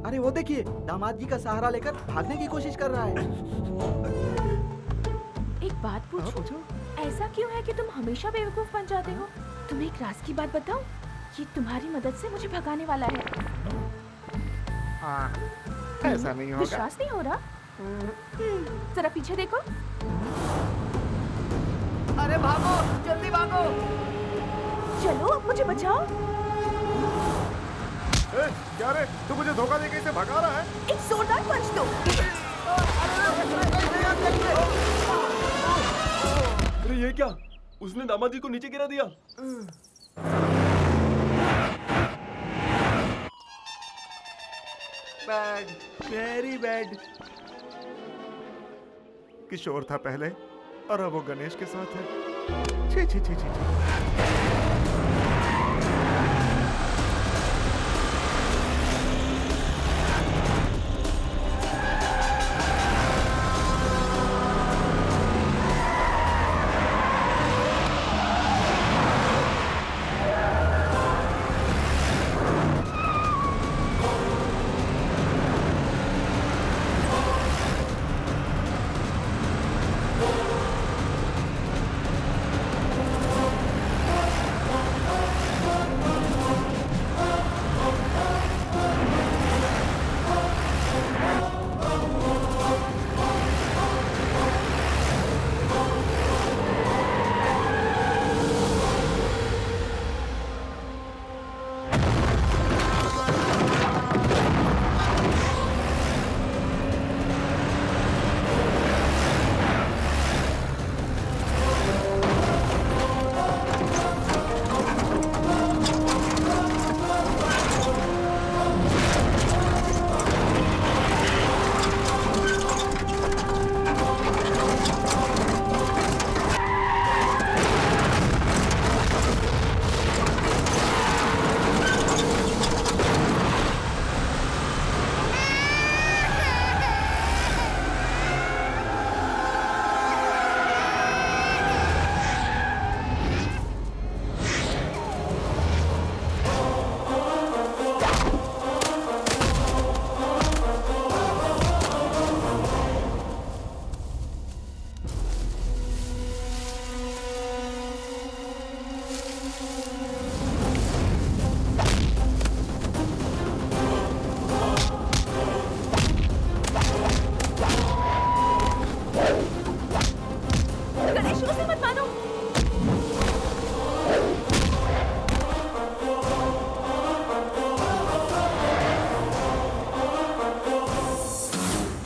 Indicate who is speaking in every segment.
Speaker 1: अरे वो देखिए, दामाद जी का सहारा लेकर भागने की कोशिश कर रहा है।
Speaker 2: एक बात पूछूं? ऐसा क्यों है कि तुम हमेशा बेवकूफ बन जाते हो? तुम्हें एक राज की बात बताऊं? ये तुम्हारी मदद से मुझे भगाने वाला है।
Speaker 3: ऐसा नहीं होगा।
Speaker 2: विश्वास नहीं हो रहा? जरा पीछे देखो।
Speaker 1: अरे भागो, जल्दी भागो।
Speaker 2: चलो, मुझे बचाओ।
Speaker 3: क्या रे, तू मुझे धोखा देके इसे भगा रहा है?
Speaker 2: एक जोरदार पंच दो।
Speaker 4: अरे ये क्या? उसने दामाद जी को नीचे गिरा दिया।
Speaker 1: Bad, very bad.
Speaker 3: किशोर था पहले और अब वो गणेश के साथ है। छी छी छी छी छी।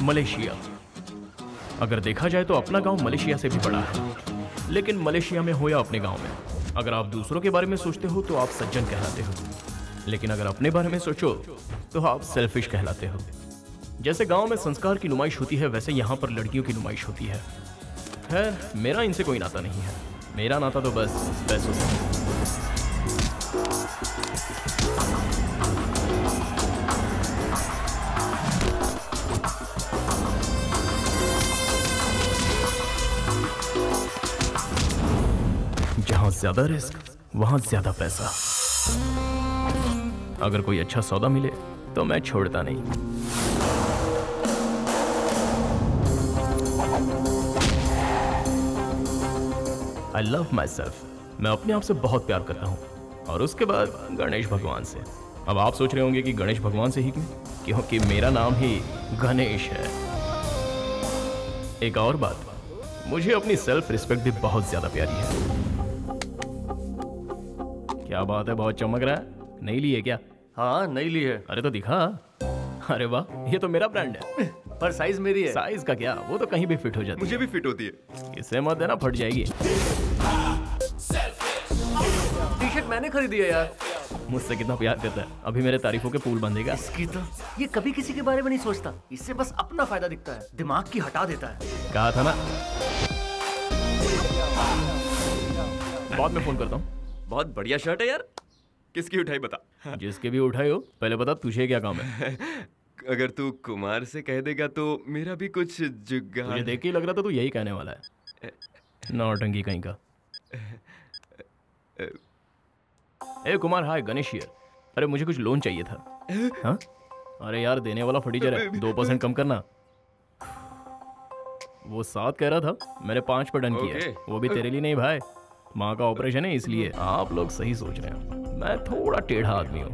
Speaker 5: मलेशिया। अगर देखा जाए तो अपना गांव मलेशिया से भी बड़ा है, लेकिन मलेशिया में हो या अपने गांव में, अगर आप दूसरों के बारे में सोचते हो तो आप सज्जन कहलाते हो, लेकिन अगर अपने बारे में सोचो तो आप सेल्फिश कहलाते हो। जैसे गांव में संस्कार की नुमाइश होती है, वैसे यहाँ पर लड़कियों की नुमाइश होती है। खैर, मेरा इनसे कोई नाता नहीं है, मेरा नाता तो बस पैसों से। जहां ज्यादा रिस्क, वहां ज्यादा पैसा। अगर कोई अच्छा सौदा मिले तो मैं छोड़ता नहीं। I love my self. मैं अपने आप से बहुत प्यार करता हूं, और उसके बाद गणेश भगवान से। अब आप सोच रहे होंगे कि गणेश भगवान से ही क्यों? क्योंकि मेरा नाम ही गणेश है। एक और बात, मुझे अपनी सेल्फ रिस्पेक्ट भी बहुत ज्यादा प्यारी है। क्या बात है, बहुत चमक रहा है। नई ली है क्या?
Speaker 4: हाँ, नई ली है।
Speaker 5: अरे तो दिखा। अरे वाह, ये तो मेरा ब्रांड है।
Speaker 4: पर साइज मेरी है।
Speaker 5: साइज का क्या, वो तो कहीं भी फिट हो जाती है।
Speaker 4: मुझे भी फिट होती है।
Speaker 5: इससे मत देना, फट जाएगी।
Speaker 4: टी शर्ट मैंने खरीदी है यार।
Speaker 5: मुझसे कितना प्यार करता है, अभी मेरे तारीफों के पुल बंधेगा।
Speaker 4: इसकी तो ये कभी किसी के बारे में नहीं सोचता, इससे बस अपना फायदा दिखता है, दिमाग की हटा देता है।
Speaker 5: कहा था ना। बाद में फोन करता हूँ।
Speaker 4: बहुत बढ़िया शर्ट है यार। किसकी उठाई बता।
Speaker 5: जिसके भी उठाए हो, पहले बता तुझे क्या काम है।
Speaker 4: अगर तू कुमार से कह देगा तो मेरा भी कुछ जुगाड़।
Speaker 5: मुझे देख के ही लग रहा था तू यही कहने वाला है। नौटंकी कहीं का। ए कुमार, हाय, गणेश हियर। अरे मुझे कुछ लोन चाहिए था। हाँ? अरे यार देने वाला फटीचर है, 2% कम करना। वो 7 कह रहा था, मैंने 5 पर डन किया है। वो भी तेरे लिए नहीं भाई, माँ का ऑपरेशन है इसलिए। आप लोग सही सोच रहे हैं, मैं थोड़ा टेढ़ा आदमी हूँ।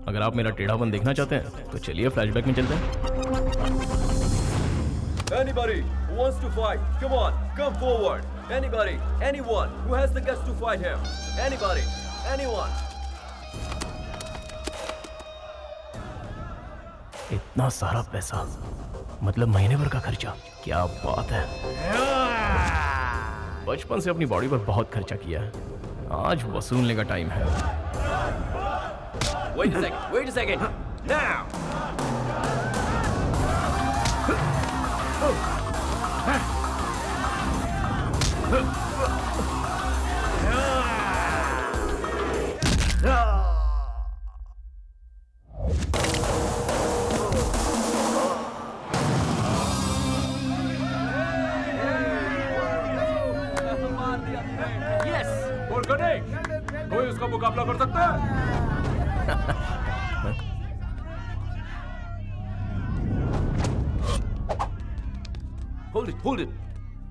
Speaker 5: अगर आप मेरा टेढ़ापन देखना चाहते हैं तो चलिए फ्लैशबैक में चलते हैं।
Speaker 6: Anybody who wants to fight, come on, come forward. Anybody, anyone who has the guts to fight him. Anybody, anyone.
Speaker 5: इतना सारा पैसा, मतलब महीने भर का खर्चा, क्या बात है। बचपन से अपनी बॉडी पर बहुत खर्चा किया है, आज वसूलने का टाइम है।
Speaker 6: Wait a second, now!
Speaker 7: और गणेश, कोई उसका मुकाबला कर सकता है?
Speaker 6: Hold it.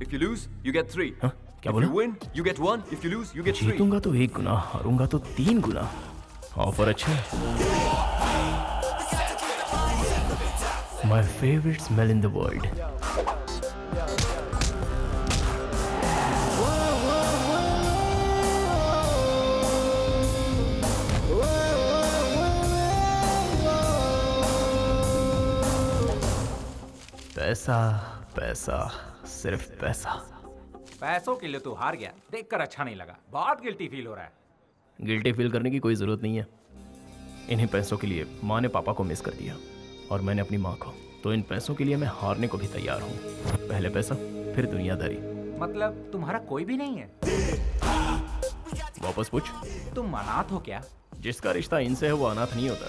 Speaker 6: If you lose, you get 3.
Speaker 5: हाँ? क्या
Speaker 6: If
Speaker 5: बोला?
Speaker 6: you win, you get 1. If you lose, you get 3.
Speaker 5: जीतूंगा तो 1 गुना, हारूंगा तो 3 गुना। ऑफर अच्छा है। My favorite smell in the world. पैसा पैसा, सिर्फ पैसा।
Speaker 7: पैसों के लिए तू हार गया, देखकर अच्छा नहीं लगा, बहुत गिल्टी फील हो रहा है।
Speaker 5: गिल्टी फील करने की कोई जरूरत नहीं है। इन्हीं पैसों के लिए माँ ने पापा को मिस कर दिया और मैंने अपनी माँ को, तो इन पैसों के लिए मैं हारने को भी तैयार हूँ। पहले पैसा, फिर दुनियादारी।
Speaker 7: मतलब तुम्हारा कोई भी नहीं है?
Speaker 5: वापस पूछ।
Speaker 7: तुम अनाथ हो क्या?
Speaker 5: जिसका रिश्ता इनसे है वो अनाथ नहीं होता।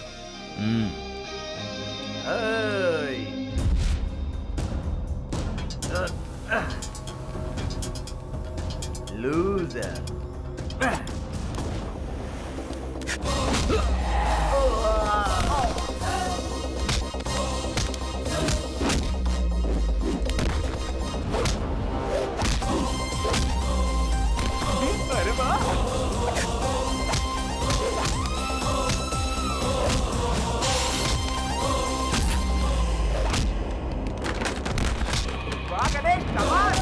Speaker 1: लूजर।
Speaker 7: अरे वाह! वाह गणेश, कमाल!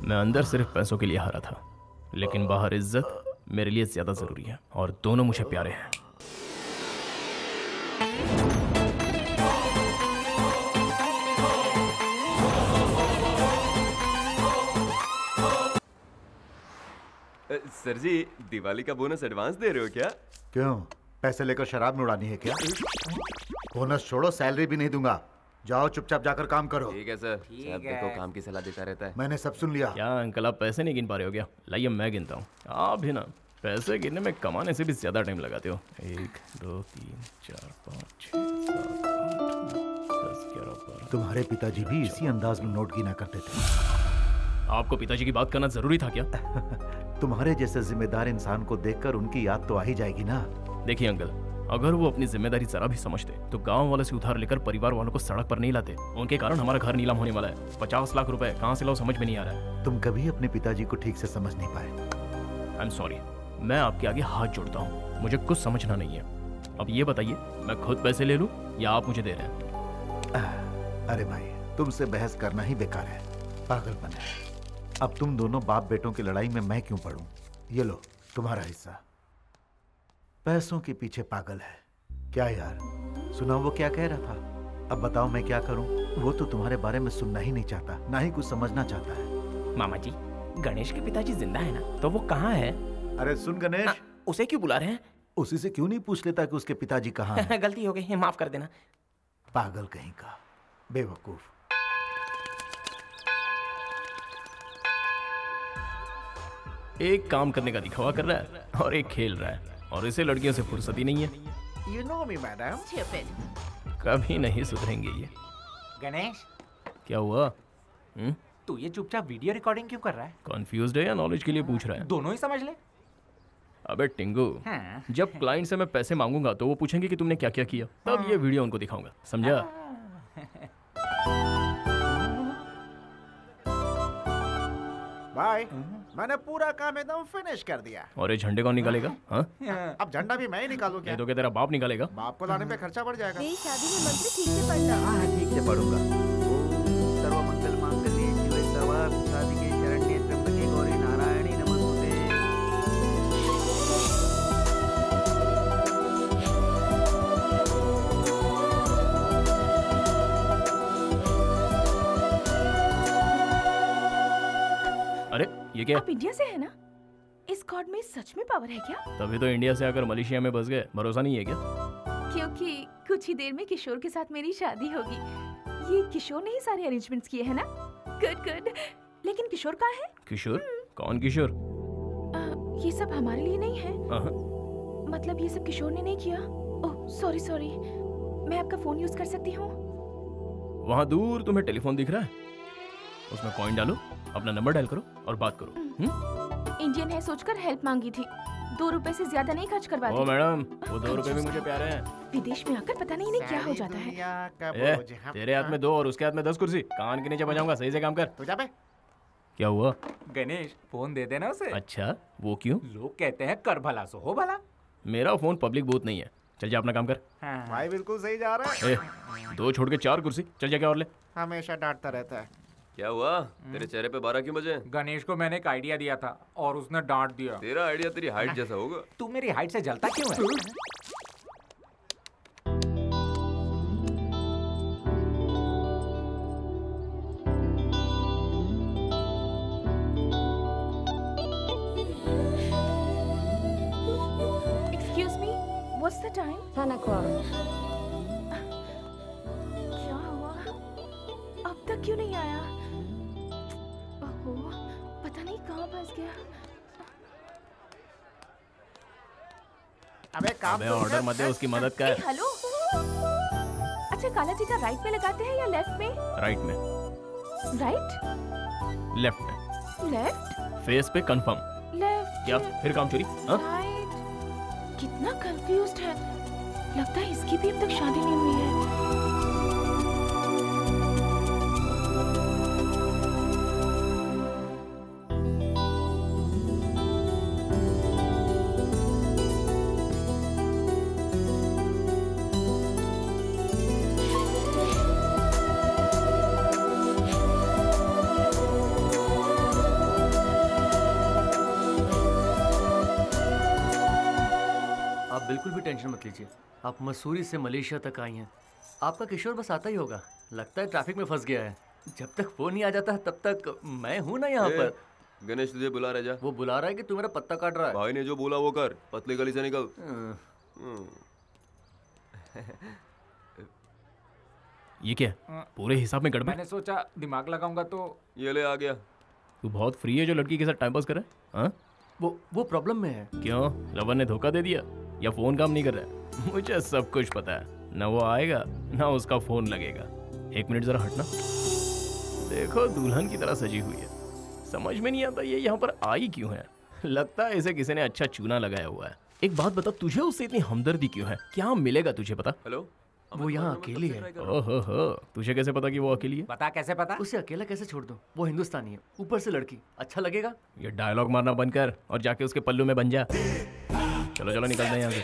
Speaker 5: मैं अंदर सिर्फ पैसों के लिए हारा था, लेकिन बाहर इज्जत मेरे लिए ज्यादा जरूरी है, और दोनों मुझे प्यारे हैं।
Speaker 6: सर जी, दिवाली का बोनस एडवांस दे रहे हो क्या?
Speaker 8: क्यों, पैसे लेकर शराब में उड़ानी है क्या? बोनस छोड़ो, सैलरी भी नहीं दूंगा। जाओ चुपचाप जाकर काम करो।
Speaker 6: ठीक है सर, साहब देखो काम की सलाह देता रहता है।
Speaker 8: मैंने सब सुन लिया।
Speaker 5: क्या अंकल आप पैसे नहीं गिन पा रहे हो क्या? लाइए मैं गिनता हूँ। आप भी ना पैसे गिनने में कमाने से भी ज्यादा टाइम लगाते हो। 1 2 3 4 5 6 7 8 9 10 11 12।
Speaker 8: तुम्हारे पिताजी भी इसी अंदाज में नोट गिना करते थे।
Speaker 5: आपको पिताजी की बात करना जरूरी था क्या?
Speaker 8: तुम्हारे जैसे जिम्मेदार इंसान को देखकर उनकी याद तो आ ही जाएगी ना।
Speaker 5: देखिए अंकल, अगर वो अपनी जिम्मेदारी जरा भी समझते तो गांव वालों से उधार लेकर परिवार वालों को सड़क पर नहीं लाते। उनके कारण हमारा घर नीलाम होने वाला है। 50 लाख रुपए कहाँ से लाओ समझ में नहीं आ रहा है।
Speaker 8: तुम कभी अपने पिताजी को ठीक से समझ नहीं पाए।
Speaker 5: आई एम सॉरी, मैं आपके आगे हाथ जोड़ता हूँ, मुझे कुछ समझना नहीं है। अब ये बताइए, मैं खुद पैसे ले लूँ या आप मुझे दे रहे हैं?
Speaker 8: अरे भाई, तुमसे बहस करना ही बेकार है, पागलपन है। अब तुम दोनों बाप बेटों की लड़ाई में मैं क्यों पढ़ूं? ये लो तुम्हारा हिस्सा। पैसों के पीछे पागल है क्या यार? सुना वो क्या कह रहा था? अब बताओ मैं क्या करूं? वो तो तुम्हारे बारे में सुनना ही नहीं चाहता, ना ही कुछ समझना चाहता है।
Speaker 9: मामा जी, गणेश के पिताजी जिंदा है ना? तो वो कहाँ है?
Speaker 8: अरे सुन गणेश,
Speaker 9: उसे क्यों बुला रहे हैं?
Speaker 8: उसी से क्यों नहीं पूछ लेता कि उसके पिताजी कहाँ हैं?
Speaker 9: गलती हो गई, माफ कर देना।
Speaker 8: पागल कहीं का, बेवकूफ।
Speaker 5: एक काम करने का दिखावा कर रहा है और एक खेल रहा है, और इसे लड़कियों से फुर्सत ही नहीं है।
Speaker 8: You know me madam.
Speaker 5: कभी नहीं सुधरेंगे ये।
Speaker 7: गणेश,
Speaker 5: क्या हुआ?
Speaker 7: तू ये चुपचाप वीडियो रिकॉर्डिंग क्यों कर रहा है?
Speaker 5: कॉन्फ्यूज्ड है या नॉलेज के लिए पूछ रहा है?
Speaker 7: दोनों ही समझ ले।
Speaker 5: अबे टिंगू,
Speaker 7: हाँ।
Speaker 5: जब क्लाइंट से मैं पैसे मांगूंगा तो वो पूछेंगे कि तुमने क्या क्या किया, तब ये वीडियो उनको दिखाऊंगा, समझा?
Speaker 8: भाई, मैंने पूरा काम एकदम फिनिश कर दिया।
Speaker 5: और ये झंडे कौन निकालेगा? हाँ?
Speaker 8: अब झंडा भी मैं ही निकालूं क्या?
Speaker 5: ये तो क्या तेरा बाप निकालेगा?
Speaker 8: बाप को लाने पे खर्चा बढ़ जाएगा।
Speaker 2: मेरी शादी में मंत्र ठीक से पढ़ना।
Speaker 1: हाँ ठीक से पढ़ूंगा। ओम सर्वमंगल मांगल्ये शिवे सर्वार्थ साधिके शरण्ये त्र्यंबके गौरी नारायणी नमोस्तुते।
Speaker 5: अरे ये क्या?
Speaker 2: आप इंडिया से है ना? इस गॉड में सच में पावर है क्या?
Speaker 5: तभी तो इंडिया से आकर मलेशिया में बस गए, भरोसा नहीं है क्या?
Speaker 2: क्योंकि कुछ ही देर में किशोर के साथ मेरी शादी होगी। ये किशोर ने ही सारे अरेंजमेंट्स किए हैं ना? Good good. लेकिन किशोर कहाँ है?
Speaker 5: किशोर? कौन किशोर?
Speaker 2: ये सब हमारे लिए नहीं है।
Speaker 5: हाँ।
Speaker 2: मतलब ये सब किशोर ने नहीं किया। Oh sorry sorry. मैं आपका फोन यूज कर सकती हूँ?
Speaker 5: वहाँ दूर तुम्हें टेलीफोन दिख रहा है, उसमें कॉइन डालो, अपना नंबर डायल करो और बात करो।
Speaker 2: इंडियन है सोचकर हेल्प मांगी थी। 2 रुपए से ज्यादा नहीं खर्च करवा
Speaker 5: ओ मैडम, वो 2 रुपए भी मुझे प्यारे हैं।
Speaker 2: विदेश में आकर पता नहीं इन्हें क्या हो जाता है।
Speaker 5: तेरे हाथ में 2 और उसके हाथ में 10 कुर्सी, कान के नीचे बजाऊंगा, सही से काम कर।
Speaker 8: तू जा बे।
Speaker 5: क्या हुआ?
Speaker 7: गणेश, फोन दे देना उसे।
Speaker 5: अच्छा, वो क्यों?
Speaker 7: लोग कहते हैं कर भला सो हो भला।
Speaker 5: मेरा फोन पब्लिक बूथ नहीं है, चल जा अपना काम कर।
Speaker 7: हाँ।
Speaker 8: भाई बिल्कुल सही जा रहा है।
Speaker 5: 2 छोड़ के 4 कुर्सी, चल जा क्या और ले।
Speaker 8: हमेशा डांटता रहता है।
Speaker 6: क्या हुआ? तेरे चेहरे पे 12 क्यों बजे?
Speaker 7: गणेश को मैंने एक आइडिया दिया था और उसने डांट दिया।
Speaker 6: तेरा आइडिया तेरी हाइट जैसा होगा।
Speaker 7: तू मेरी हाइट से जलता क्यों है?
Speaker 2: Excuse me, what's the time?
Speaker 10: 10 o'clock.
Speaker 2: क्या हुआ? अब तक क्यों नहीं आया? ओहो, पता नहीं कहाँ फंस गया।
Speaker 8: अबे काम
Speaker 5: अबे ऑर्डर मत दे, उसकी मदद कर।
Speaker 2: हेलो। अच्छा, काला टीका राइट में लगाते हैं या लेफ्ट में?
Speaker 5: राइट में।
Speaker 2: राइट?
Speaker 5: लेफ्ट में।
Speaker 2: लेफ्ट?
Speaker 5: फेस पे कंफर्म।
Speaker 2: लेफ्ट।
Speaker 5: क्या फिर काम चोरी? हाँ?
Speaker 2: राइट। कितना कंफ्यूज्ड है। लगता है इसकी भी अब तक शादी नहीं हुई है।
Speaker 4: बिल्कुल भी टेंशन मत लीजिए। आप मसूरी से मलेशिया तक आई हैं। आपका किशोर बस आता ही होगा। लगता है ट्रैफिक में फंस गया है। जब तक फोन नहीं आ जाता तब तक मैं हूं ना यहाँ पर।
Speaker 6: गणेश तुझे बुला रहा है, जा।
Speaker 4: वो बुला रहा है कि तू मेरा पत्ता काट रहा है।
Speaker 6: भाई ने जो बोला वो कर, पतली गली से निकल।
Speaker 5: ये क्या? पूरे हिसाब में गड़बड़।
Speaker 7: मैंने सोचा दिमाग लगाऊंगा तो
Speaker 6: ये ले आ गया।
Speaker 5: तू बहुत फ्री है जो लड़की के साथ टाइम पास कर रहा है? हाँ?
Speaker 4: वो प्रॉब्लम में है।
Speaker 5: क्यों? लवर ने धोखा दे दिया या फोन काम नहीं कर रहा है? मुझे सब कुछ पता है। ना वो आएगा ना उसका फोन लगेगा। 1 मिनट जरा हटना। देखो दुल्हन की तरह सजी हुई है। समझ में नहीं आता ये यहाँ पर आई क्यों है। लगता है इसे किसी ने अच्छा चूना लगाया हुआ है। एक बात बता, तुझे उससे इतनी हमदर्दी क्यों है? क्या मिलेगा तुझे पता?
Speaker 6: हेलो,
Speaker 4: वो यहाँ अकेली है।
Speaker 5: ओहो, तुझे कैसे पता कि वो अकेली है?
Speaker 7: बता कैसे पता?
Speaker 4: उसे अकेला कैसे छोड़ दूं? वो हिंदुस्तानी है, ऊपर से लड़की। अच्छा लगेगा?
Speaker 5: ये डायलॉग मारना बंद कर और जाके उसके पल्लू में बन जा। चलो चलो निकलते हैं यहाँ से।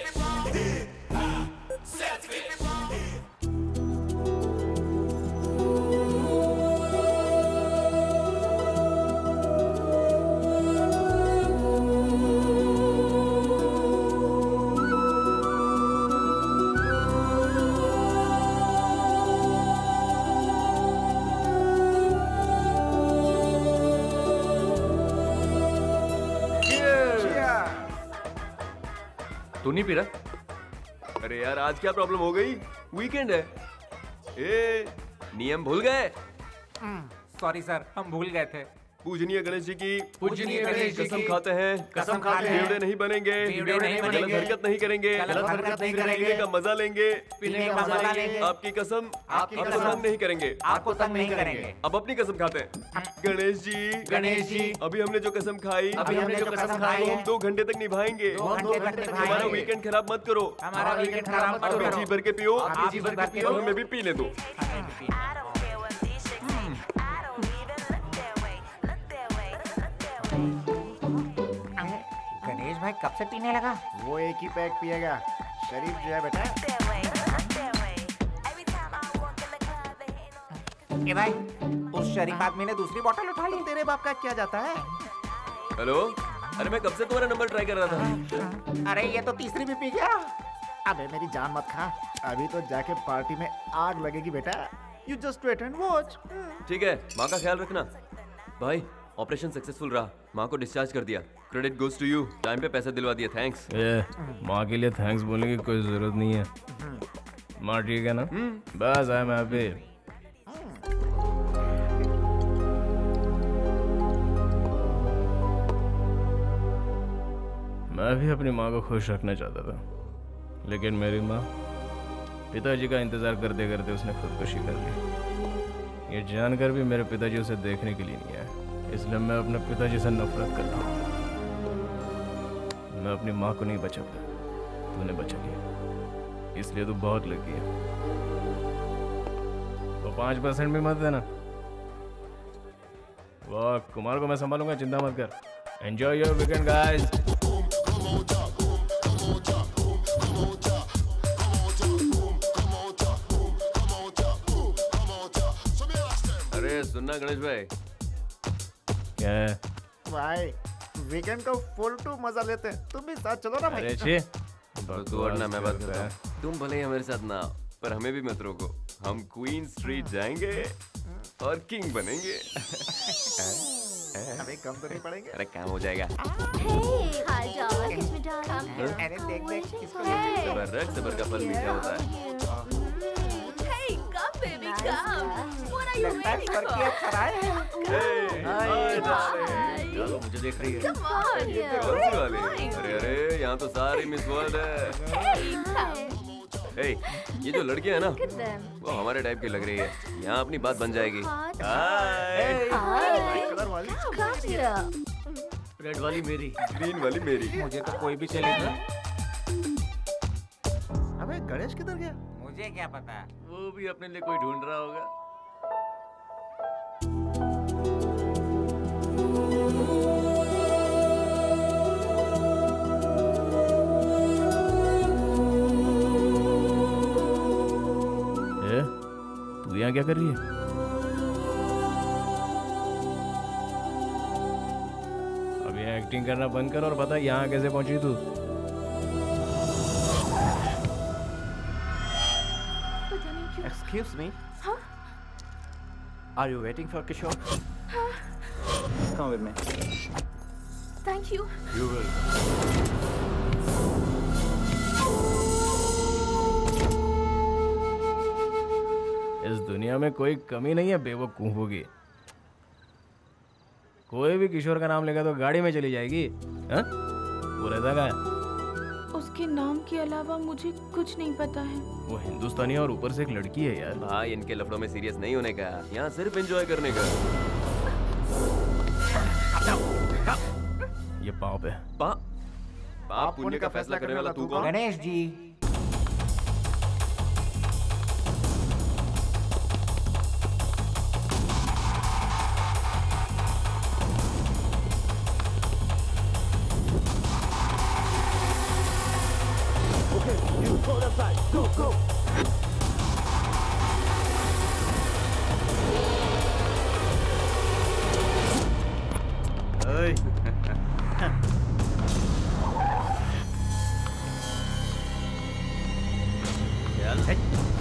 Speaker 6: तू नहीं पी रहा? अरे यार आज क्या प्रॉब्लम हो गई? वीकेंड है। ए, नियम भूल गए?
Speaker 7: सॉरी सर, हम भूल गए थे।
Speaker 6: पूजनीय गणेश जी की
Speaker 4: पूजनीय गणेश जी
Speaker 6: कसम
Speaker 4: की
Speaker 6: खाते हैं
Speaker 9: कसम खाते हैं
Speaker 6: बेवड़े नहीं बनेंगे
Speaker 9: बेवड़े नहीं
Speaker 6: गलत
Speaker 9: बनेंगे
Speaker 6: हरकत नहीं करेंगे
Speaker 9: गलत हरकत नहीं
Speaker 6: पीने
Speaker 9: करेंगे
Speaker 6: का मजा लेंगे
Speaker 9: पीने का मजा लेंगे
Speaker 6: आपकी कसम
Speaker 9: आपकी
Speaker 6: आपको
Speaker 9: कसम
Speaker 6: तंग नहीं करेंगे
Speaker 9: आपको तंग नहीं करेंगे
Speaker 6: अब अपनी कसम खाते हैं गणेश जी अभी हमने जो कसम खाई
Speaker 9: अभी हमने जो कसम खाई
Speaker 6: वो
Speaker 9: है
Speaker 6: हम 2 घंटे तक निभाएंगे
Speaker 9: 2 घंटे तक
Speaker 6: हमारा
Speaker 9: निभाएंगे
Speaker 6: वीकेंड खराब मत करो
Speaker 9: हमारा वीकेंड खराब मत
Speaker 6: आप भी
Speaker 9: करो
Speaker 6: जी भर के पियो
Speaker 9: आप भी जी भर के पियो
Speaker 6: और हमें भी पीने दो
Speaker 9: गणेश भाई कब से पीने लगा?
Speaker 8: वो एक ही पैक पिएगा, शरीफ जो है बेटा।
Speaker 9: ए भाई, उस शरीफ आदमी ने दूसरी बोतल उठा ली।
Speaker 8: तेरे बाप का क्या जाता है?
Speaker 6: हेलो, अरे मैं कब से तुम्हारा नंबर ट्राई कर रहा था।
Speaker 9: अरे ये तो तीसरी भी पी गया।
Speaker 8: अबे मेरी जान मत खा, अभी तो जाके पार्टी में आग लगेगी बेटा। You just wait and watch.
Speaker 6: ठीक है, माँ का ख्याल रखना। भाई, ऑपरेशन सक्सेसफुल रहा, माँ को डिस्चार्ज कर दिया। Credit goes to you, time पे पैसा दिलवा दिया, थैंक्स।
Speaker 5: माँ के लिए थैंक्स बोलने की कोई जरूरत नहीं है। माँ ठीक है ना? बस आई एम हैप्पी। मैं भी अपनी माँ को खुश रखना चाहता था, लेकिन मेरी माँ पिताजी का इंतजार करते करते उसने खुदकुशी कर ली। ये जानकर भी मेरे पिताजी उसे देखने के लिए नहीं आए, इसलिए मैं अपने पिताजी से नफरत करता हूँ। मैं अपनी माँ को नहीं बचा पाया, तूने बचा लिया, इसलिए तू बहुत लकी है। तो 5% भी मत देना। वाह, कुमार को मैं संभालूंगा, चिंता मत कर। Enjoy your weekend guys.
Speaker 6: अरे सुनना गणेश भाई,
Speaker 5: क्या है?
Speaker 8: भाई वीकेंड का फुल टू मजा लेते हैं, तुम भी साथ चलो ना भाई।
Speaker 5: अरे छी,
Speaker 6: तू वरना मैं बात करता हूँ। तुम भले ही हमारे साथ ना, पर हमें भी मत रोको। हम क्वीन स्ट्रीट जाएंगे और किंग बनेंगे।
Speaker 8: अबे कम तो नहीं पड़ेंगे?
Speaker 6: अरे काम हो जाएगा।
Speaker 9: अरे देख देख किसको
Speaker 6: सबर का फल मीठा होता है।
Speaker 2: Hey, come baby, come. What are you waiting
Speaker 9: करके
Speaker 2: for?
Speaker 9: खराए हैं।
Speaker 4: चलो, मुझे देख रही है।
Speaker 2: Come on.
Speaker 6: कौन सी वाली? अरे अरे, यहाँ तो सारी मिस वर्ल्ड है।
Speaker 2: Hey, come.
Speaker 6: हे, ये जो लड़कियाँ है ना,
Speaker 2: Look at them.
Speaker 6: वो हमारे टाइप की लग रही है। यहाँ अपनी बात बन जाएगी। हाय।
Speaker 8: कलर वाली।
Speaker 2: Come here.
Speaker 4: रेड वाली मेरी,
Speaker 6: ग्रीन वाली मेरी।
Speaker 7: मुझे तो कोई भी चलेगा।
Speaker 8: अबे गणेश किधर गया?
Speaker 9: मुझे क्या पता।
Speaker 4: वो भी अपने लिए कोई ढूंढ रहा होगा।
Speaker 5: तू यहाँ क्या कर रही है? अब यहाँ एक्टिंग करना बंद कर और बता यहाँ कैसे पहुंची तू?
Speaker 1: Excuse me.
Speaker 2: Huh?
Speaker 1: Are you waiting for Kishore? Come with me.
Speaker 2: Thank you.
Speaker 6: You will.
Speaker 5: इस दुनिया में कोई कमी नहीं है बेवकूफों की। कोई भी किशोर का नाम लेगा तो गाड़ी में चली जाएगी। हाँ? वो रहता कहाँ है?
Speaker 2: उसके नाम के अलावा मुझे कुछ नहीं पता है।
Speaker 5: वो हिंदुस्तानी और ऊपर से एक लड़की है यार।
Speaker 6: भाई इनके लफड़ों में सीरियस नहीं होने का, यहाँ सिर्फ एंजॉय करने का।
Speaker 5: ये पाप है।
Speaker 6: पाप पुण्य का फैसला करने वाला तू कौन?
Speaker 9: गणेश जी।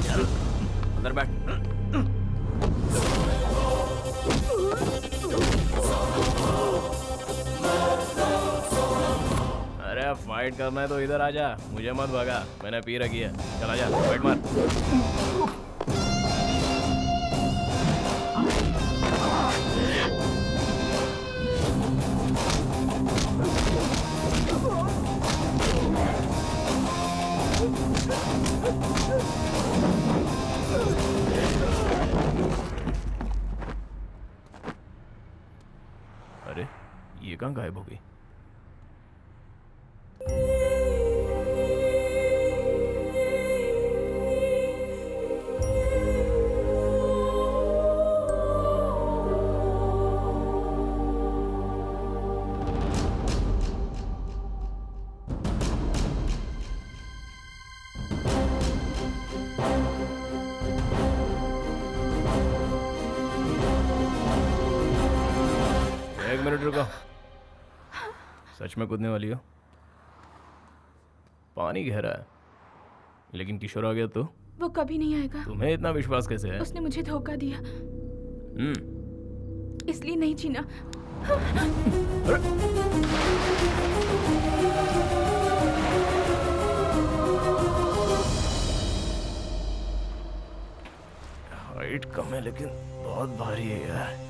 Speaker 6: चल अंदर बैठ।
Speaker 5: अरे अब फाइट करना है तो इधर आजा, मुझे मत भगा, मैंने पी रखी है। चल आजा, फाइट मार। कहाँ गायब हो गई? एक मिनट रुको। सच में कूदने वाली हो? पानी गहरा है, लेकिन किशोर आ गया तो?
Speaker 2: वो कभी नहीं आएगा।
Speaker 5: तुम्हें इतना विश्वास कैसे है?
Speaker 2: उसने मुझे धोखा दिया, इसलिए नहीं जीना। हाइट कम है लेकिन बहुत भारी है यार।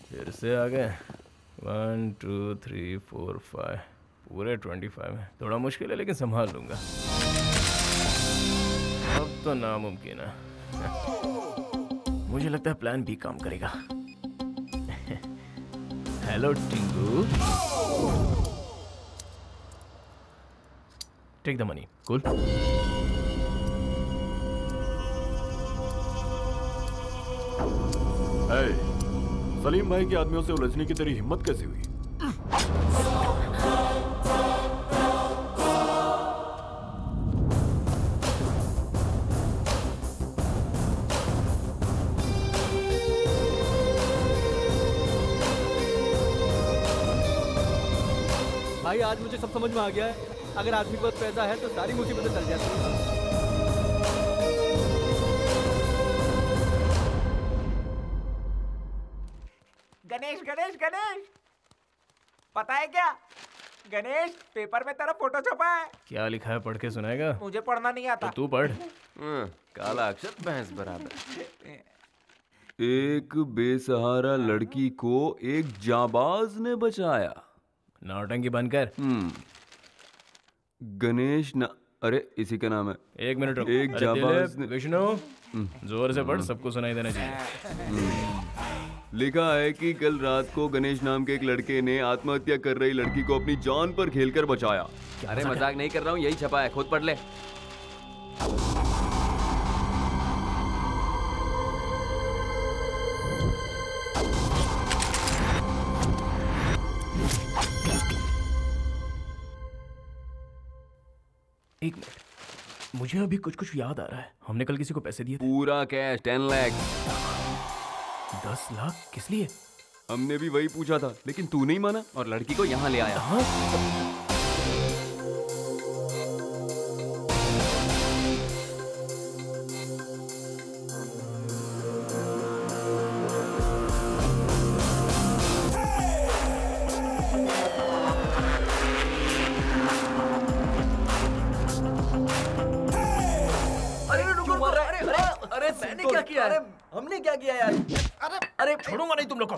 Speaker 2: फिर से आ गए। 1 2 3 4 5 पूरे 25 है। थोड़ा मुश्किल है लेकिन संभाल लूंगा। अब तो नामुमकिन है। मुझे लगता है प्लान बी काम करेगा। Hello Tingu, take the money. Cool.
Speaker 10: Salim भाई के आदमियों से उलझने की तेरी हिम्मत कैसे हुई?
Speaker 11: भाई आज मुझे सब समझ में आ गया है। अगर आदमी के पास पैसा है तो सारी मुसीबतें टल जाती हैं।
Speaker 7: गणेश गणेश गणेश, पता है क्या गणेश, पेपर में तेरा फोटो छपा है।
Speaker 5: क्या लिखा है, पढ़ के सुनाएगा?
Speaker 7: मुझे पढ़ना नहीं आता।
Speaker 5: तो तू पढ़।
Speaker 6: काला अक्षर भैंस बराबर। एक बेसहारा लड़की को एक जाबाज ने बचाया।
Speaker 5: नौटंकी बंद कर।
Speaker 6: गणेश ना, अरे इसी का नाम है।
Speaker 5: एक मिनट रुक।
Speaker 6: एक जाबाज ने।
Speaker 5: विष्णु जोर से पढ़, सबको सुनाई देना चाहिए।
Speaker 6: लिखा है कि कल रात को गणेश नाम के एक लड़के ने आत्महत्या कर रही लड़की को अपनी जान पर खेलकर बचाया। अरे मजाक नहीं कर रहा हूँ, यही छपा है, खुद पढ़ ले।
Speaker 5: एक मिनट, मुझे अभी कुछ कुछ याद आ रहा है। हमने कल किसी को पैसे दिए थे।
Speaker 6: पूरा कैश 10 लाख।
Speaker 5: 10 लाख किस लिए?
Speaker 6: हमने भी वही पूछा था, लेकिन तू नहीं माना और लड़की को यहाँ ले आया।
Speaker 4: मैंने क्या किया है? हमने क्या किया यार?
Speaker 5: अरे छोड़ूंगा नहीं तुम लोग को।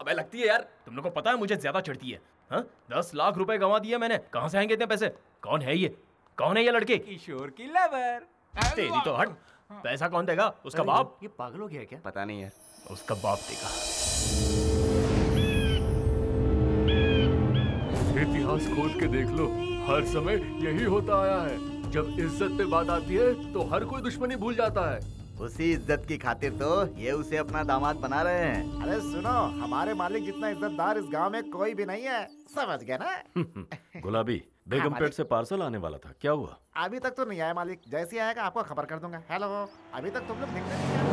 Speaker 6: अबे लगती है यार।
Speaker 5: तुम लोग को पता है मुझे ज्यादा चढ़ती है। हाँ, 10 लाख रुपए गंवा दिए मैंने। कहाँ से आएंगे इतने पैसे? कौन है ये? कौन है ये लड़के?
Speaker 7: किशोर की लवर।
Speaker 5: तेरी तो हट। पैसा कौन देगा? उसका बाप।
Speaker 4: ये पागल हो गया क्या?
Speaker 6: पता नहीं यार।
Speaker 5: उसका बाप देगा।
Speaker 10: इतिहास खोद के देख लो, हर समय यही होता आया है। जब इज्जत पे बात आती है तो हर कोई दुश्मनी भूल जाता है।
Speaker 1: उसी इज्जत की खातिर तो ये उसे अपना दामाद बना रहे हैं।
Speaker 8: अरे सुनो, हमारे मालिक जितना इज्जतदार इस गांव में कोई भी नहीं है, समझ गए ना?
Speaker 10: गुलाबी, बेगमपेट से पार्सल आने वाला था, क्या हुआ?
Speaker 8: अभी तक तो नहीं आया मालिक, जैसे ही आएगा आपको खबर कर दूंगा। हेलो, अभी तक तुम लोग दिख नहीं आए।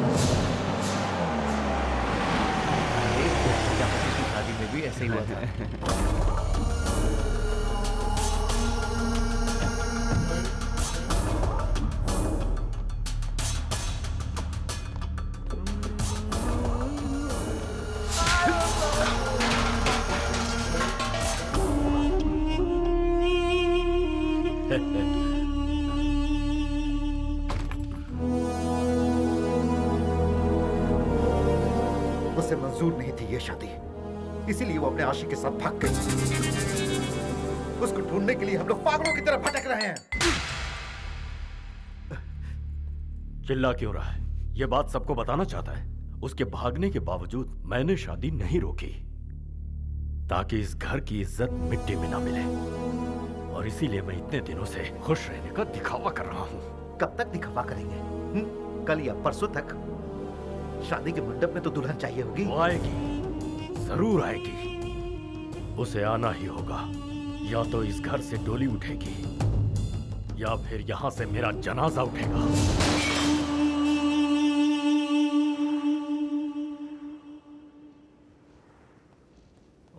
Speaker 4: शादी में भी ऐसे ही हुआ था।
Speaker 8: उसे मंजूर नहीं थी ये शादी, इसीलिए वो अपने आशिक के साथ भाग गई। उसको ढूंढने के लिए हम लोग पागलों की तरह भटक रहे हैं।
Speaker 12: चिल्ला क्यों रहा है? ये बात सबको बताना चाहता है। उसके भागने के बावजूद मैंने शादी नहीं रोकी ताकि इस घर की इज्जत मिट्टी में ना मिले, और इसीलिए मैं इतने दिनों से खुश रहने का दिखावा कर रहा हूँ।
Speaker 8: कब तक दिखावा करेंगे? कल या परसों तक? शादी के मंडप में तो दुल्हन चाहिए होगी।
Speaker 12: वो आएगी, जरूर आएगी। उसे आना ही होगा। या तो इस घर से डोली उठेगी या फिर यहाँ से मेरा जनाजा उठेगा।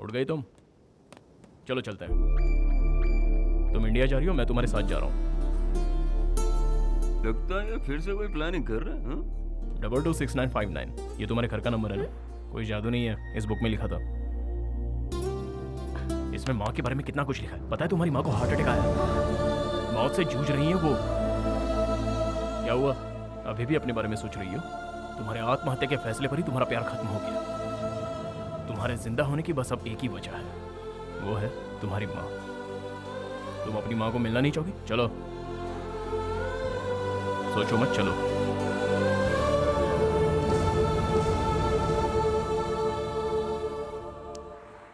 Speaker 5: उठ गई तुम? चलो चलते हैं। तुम इंडिया जा रही हो, मैं तुम्हारे साथ जा रहा हूँ।
Speaker 6: लगता है फिर से कोई प्लानिंग कर रहे हैं।
Speaker 5: 226959 ये तुम्हारे घर का नंबर है ना? कोई जादू नहीं है, इस बुक में लिखा था। इसमें माँ के बारे में कितना कुछ लिखा है। पता है तुम्हारी माँ को हार्ट अटैक आया, मौत से जूझ रही है वो। क्या हुआ, अभी भी अपने बारे में सोच रही हो? तुम्हारे आत्महत्या के फैसले पर ही तुम्हारा प्यार खत्म हो गया। तुम्हारे जिंदा होने की बस अब एक ही वजह है, वो है तुम्हारी माँ। तुम अपनी माँ को मिलना नहीं चाहोगी? चलो, सोचो मत, चलो।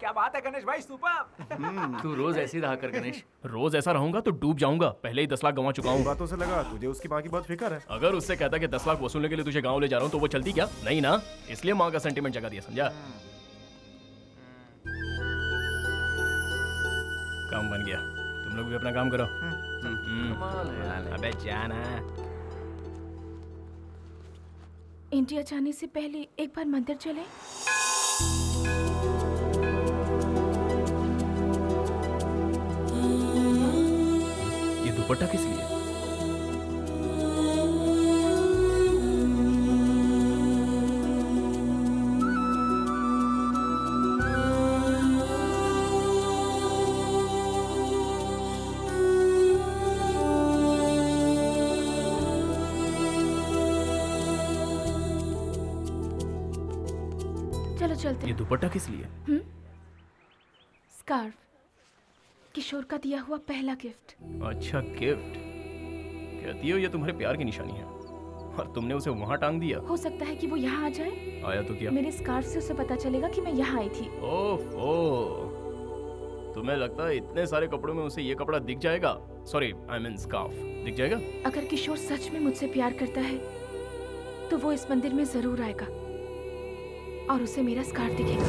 Speaker 7: क्या बात है गणेश भाई, सुपर।
Speaker 4: तू रोज ऐसे ही रहा कर गणेश।
Speaker 5: रोज ऐसा रहूंगा तो डूब जाऊंगा। पहले ही 10 लाख गंवा चुका हूँ।
Speaker 3: बातों से लगा तुझे उसकी माँ की बहुत फिक्र है।
Speaker 5: अगर उससे कहता कि 10 लाख वसूलने के लिए तुझे गांव ले जा रहा हूँ तो वो चलती क्या? नहीं ना, इसलिए माँ का सेंटीमेंट जगा दिया, समझा? काम बन गया, तुम लोग भी अपना काम करो। अबे जाना।
Speaker 2: इंडिया जाने से पहले एक बार मंदिर चले।
Speaker 5: ये दुपट्टा किस लिए?
Speaker 2: चलो चलते।
Speaker 5: ये दुपट्टा किस लिए?
Speaker 2: स्कार्फ, किशोर का दिया हुआ पहला गिफ्ट।
Speaker 5: अच्छा, गिफ्ट। कहती हो ये तुम्हारे प्यार की निशानी है, और तुमने उसे वहां टांग दिया।
Speaker 2: हो सकता है कि वो यहाँ आ जाए।
Speaker 5: आया तो क्या?
Speaker 2: मेरे स्कार्फ से उसे पता चलेगा कि मैं यहाँ आई थी।
Speaker 5: ओफो, तुम्हें लगता है इतने सारे कपड़ों में उसे ये कपड़ा दिख जाएगा? सॉरी, आई मीन स्कार्फ दिख जाएगा?
Speaker 2: अगर किशोर सच में मुझसे प्यार करता है तो वो इस मंदिर में जरूर आएगा और उसे मेरा स्कार्फ दिखेगा।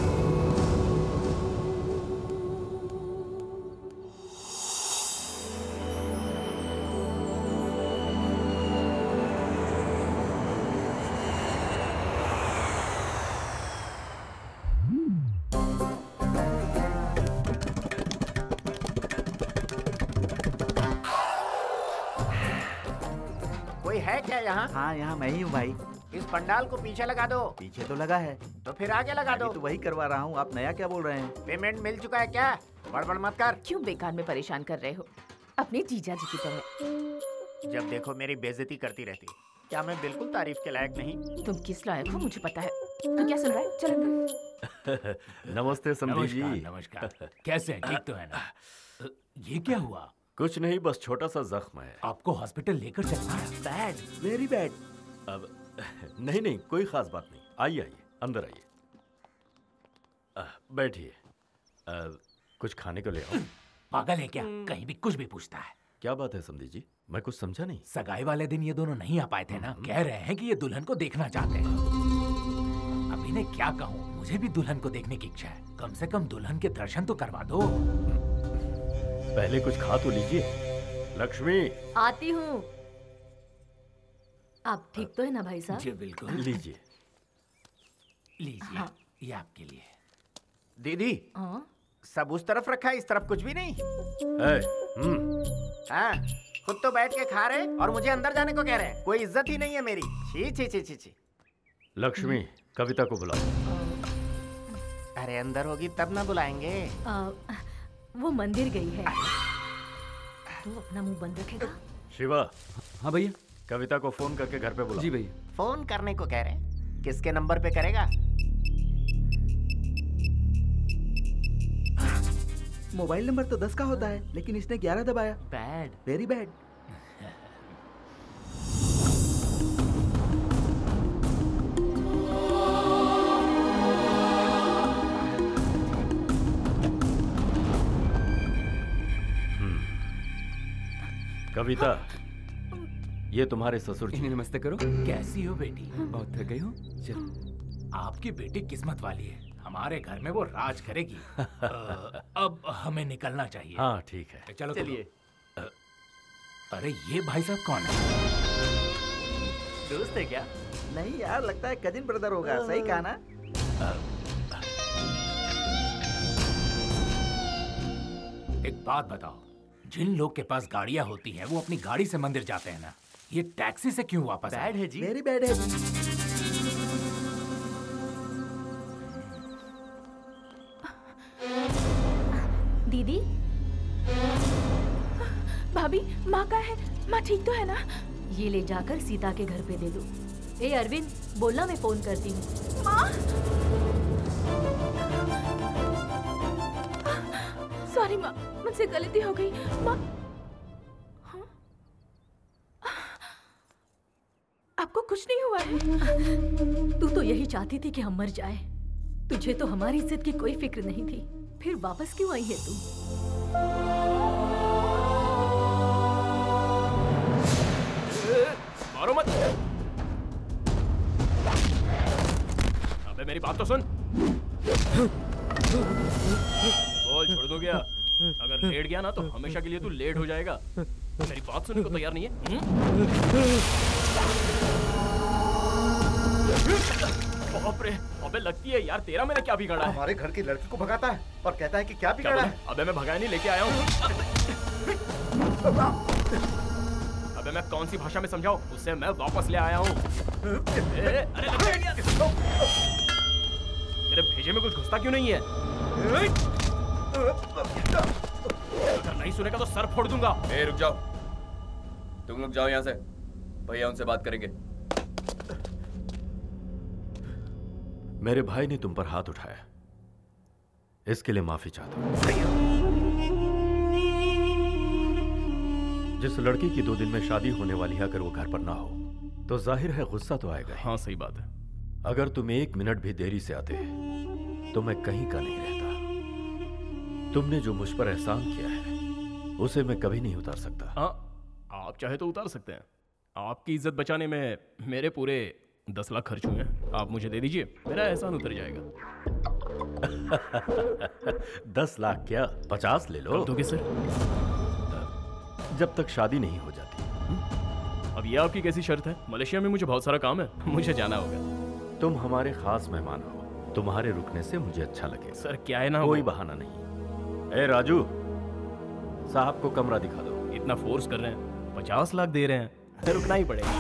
Speaker 7: कोई है क्या यहाँ?
Speaker 1: हाँ, यहाँ मैं ही हूँ भाई।
Speaker 7: इस पंडाल को पीछे लगा दो।
Speaker 1: पीछे तो लगा है,
Speaker 7: तो फिर आगे लगा दो।
Speaker 1: तो वही करवा रहा हूँ। आप नया क्या बोल रहे हैं?
Speaker 7: पेमेंट मिल चुका है क्या? बड़बड़ मत कर।
Speaker 2: क्यों बेकार में परेशान कर रहे हो? अपने जीजा जी की तरह।
Speaker 7: जब देखो मेरी बेइज्जती करती रहती। क्या मैं बिल्कुल तारीफ के लायक नहीं?
Speaker 2: तुम किस लायक हो मुझे पता है। तू क्या सुन रहा है? चल अंदर।
Speaker 12: नमस्ते समधी जी।
Speaker 13: नमस्कार। कैसे हैं? ठीक तो है ना? ये क्या हुआ?
Speaker 12: कुछ नहीं, बस छोटा सा जख्म है।
Speaker 13: आपको हॉस्पिटल लेकर चलना है।
Speaker 1: Bad, very bad.
Speaker 12: अब नहीं नहीं, कोई खास बात नहीं। आइए आइए, अंदर आइए, बैठिए। कुछ खाने को ले आओ।
Speaker 13: पागल है क्या? कहीं भी कुछ भी पूछता है।
Speaker 12: क्या बात है समधी जी? मैं कुछ समझा नहीं।
Speaker 13: सगाई वाले दिन ये दोनों नहीं आ पाए थे ना? कह रहे हैं कि ये दुल्हन को देखना चाहते हैं। अब इन्हें क्या कहूँ, मुझे भी दुल्हन को देखने की इच्छा है। कम से कम दुल्हन के दर्शन तो करवा दो।
Speaker 12: पहले कुछ खा तो लीजिए। लक्ष्मी,
Speaker 14: आती हूँ। आप ठीक तो है ना भाई साहब?
Speaker 13: जी बिल्कुल।
Speaker 12: लीजिए
Speaker 13: लीजिए। ये आपके लिए।
Speaker 7: दीदी, सब उस तरफ रखा है, इस तरफ कुछ भी नहीं। हाँ, खुद तो बैठ के खा रहे और मुझे अंदर जाने को कह रहे हैं। कोई इज्जत ही नहीं है मेरी। छी छी छी छी छी।
Speaker 12: लक्ष्मी, कविता को बुलाओ।
Speaker 7: अरे अंदर होगी तब ना बुलाएंगे।
Speaker 14: वो मंदिर गई है। तू अपना मुंह बंद रखेगा?
Speaker 12: शिवा।
Speaker 4: हाँ भैया।
Speaker 12: कविता को फोन करके घर पे बुलाओ।
Speaker 4: जी भैया।
Speaker 7: फोन करने को कह रहे हैं? किसके नंबर पे करेगा?
Speaker 1: मोबाइल नंबर तो 10 का होता है, लेकिन इसने 11 दबाया।
Speaker 7: Bad,
Speaker 1: very bad.
Speaker 12: कविता, ये तुम्हारे ससुर जी।
Speaker 6: नमस्ते करो।
Speaker 13: कैसी हो बेटी?
Speaker 6: बहुत थक गई हो? चल।
Speaker 13: आपकी बेटी किस्मत वाली है, हमारे घर में वो राज करेगी। अब हमें निकलना चाहिए।
Speaker 12: हाँ ठीक है,
Speaker 13: चलो
Speaker 4: चलिए।
Speaker 13: अरे ये भाई साहब कौन है?
Speaker 4: दोस्त है क्या?
Speaker 1: नहीं यार, लगता है कजिन ब्रदर होगा। सही कहा ना?
Speaker 13: एक बात बताओ, जिन लोग के पास गाड़ियां होती हैं वो अपनी गाड़ी से मंदिर जाते हैं ना, ये टैक्सी से क्यों वापस आए?
Speaker 4: बैड है जी।
Speaker 1: वेरी बैड है।
Speaker 2: दीदी, भाभी, माँ का है? माँ ठीक तो है ना?
Speaker 14: ये ले जाकर सीता के घर पे दे दो। ए अरविंद, बोलना मैं फोन करती हूँ।
Speaker 2: माँ, सॉरी माँ, मुझसे गलती हो गई। माँ, हाँ? आपको कुछ नहीं हुआ है?
Speaker 14: तू तो यही चाहती थी कि हम मर जाए। तुझे तो हमारी इज्जत की कोई फिक्र नहीं थी, फिर वापस क्यों आई है तू?
Speaker 5: मारो मत। अबे मेरी बात तो सुन। बोल, छोड़ दो क्या? अगर लेट गया ना तो हमेशा के लिए तू लेट हो जाएगा। मेरी बात सुनने को तैयार नहीं है? बाप रे, अबे लगती है यार, तेरा मैंने क्या बिगाड़ा है?
Speaker 8: हमारे घर की लड़की को भगाता है और कहता है कि क्या बिगाड़ा है?
Speaker 5: अबे मैं भगाया नहीं, लेके आया हूँ। अबे मैं कौन सी भाषा में समझाऊं? उससे मैं वापस ले आया हूँ। अरे तेरे भेजे में कुछ घुसता क्यों नहीं है? अगर नहीं सुनेगा तो सर फोड़ दूंगा।
Speaker 6: रुक जाओ, तुम लोग जाओ यहाँ से, भैया उनसे बात करेंगे।
Speaker 12: मेरे भाई ने तुम पर हाथ उठाया, इसके लिए माफी चाहता हूं। जिस लड़की की 2 दिन में शादी होने वाली है, अगर वो घर पर ना हो तो जाहिर है गुस्सा तो आएगा।
Speaker 5: हाँ सही बात है।
Speaker 12: अगर तुम 1 मिनट भी देरी से आते तो मैं कहीं का नहीं रहता। तुमने जो मुझ पर एहसान किया है उसे मैं कभी नहीं उतार सकता।
Speaker 5: हाँ, आप चाहे तो उतार सकते हैं। आपकी इज्जत बचाने में मेरे पूरे 10 लाख खर्च हुए हैं। आप मुझे दे दीजिए, मेरा एहसान उतर जाएगा।
Speaker 12: 10 लाख क्या, 50 ले लो।
Speaker 5: दोगे सर?
Speaker 12: जब तक शादी नहीं हो जाती।
Speaker 5: अब ये आपकी कैसी शर्त है? मलेशिया में मुझे बहुत सारा काम है, मुझे जाना होगा।
Speaker 12: तुम हमारे खास मेहमान हो, तुम्हारे रुकने से मुझे अच्छा लगे।
Speaker 5: सर क्या है ना,
Speaker 12: कोई बहाना नहीं। ए राजू, साहब को कमरा दिखा दो।
Speaker 5: इतना फोर्स कर रहे हैं, 50 लाख दे रहे हैं, रुकना ही पड़ेगा।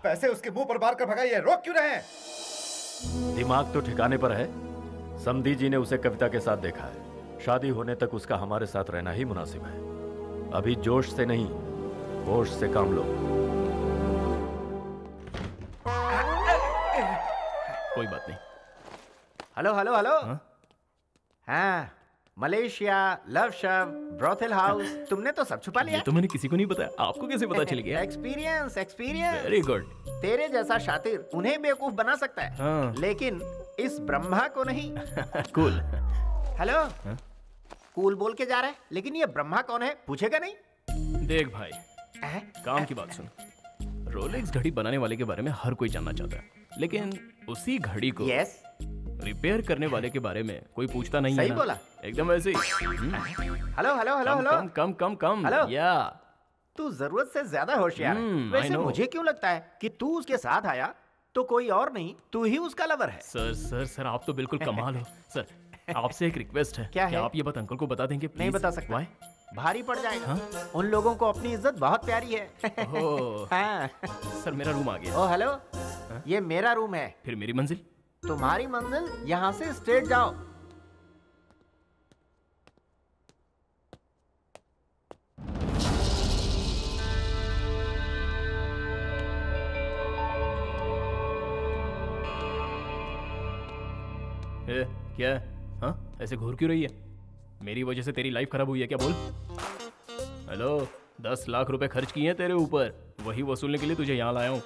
Speaker 8: पैसे उसके मुंह पर मार कर भगाइए, रोक क्यों रहे हैं?
Speaker 12: दिमाग तो ठिकाने पर है। समधी जी ने उसे कविता के साथ देखा है। शादी होने तक उसका हमारे साथ रहना ही मुनासिब है। अभी जोश से नहीं, होश से काम लो।
Speaker 5: कोई बात नहीं।
Speaker 7: Hello hello hello. हाँ, मलेशिया, लव शव, ब्रोथल हाउस, तुमने तो सब छुपा लिया।
Speaker 5: ये तो मैंने किसी को नहीं बताया, आपको कैसे पता चल गया?
Speaker 7: Experience, experience.
Speaker 5: Very good.
Speaker 7: तेरे जैसा शातिर उन्हें बेवकूफ बना सकता है,
Speaker 5: हाँ।
Speaker 7: लेकिन इस ब्रह्मा को नहीं।
Speaker 5: कूल।
Speaker 7: हेलो, कूल बोल के जा रहा है, लेकिन ये ब्रह्मा कौन है पूछेगा नहीं?
Speaker 5: देख भाई, काम की बात सुन। रोलेक्स घड़ी बनाने वाले के बारे में हर कोई जानना चाहता है, लेकिन उसी घड़ी को रिपेयर करने वाले के बारे में कोई पूछता नहीं है।
Speaker 7: सही बोला।
Speaker 5: एकदम वैसे ही।
Speaker 7: Hello hello hello hello.
Speaker 5: Come come come come.
Speaker 7: Hello.
Speaker 5: या
Speaker 7: तू जरूरत से ज्यादा होशियार है। वैसे मुझे क्यों लगता है कि तू उसके साथ आया तो कोई और नहीं, तू ही उसका लवर है।
Speaker 5: सर सर सर, आप तो बिल्कुल कमाल हो। सर, आपसे एक रिक्वेस्ट है।
Speaker 7: क्या है?
Speaker 5: आप ये बात अंकल को बता देंगे?
Speaker 7: नहीं बता सकता। भारी पड़ जाएगा। उन लोगों को अपनी इज्जत बहुत प्यारी है। हाँ।
Speaker 5: सर मेरा रूम आ गया।
Speaker 7: ओ हेलो, ये मेरा रूम है।
Speaker 5: फिर मेरी मंजिल?
Speaker 7: तुम्हारी मंजिल यहाँ से स्ट्रेट जाओ।
Speaker 5: क्या है? हाँ, ऐसे घूर क्यों रही है? मेरी वजह से तेरी लाइफ खराब हुई है क्या? बोल। हेलो, 10 लाख रुपए खर्च किए हैं तेरे ऊपर, वही वसूलने के लिए तुझे यहाँ लाया हूँ।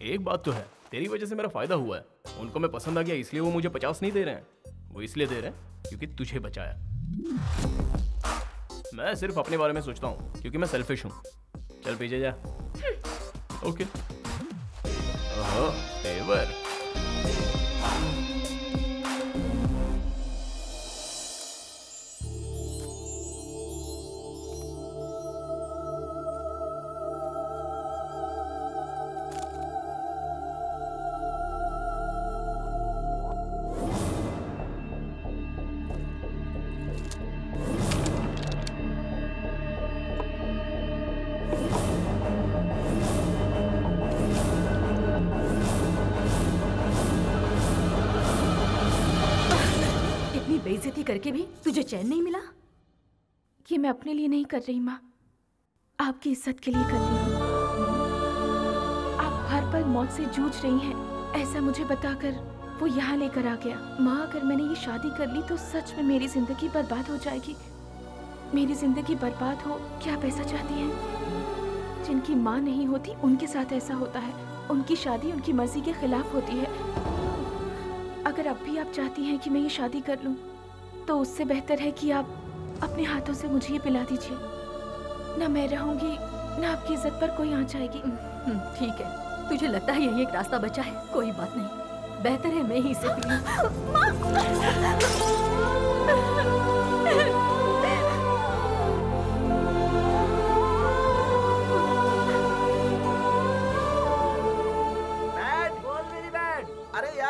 Speaker 5: एक बात तो है, तेरी वजह से मेरा फायदा हुआ है। उनको मैं पसंद आ गया, इसलिए वो मुझे 50 नहीं दे रहे हैं। वो इसलिए दे रहे हैं क्योंकि तुझे बचाया। मैं सिर्फ अपने बारे में सोचता हूँ क्योंकि मैं सेल्फिश हूँ। चल पीछे जा। ओके। ओहो, फेवर।
Speaker 14: बेइज्जती करके भी तुझे चैन नहीं मिला?
Speaker 2: ये मैं अपने लिए नहीं कर रही माँ, आपकी इज्जत के लिए कर रही हूँ। आप हर पल मौत से जूझ रही हैं, ऐसा मुझे बताकर वो यहाँ लेकर आ गया। माँ, अगर मैंने ये शादी कर ली तो सच में मेरी जिंदगी बर्बाद हो जाएगी। मेरी जिंदगी बर्बाद हो, क्या आप ऐसा चाहती हैं? जिनकी माँ नहीं होती उनके साथ ऐसा होता है। उनकी शादी उनकी मर्जी के खिलाफ होती है। अगर अब भी आप चाहती हैं कि मैं ये शादी कर लूं, तो उससे बेहतर है कि आप अपने हाथों से मुझे ये पिला दीजिए। ना मैं रहूंगी, ना आपकी इज्जत पर कोई आंच आएगी।
Speaker 14: ठीक है, तुझे लगता है यही एक रास्ता बचा है? कोई बात नहीं, बेहतर है मैं ही इसे पी लूं।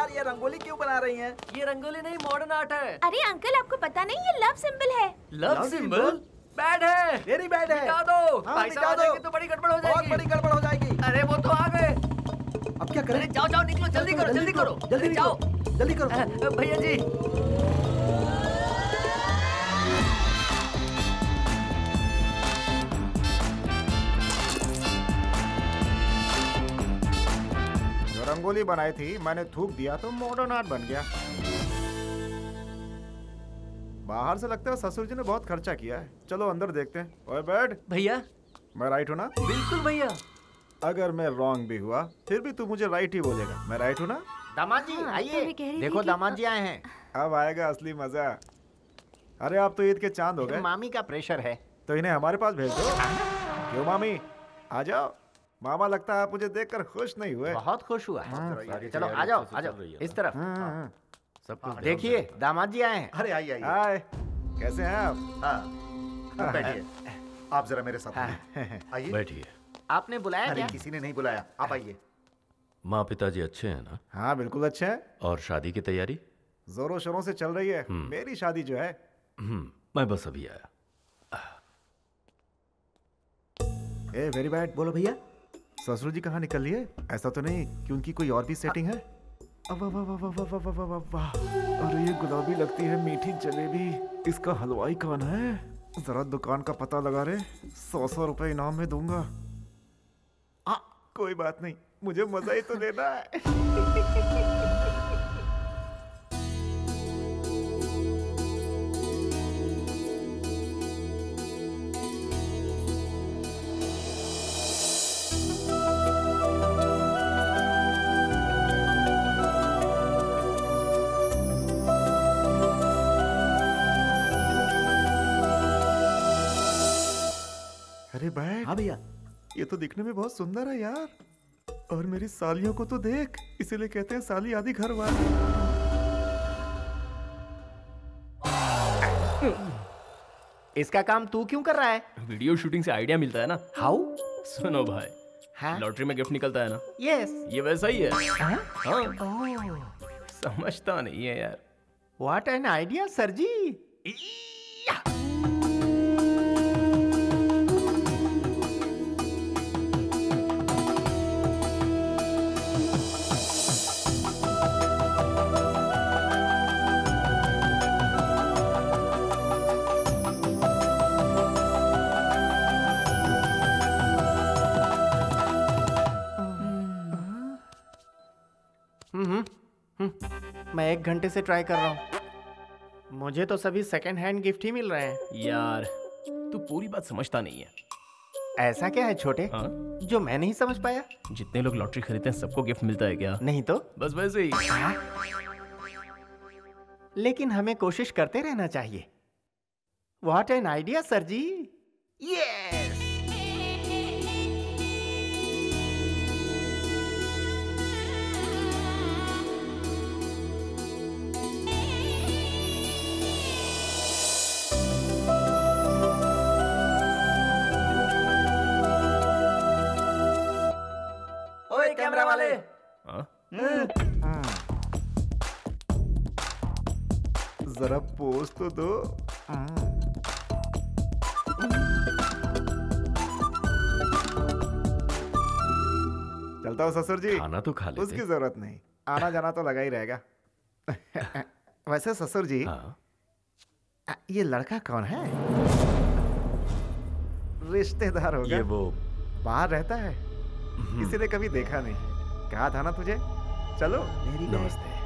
Speaker 1: ये रंगोली क्यों बना रही हैं?
Speaker 4: ये रंगोली नहीं, मॉडर्न आर्ट है।
Speaker 2: अरे अंकल, आपको पता नहीं ये लव सिंबल है।
Speaker 4: Love symbol? बैड है।
Speaker 1: वेरी बैड है।
Speaker 4: मिटा दो।
Speaker 1: हाँ,
Speaker 4: भाई
Speaker 1: मिटा
Speaker 4: साहब
Speaker 1: दो।
Speaker 4: आ जाएंगे तो बड़ी गड़बड़ हो जाएगी।
Speaker 1: बहुत बड़ी गड़बड़ हो जाएगी।
Speaker 4: अरे वो तो आ गए।
Speaker 1: अब क्या करें?
Speaker 4: अरे जाओ जाओ, निकलो, जल्दी करो, जल्दी करो,
Speaker 1: जल्दी
Speaker 4: जाओ,
Speaker 1: जल्दी करो।
Speaker 4: भैया जी।
Speaker 3: रंगोली बनाई थी, मैंने थूक दिया तो मॉडर्न आर्ट बन गया। बाहर से लगता है ससुर जी ने बहुत खर्चा किया है। चलो अंदर देखते हैं। ओए बैठ।
Speaker 4: भैया,
Speaker 3: मैं राइट हूँ ना?
Speaker 4: बिल्कुल भैया।
Speaker 3: अगर मैं रॉन्ग भी हुआ फिर भी तू मुझे राइट ही बोलेगा। मैं राइट हूँ ना?
Speaker 7: दामाद जी आइए, देखो दामाद जी आए हैं।
Speaker 3: अब आएगा असली मजा। अरे आप तो ईद के चांद हो गए।
Speaker 7: मामी का प्रेशर है
Speaker 3: तो इन्हें हमारे पास भेज दो। क्यों मामी, आ जाओ। मामा लगता है आप मुझे देखकर खुश नहीं हुए।
Speaker 7: बहुत खुश हुआ है। चलो आ जाओ, आ जाओ इस तरफ। सब कुछ देखिए, दामाद जी आए हैं।
Speaker 8: अरे आइए आइए।
Speaker 3: हाय, कैसे हैं आप?
Speaker 8: हाँ, बैठिए। आप जरा मेरे साथ आइए।
Speaker 12: बैठिए।
Speaker 7: आपने बुलाया क्या?
Speaker 8: किसी ने नहीं बुलाया, आप आइए।
Speaker 12: माँ पिताजी अच्छे हैं ना?
Speaker 3: हाँ बिल्कुल अच्छे हैं।
Speaker 12: और शादी की तैयारी
Speaker 3: जोरों शोरों से चल रही है। मेरी शादी जो है।
Speaker 12: मैं बस अभी आया।
Speaker 3: A very bad.
Speaker 8: बोलो भैया।
Speaker 3: ससुर जी कहाँ निकल लिए? ऐसा तो नहीं कि उनकी कोई और भी सेटिंग है? वाह वाह वाह वाह वाह वाह वाह वाह। अरे ये गुलाबी लगती है मीठी जलेबी। इसका हलवाई कौन है? जरा दुकान का पता लगा रे। 100 रुपए इनाम में दूंगा। कोई बात नहीं, मुझे मजा ही तो लेना है। अरे बैठ।
Speaker 8: हाँ भैया।
Speaker 3: ये तो दिखने में बहुत सुंदर है यार। और मेरी सालियों को तो देख, इसीलिए कहते हैं साली आदि घर वाली।
Speaker 7: इसका काम तू क्यों कर रहा है?
Speaker 5: वीडियो शूटिंग से आइडिया मिलता है ना।
Speaker 7: हाउ?
Speaker 5: सुनो भाई,
Speaker 7: हाँ?
Speaker 5: लॉटरी में गिफ्ट निकलता है ना।
Speaker 7: यस।
Speaker 5: ये वैसा ही है।
Speaker 7: हाँ?
Speaker 5: समझता नहीं है यार।
Speaker 7: व्हाट एन आइडिया सर जी। मैं 1 घंटे से ट्राई कर रहा हूँ। मुझे तो सभी सेकंड हैंड गिफ्ट ही मिल रहे हैं।
Speaker 5: यार तू पूरी बात समझता नहीं है।
Speaker 7: ऐसा क्या है छोटे?
Speaker 5: हाँ?
Speaker 7: जो मैं नहीं समझ पाया?
Speaker 5: जितने लोग लॉटरी खरीदते हैं सबको गिफ्ट मिलता है क्या?
Speaker 7: नहीं तो
Speaker 5: बस वैसे ही।
Speaker 7: लेकिन हमें कोशिश करते रहना चाहिए। What an idea sir ji. Yes.
Speaker 1: ओए कैमरा वाले।
Speaker 3: जरा पोज तो दो। चलता हूँ ससुर जी।
Speaker 12: खाना तो खा लेते।
Speaker 3: उसकी जरूरत नहीं, आना जाना तो लगा ही रहेगा। वैसे ससुर जी, ये लड़का कौन है? रिश्तेदार होगा।
Speaker 12: ये वो
Speaker 3: बाहर रहता है, किसी ने कभी देखा नहीं। कहा था ना तुझे। चलो मेरी
Speaker 12: नमस्ते।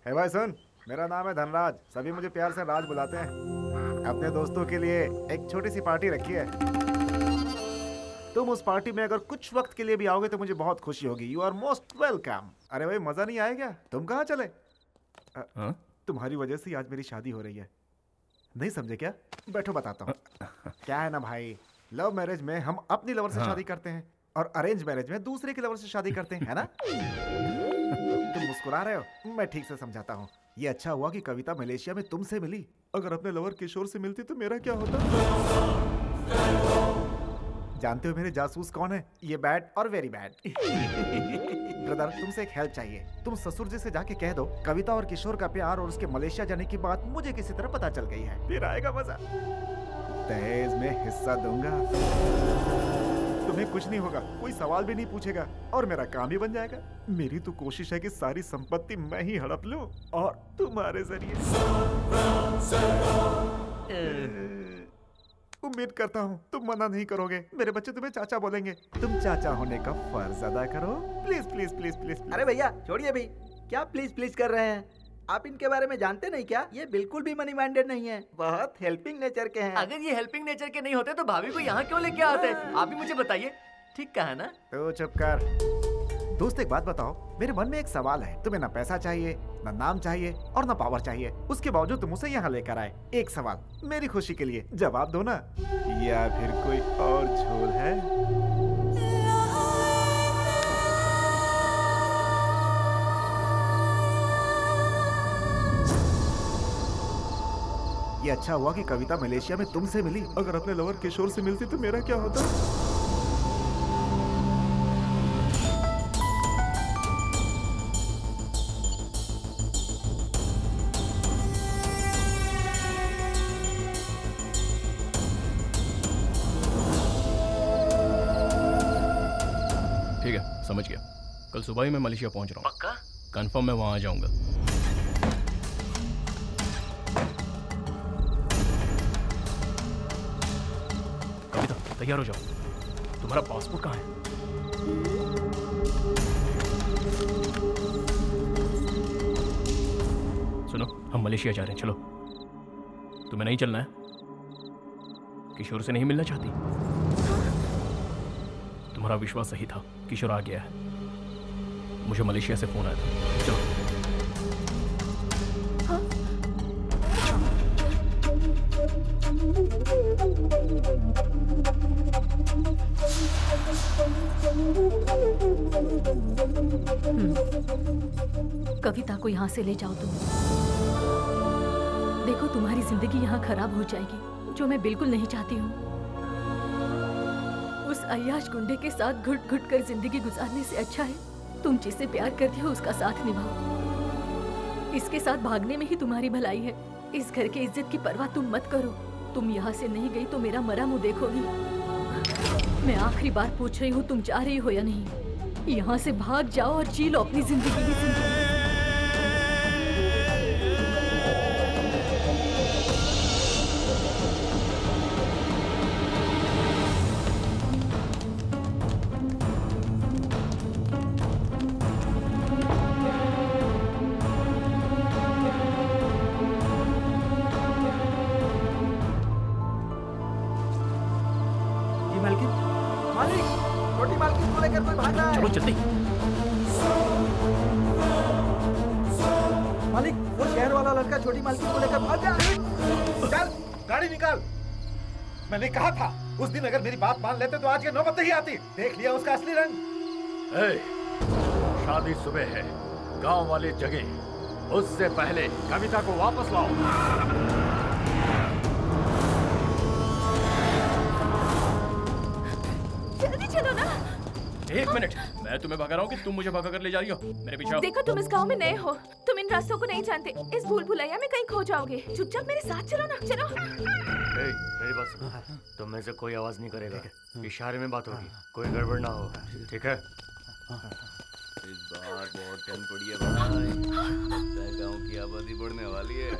Speaker 3: है भाई सुन, मेरा नाम है धनराज, सभी मुझे प्यार से राज बुलाते हैं। अपने दोस्तों के लिए एक छोटी सी पार्टी रखी है। तुम उस पार्टी में अगर कुछ वक्त के लिए भी आओगे तो मुझे बहुत खुशी होगी। You are most welcome. अरे भाई मजा नहीं आएगा? तुम कहाँ चले? तुम्हारी वजह से आज मेरी शादी हो रही है, नहीं समझे क्या? बैठो बताता हूँ। क्या है ना भाई, लव मैरिज में हम अपनी लवर से शादी करते हैं और अरेंज मैरिज में दूसरे की लवर से शादी करते हैं, है ना? तुम मुस्कुरा रहे हो, मैं ठीक से समझाता हूँ। ये अच्छा हुआ कि कविता मलेशिया में तुमसे मिली। अगर अपने लवर किशोर से मिलती तो मेरा क्या होता? जानते हो मेरे जासूस कौन है? ये बैड और वेरी बैड। ब्रदर, तुमसे एक हेल्प चाहिए। तुम ससुर जी से जाके कह दो कविता और किशोर का प्यार और उसके मलेशिया जाने की बात मुझे किसी तरह पता चल गई है। फिर आएगा मजा। दहेज में हिस्सा दूंगा, तुम्हें कुछ नहीं होगा, कोई सवाल भी नहीं पूछेगा और मेरा काम ही बन जाएगा। मेरी तो कोशिश है कि सारी संपत्ति मैं ही हड़प लूं और तुम्हारे जरिए। उम्मीद करता हूँ तुम मना नहीं करोगे। मेरे बच्चे तुम्हें चाचा बोलेंगे। तुम चाचा होने का फर्ज अदा करो। Please please please please.
Speaker 1: अरे भैया छोड़िए भी, क्या प्लीज प्लीज कर रहे हैं? आप इनके बारे में जानते नहीं क्या? ये बिल्कुल भी मनी माइंडेड नहीं है, बहुत हेल्पिंग नेचर के हैं।
Speaker 4: अगर ये हेल्पिंग नेचर के नहीं होते तो भाभी को यहाँ क्यों लेके आते? आप ही मुझे बताइए। ठीक कहा ना?
Speaker 3: तो चुप कर। दोस्त एक बात बताओ, मेरे मन में एक सवाल है। तुम्हें ना पैसा चाहिए, ना नाम चाहिए और ना पावर चाहिए, उसके बावजूद तुम उसे यहाँ लेकर आए। एक सवाल मेरी खुशी के लिए जवाब दो ना। या फिर कोई और झोल है? ये अच्छा हुआ कि कविता मलेशिया में तुमसे मिली। अगर अपने लवर किशोर से मिलती तो मेरा क्या होता?
Speaker 5: ठीक है, समझ गया। कल सुबह ही मैं मलेशिया पहुंच रहा हूँ।
Speaker 4: पक्का?
Speaker 5: कंफर्म मैं वहां आ जाऊंगा। कविता तैयार हो जाओ। तुम्हारा पासपोर्ट कहाँ है? सुनो, हम मलेशिया जा रहे हैं, चलो। तुम्हें नहीं चलना है? किशोर से नहीं मिलना चाहती? तुम्हारा विश्वास सही था, किशोर आ गया है। मुझे मलेशिया से फोन आया था। चलो।
Speaker 14: कविता को यहाँ से ले जाओ तुम। देखो तुम्हारी जिंदगी यहाँ खराब हो जाएगी, जो मैं बिल्कुल नहीं चाहती हूँ। उस अय्याश गुंडे के साथ घुट घुट कर जिंदगी गुजारने से अच्छा है तुम जिससे प्यार करती हो उसका साथ निभाओ। इसके साथ भागने में ही तुम्हारी भलाई है। इस घर की इज्जत की परवाह तुम मत करो। तुम यहाँ से नहीं गई तो मेरा मरा मुंह देखोगी। मैं आखिरी बार पूछ रही हूँ, तुम जा रही हो या नहीं? यहाँ से भाग जाओ और जी लो अपनी जिंदगी की जिंदगी।
Speaker 1: छोटी मालकिन को लेकर कोई भाग रहा है।
Speaker 5: चलो जल्दी।
Speaker 1: लड़का छोटी मालकिन को लेकर भाग गया।
Speaker 8: चल गाड़ी निकाल। मैंने कहा था उस दिन अगर मेरी बात मान लेते तो आज ये नौबत नहीं आती। देख लिया उसका असली रंग।
Speaker 12: शादी सुबह है, गांव वाले जगह, उससे पहले कविता को वापस लाओ।
Speaker 2: जल्दी चलो ना।
Speaker 5: एक मिनट, मैं तुम्हें भगा रहा हूँ कि तुम मुझे भगा कर ले जा रही हो। मेरे पीछे आओ।
Speaker 2: देखो तुम इस गांव में नए हो, तुम इन रास्तों को नहीं जानते। इस भूल भुलैया में कहीं खो जाओगे। चुपचाप मेरे साथ चलो ना। चलो।
Speaker 4: मेरी बात सुनो, तुम में से कोई आवाज नहीं करेगा। इशारे में बात होगी, कोई गड़बड़ ना हो, ठीक है?
Speaker 6: इस बार बहुत ठंड पड़ी है भाई, गांव की आबादी बढ़ने वाली है।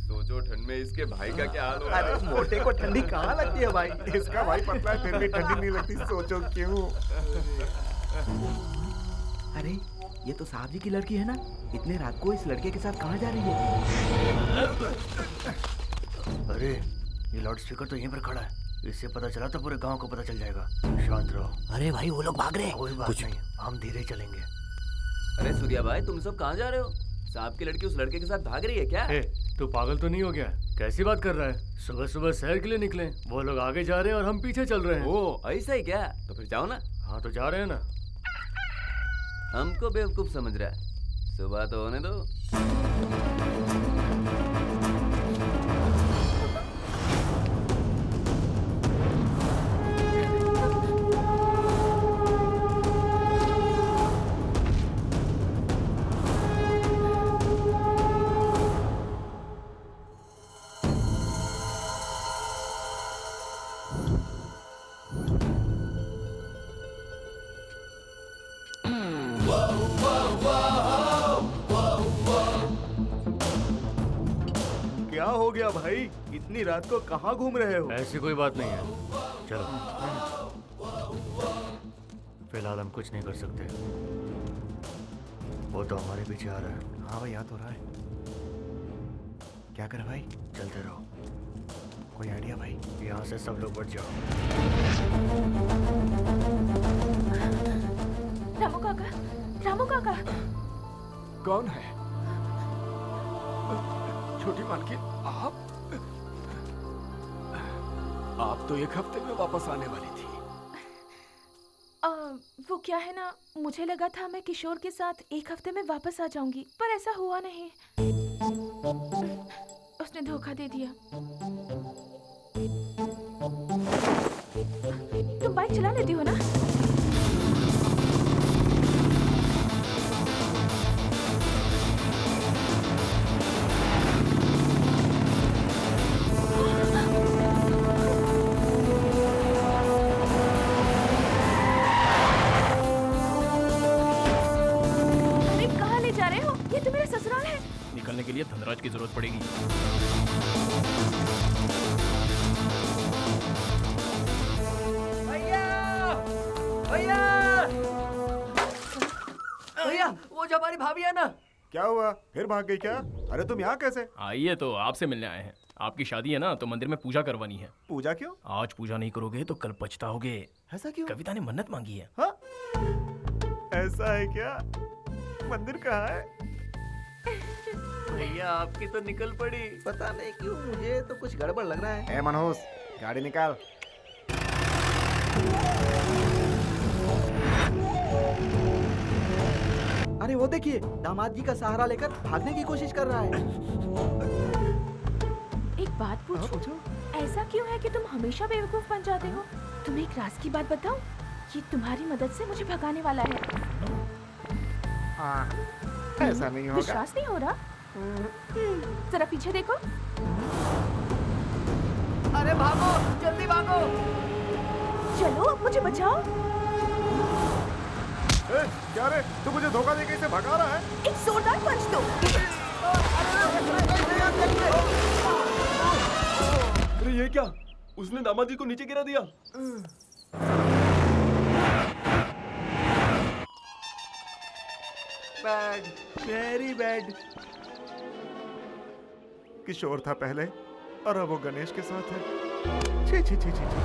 Speaker 6: सोचो ठंड में इसके भाई का क्या हाल होगा।
Speaker 3: अरे मोटे को ठंडी कहाँ लगती है भाई? इसका भाई पतला है फिर भी ठंडी नहीं लगती। सोचो क्यों?
Speaker 1: अरे ये तो साहब जी की लड़की है ना। इतने रात को इस लड़के के साथ कहाँ जा रही है?
Speaker 4: अरे ये लाउड स्पीकर तो यहीं पर खड़ा है, इससे पता चला तो पूरे गांव को पता चल जाएगा। शांत रहो।
Speaker 13: अरे भाई वो लोग भाग रहे हैं।
Speaker 4: कोई बात नहीं, हम धीरे चलेंगे।
Speaker 6: अरे सूर्या भाई तुम सब कहाँ जा रहे हो? साहब की लड़की उस लड़के के साथ भाग रही है क्या?
Speaker 4: तू पागल तो नहीं हो गया? कैसी बात कर रहा है? सुबह सुबह सैर के लिए निकले, वो लोग आगे जा रहे हैं और हम पीछे चल रहे हैं।
Speaker 6: ओ ऐसा ही क्या? तो फिर जाओ ना।
Speaker 4: हाँ तो जा रहे हैं ना।
Speaker 6: हमको बेवकूफ समझ रहा है, सुबह तो होने दो।
Speaker 3: क्या हो गया भाई? इतनी रात को कहाँ घूम रहे हो?
Speaker 4: ऐसी कोई बात नहीं है, चलो। फिलहाल हम कुछ नहीं कर सकते, वो तो हमारे पीछे आ रहा है।
Speaker 3: हाँ भाई याद हो रहा है। क्या करें भाई?
Speaker 4: चलते रहो।
Speaker 3: कोई आइडिया भाई?
Speaker 4: यहाँ से सब लोग बढ़ जाओ।
Speaker 2: रामू काका, रामू काका।
Speaker 3: कौन है? छोटी मालकिन, आप तो एक हफ्ते में वापस आने वाली थी।
Speaker 2: वो क्या है ना, मुझे लगा था मैं किशोर के साथ एक हफ्ते में वापस आ जाऊंगी, पर ऐसा हुआ नहीं। उसने धोखा दे दिया। तुम बाइक चला लेती हो ना?
Speaker 5: निकलने के लिए धनराज की जरूरत पड़ेगी।
Speaker 4: भैया, भैया, भैया, वो जो हमारी भाभी है ना।
Speaker 3: क्या हुआ? फिर भाग गई क्या? अरे तुम यहाँ कैसे?
Speaker 5: आइए, तो आपसे मिलने आए हैं। आपकी शादी है ना, तो मंदिर में पूजा करवानी है।
Speaker 3: पूजा क्यों?
Speaker 5: आज पूजा नहीं करोगे तो कल पछताओगे।
Speaker 3: ऐसा क्यों?
Speaker 5: कविता ने मन्नत मांगी है।
Speaker 3: हाँ? ऐसा है क्या? मंदिर कहाँ है?
Speaker 4: भैया आपकी तो निकल पड़ी।
Speaker 1: पता नहीं क्यों, मुझे तो कुछ गड़बड़ लग रहा है।
Speaker 3: ए मनोज, गाड़ी निकाल।
Speaker 1: अरे वो देखिए, दामाद जी का सहारा लेकर भागने की कोशिश कर रहा है।
Speaker 2: एक बात पूछूं? ऐसा क्यों है कि तुम हमेशा बेवकूफ बन जाते हो? तुम्हें एक राज की बात बताऊं? ये तुम्हारी मदद से मुझे भगाने वाला है।
Speaker 3: ऐसा नहीं होगा।
Speaker 2: विश्वास नहीं हो रहा? जरा पीछे देखो।
Speaker 4: अरे भागो, जल्दी भागो।
Speaker 2: चलो, अब मुझे बचाओ।
Speaker 3: क्या रे? तू मुझे धोखा देके इसे भगा रहा है?
Speaker 2: एक जोरदार पंच दो।
Speaker 10: अरे ये क्या? उसने दामाद जी को नीचे गिरा दिया।
Speaker 3: Bad, very bad. किशोर था पहले और अब वो गणेश के साथ है। छी छी छी छी छी।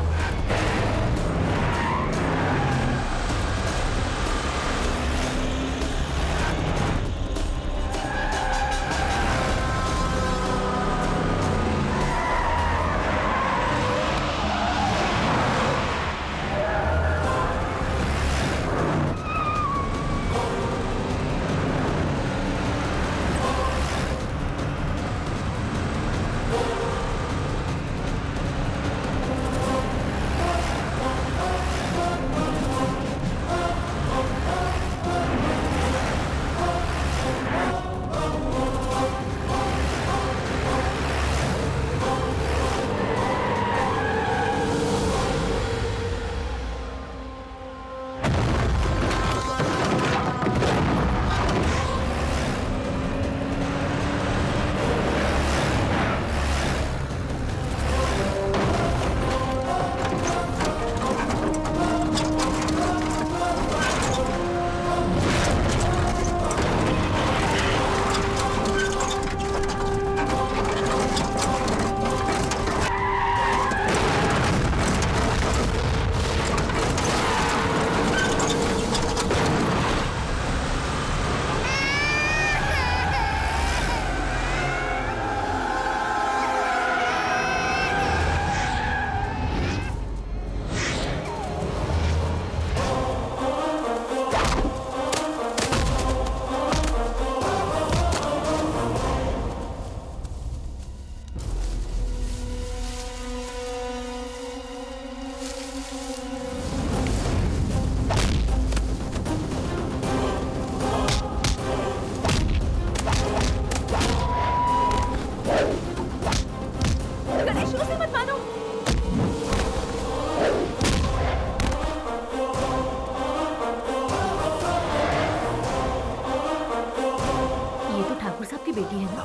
Speaker 14: रेडी है ना?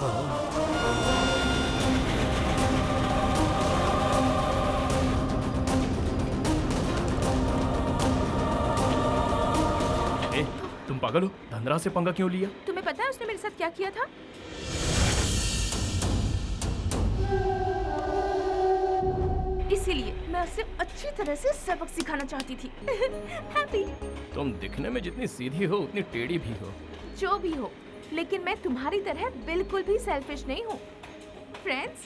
Speaker 5: ए, तुम पागल हो? धनराज से पंगा क्यों लिया?
Speaker 2: तुम्हें पता है उसने मेरे साथ क्या किया था? इसीलिए मैं उसे अच्छी तरह से सबक सिखाना चाहती थी। हैप्पी।
Speaker 5: तुम दिखने में जितनी सीधी हो उतनी टेढ़ी भी हो।
Speaker 2: जो भी हो, लेकिन मैं तुम्हारी तरह बिल्कुल भी सेल्फिश नहीं हूँ। फ्रेंड्स,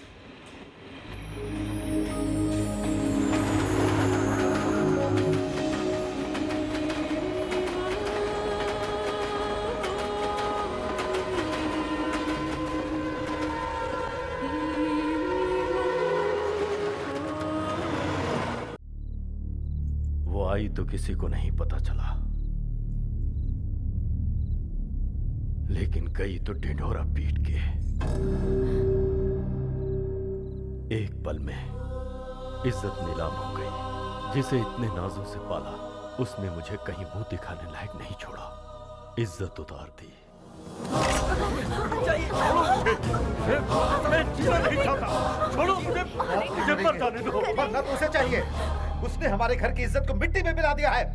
Speaker 12: वो आई तो किसी को नहीं पता चला, लेकिन गई तो ढिंढोरा पीट के। एक पल में इज्जत नीलाम हो गई। जिसे इतने नाजों से पाला, उसने मुझे कहीं मुंह दिखाने लायक नहीं छोड़ा, इज्जत उतार दी।
Speaker 8: मैं जीना नहीं चाहता। छोड़ो मुझे, मुझे मर जाने दो। मरना तो उसे चाहिए। उसने हमारे घर की इज्जत को मिट्टी में मिला दिया है।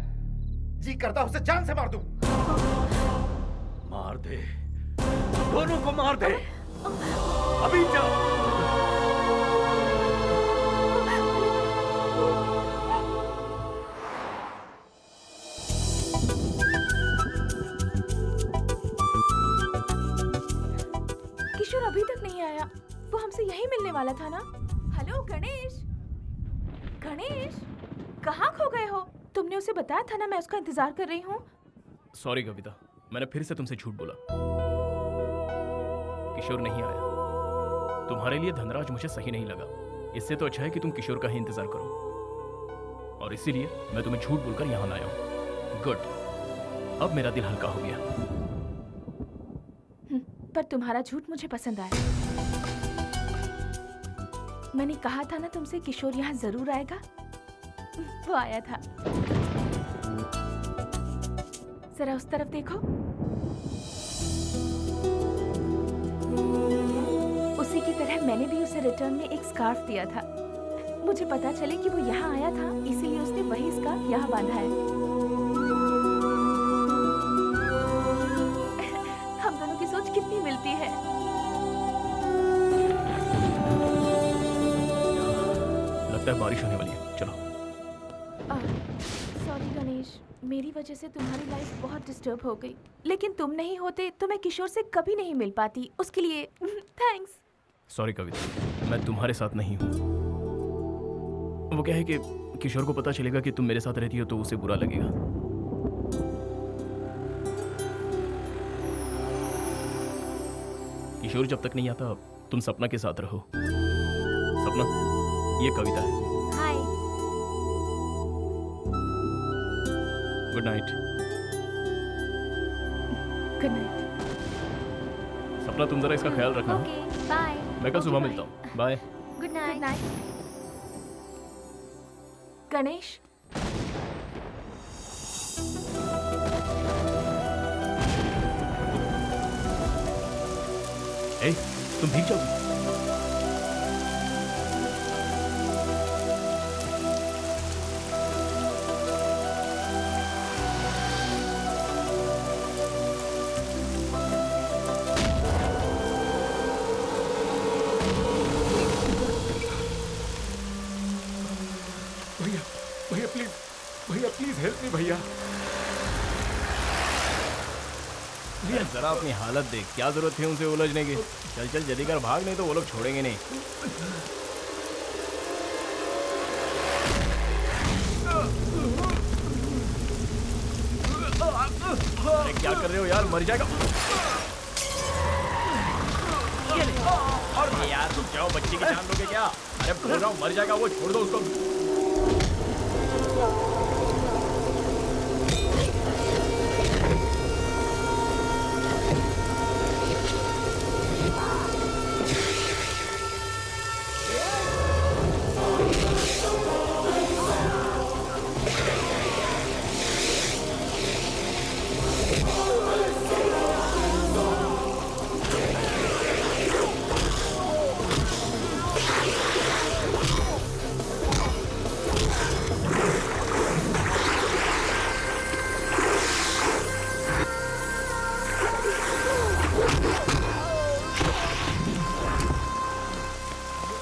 Speaker 8: जी करता उसे जान से मार दूं।
Speaker 12: मार दे, दोनों को मार दे, अभी जाओ।
Speaker 2: किशोर अभी तक नहीं आया। वो हमसे यही मिलने वाला था ना? हेलो गणेश, गणेश कहाँ खो गए हो? तुमने उसे बताया था ना मैं उसका इंतजार कर रही हूँ।
Speaker 5: सॉरी कविता, मैंने फिर से तुमसे झूठ बोला। किशोर नहीं आया। तुम्हारे लिए धनराज मुझे सही नहीं लगा। इससे तो अच्छा है कि तुम किशोर का ही इंतजार करो, और इसीलिए मैं तुम्हें झूठ बोलकर यहाँ लाया हूँ। गुड, अब मेरा दिल हल्का हो गया।
Speaker 2: पर तुम्हारा झूठ मुझे पसंद आया। मैंने कहा था ना तुमसे किशोर यहाँ जरूर आएगा। वो आया था। जरा उस तरफ देखो। उसी की तरह मैंने भी उसे रिटर्न में एक स्कार्फ दिया था। मुझे पता चले कि वो यहाँ आया था, इसीलिए उसने वही स्कार्फ यहाँ बांधा है। हम दोनों की सोच कितनी मिलती है।
Speaker 5: लगता है बारिश होने वाली है। चलो।
Speaker 2: सॉरी गणेश, मेरी वजह से तुम्हारी लाइफ बहुत डिस्टर्ब हो गई। लेकिन तुम नहीं होते तो मैं किशोर से कभी नहीं मिल पाती। उसके लिए थैंक्स।
Speaker 5: सॉरी कविता, मैं तुम्हारे साथ नहीं हूँ। वो क्या है कि किशोर को पता चलेगा कि तुम मेरे साथ रहती हो तो उसे बुरा लगेगा। किशोर जब तक नहीं आता तुम सपना के साथ रहो। सपना, ये कविता है।
Speaker 2: Hi.
Speaker 5: Good night.
Speaker 2: Good night.
Speaker 5: Sapna, तुम जरा इसका ख्याल रखना।
Speaker 14: Okay, bye.
Speaker 5: मैं कल सुबह मिलता हूँ। बाय।
Speaker 14: Good night.
Speaker 2: गणेश,
Speaker 5: ए, तुम भीग जाओगी।
Speaker 3: भैया प्लीज हेल्प मी भैया।
Speaker 5: भैया जरा अपनी हालत देख, क्या जरूरत है उनसे उलझने की। चल चल जल्दी कर, भाग, नहीं तो वो लोग छोड़ेंगे नहीं। अरे क्या कर रहे हो यार, मर जाएगा। और यार तुम जाओ, बच्चे की जान लोगे क्या? अरे बोल रहा हूँ मर जाएगा वो, छोड़ दो उसको।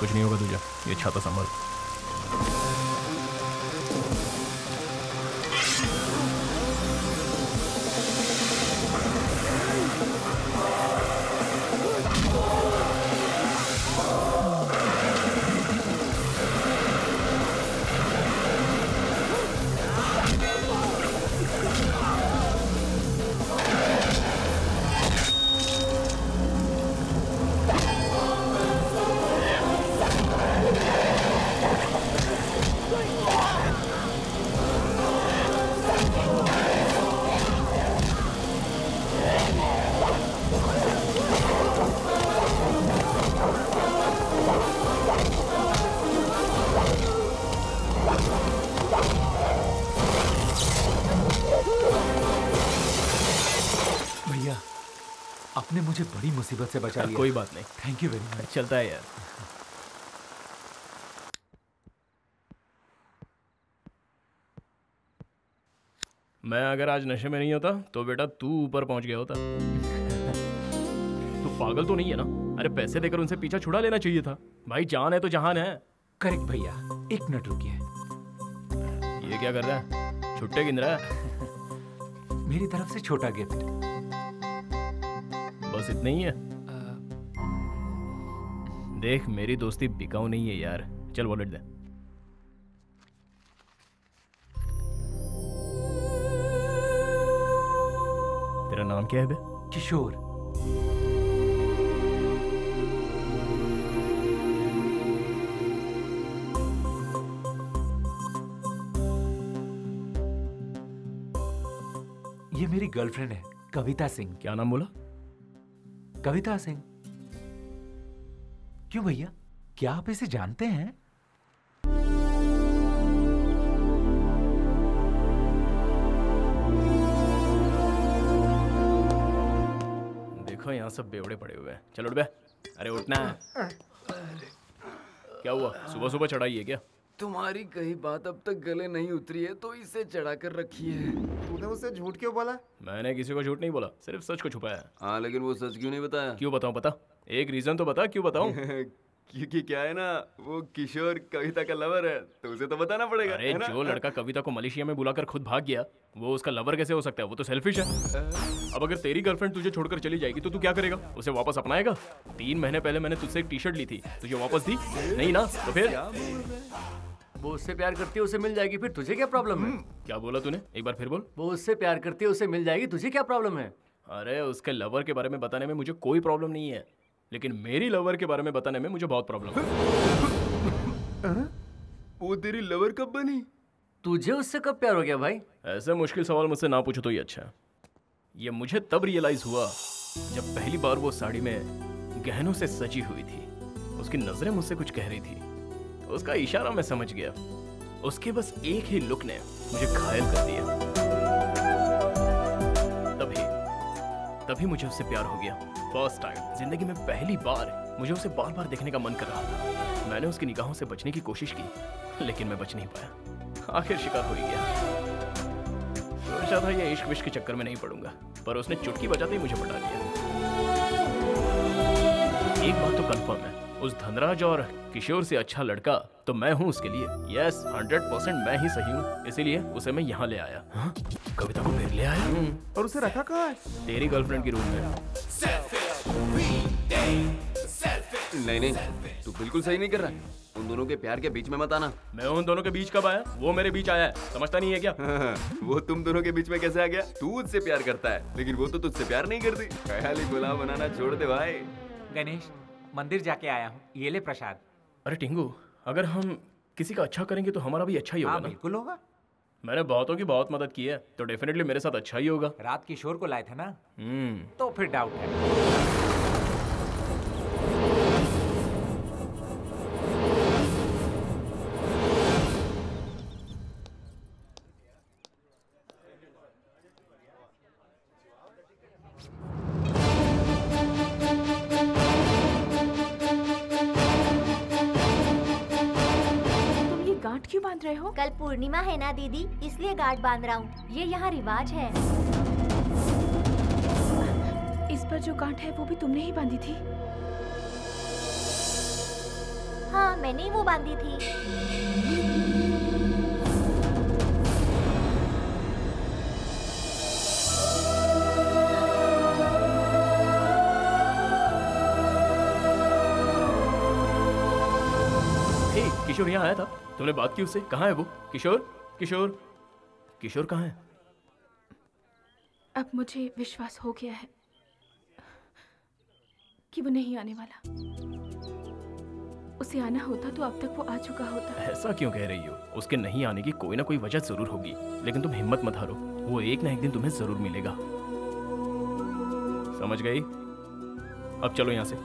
Speaker 5: कुछ नहीं होगा तुझे, ये छाता संभाल।
Speaker 13: आपने मुझे बड़ी मुसीबत से बचा लिया।
Speaker 5: कोई बात नहीं,
Speaker 13: थैंक यू वेरी मच।
Speaker 5: चलता है यार। मैं अगर आज नशे में नहीं होता तो बेटा तू ऊपर पहुंच गया होता। तू पागल तो नहीं है ना? अरे पैसे देकर उनसे पीछा छुड़ा लेना चाहिए था भाई। जान है तो जहान है।
Speaker 13: करेक्ट भैया, एक मिनट रुकिए।
Speaker 5: ये क्या कर रहा है? छुट्टे गिन रहा है?
Speaker 13: मेरी तरफ से छोटा गिफ्ट।
Speaker 5: बस इतना ही है? देख मेरी दोस्ती बिकाऊ नहीं है यार। चल वॉलेट दे। तेरा नाम क्या है बे?
Speaker 13: किशोर। ये मेरी गर्लफ्रेंड है, कविता सिंह।
Speaker 5: क्या नाम बोला?
Speaker 13: कविता सिंह। क्यों भैया, क्या आप इसे जानते हैं?
Speaker 5: देखो यहाँ सब बेवड़े पड़े हुए हैं। चलो उठ बे। अरे उठना है। क्या हुआ? सुबह सुबह चढ़ाई है क्या?
Speaker 6: तुम्हारी कही बात अब तक गले नहीं उतरी है तो इसे चढ़ा कर रखी है।
Speaker 3: तूने मुझसे झूठ क्यों बोला?
Speaker 5: मैंने किसी को झूठ नहीं बोला, सिर्फ सच को छुपाया।
Speaker 6: हाँ लेकिन वो सच क्यों नहीं बताया?
Speaker 5: क्यों बताऊं? बता, एक रीजन तो बता, क्यों बताऊं?
Speaker 6: क्योंकि क्या है ना, वो किशोर कविता का लवर है तो उसे तो बताना पड़ेगा।
Speaker 5: अरे जो लड़का कविता को मलेशिया में बुलाकर खुद भाग गया वो उसका लवर कैसे हो सकता है? वो तो सेल्फिश है। अब अगर तेरी गर्लफ्रेंड तुझे छोड़कर चली जाएगी तो तू क्या करेगा? उसे वापस अपनाएगा? 3 महीने पहले मैंने तुझसे एक टी शर्ट ली थी, तुझे वापस दी नहीं ना? तो फिर
Speaker 4: वो उससे प्यार करती है, उसे मिल जाएगी, फिर तुझे क्या प्रॉब्लम है?
Speaker 5: क्या बोला तूने? एक बार फिर बोल।
Speaker 4: वो उससे प्यार करती है, उसे मिल जाएगी, तुझे क्या प्रॉब्लम है?
Speaker 5: अरे उसके लवर के बारे में बताने में मुझे कोई प्रॉब्लम नहीं है, लेकिन मेरी लवर के बारे में बताने में मुझे बहुत प्रॉब्लम है।
Speaker 6: वो तेरी लवर कब बनी?
Speaker 4: तुझे उससे कब प्यार हो गया भाई?
Speaker 5: ऐसे मुश्किल सवाल मुझसे ना पूछो तो ये अच्छा है। ये मुझे तब रियलाइज हुआ जब पहली बार वो साड़ी में गहनों से सजी हुई थी। उसकी नजरें मुझसे कुछ कह रही थी, उसका इशारा मैं समझ गया। उसके बस एक ही लुक ने मुझे घायल कर दिया। तभी मुझे उससे प्यार हो गया। फर्स्ट टाइम जिंदगी में पहली बार मुझे उसे बार बार देखने का मन कर रहा था। मैंने उसकी निगाहों से बचने की कोशिश की लेकिन मैं बच नहीं पाया। आखिर शिकार हो ही गया। सोचा था ये इश्क विश्क के चक्कर में नहीं पड़ूंगा, पर उसने चुटकी बजाते ही मुझे पटा दिया। एक बात तो कंफर्म है, उस धनराज और किशोर से अच्छा लड़का तो मैं हूँ उसके लिए। यस 100% मैं ही सही हूँ, इसीलिए उसे मैं यहाँ ले आया। हाँ? कविता को फिर ले आया।
Speaker 3: और उसे रखा कहाँ है?
Speaker 5: तेरी गर्लफ्रेंड की रूम में।
Speaker 6: नहीं, तू बिल्कुल सही नहीं कर रहा है। उन दोनों के प्यार के बीच में मत आना।
Speaker 5: मैं उन दोनों के बीच कब आया? वो मेरे बीच आया है, समझता नहीं है क्या?
Speaker 6: वो तुम दोनों के बीच में कैसे आ गया? तू उससे प्यार करता है लेकिन वो तो तुझसे प्यार नहीं करती। खाली गुलाम बनाना छोड़ दे भाई।
Speaker 13: गणेश, मंदिर जाके आया हूँ, ये ले प्रसाद।
Speaker 5: अरे टिंगू, अगर हम किसी का अच्छा करेंगे तो हमारा भी अच्छा ही होगा ना?
Speaker 13: बिल्कुल होगा।
Speaker 5: मैंने बहुतों की बहुत मदद की है तो डेफिनेटली मेरे साथ अच्छा ही होगा।
Speaker 13: रात किशोर को लाए थे ना, तो फिर डाउट है।
Speaker 2: क्यों बांध रहे हो?
Speaker 15: कल पूर्णिमा है ना दीदी, इसलिए गांठ बांध रहा हूँ। ये यहाँ रिवाज है।
Speaker 2: इस पर जो गांठ है वो भी तुमने ही बांधी थी?
Speaker 15: हाँ, मैंने ही वो बांधी थी।
Speaker 5: किशोर यहाँ आया था? तुमने बात की उससे? कहाँ है वो? किशोर किशोर किशोर कहाँ है?
Speaker 2: अब मुझे विश्वास हो गया है कि वो नहीं आने वाला। उसे आना होता तो अब तक वो आ चुका होता।
Speaker 5: ऐसा क्यों कह रही हो? उसके नहीं आने की कोई ना कोई वजह जरूर होगी, लेकिन तुम हिम्मत मत हारो, वो एक ना एक दिन तुम्हें जरूर मिलेगा। समझ गई? अब चलो यहाँ से।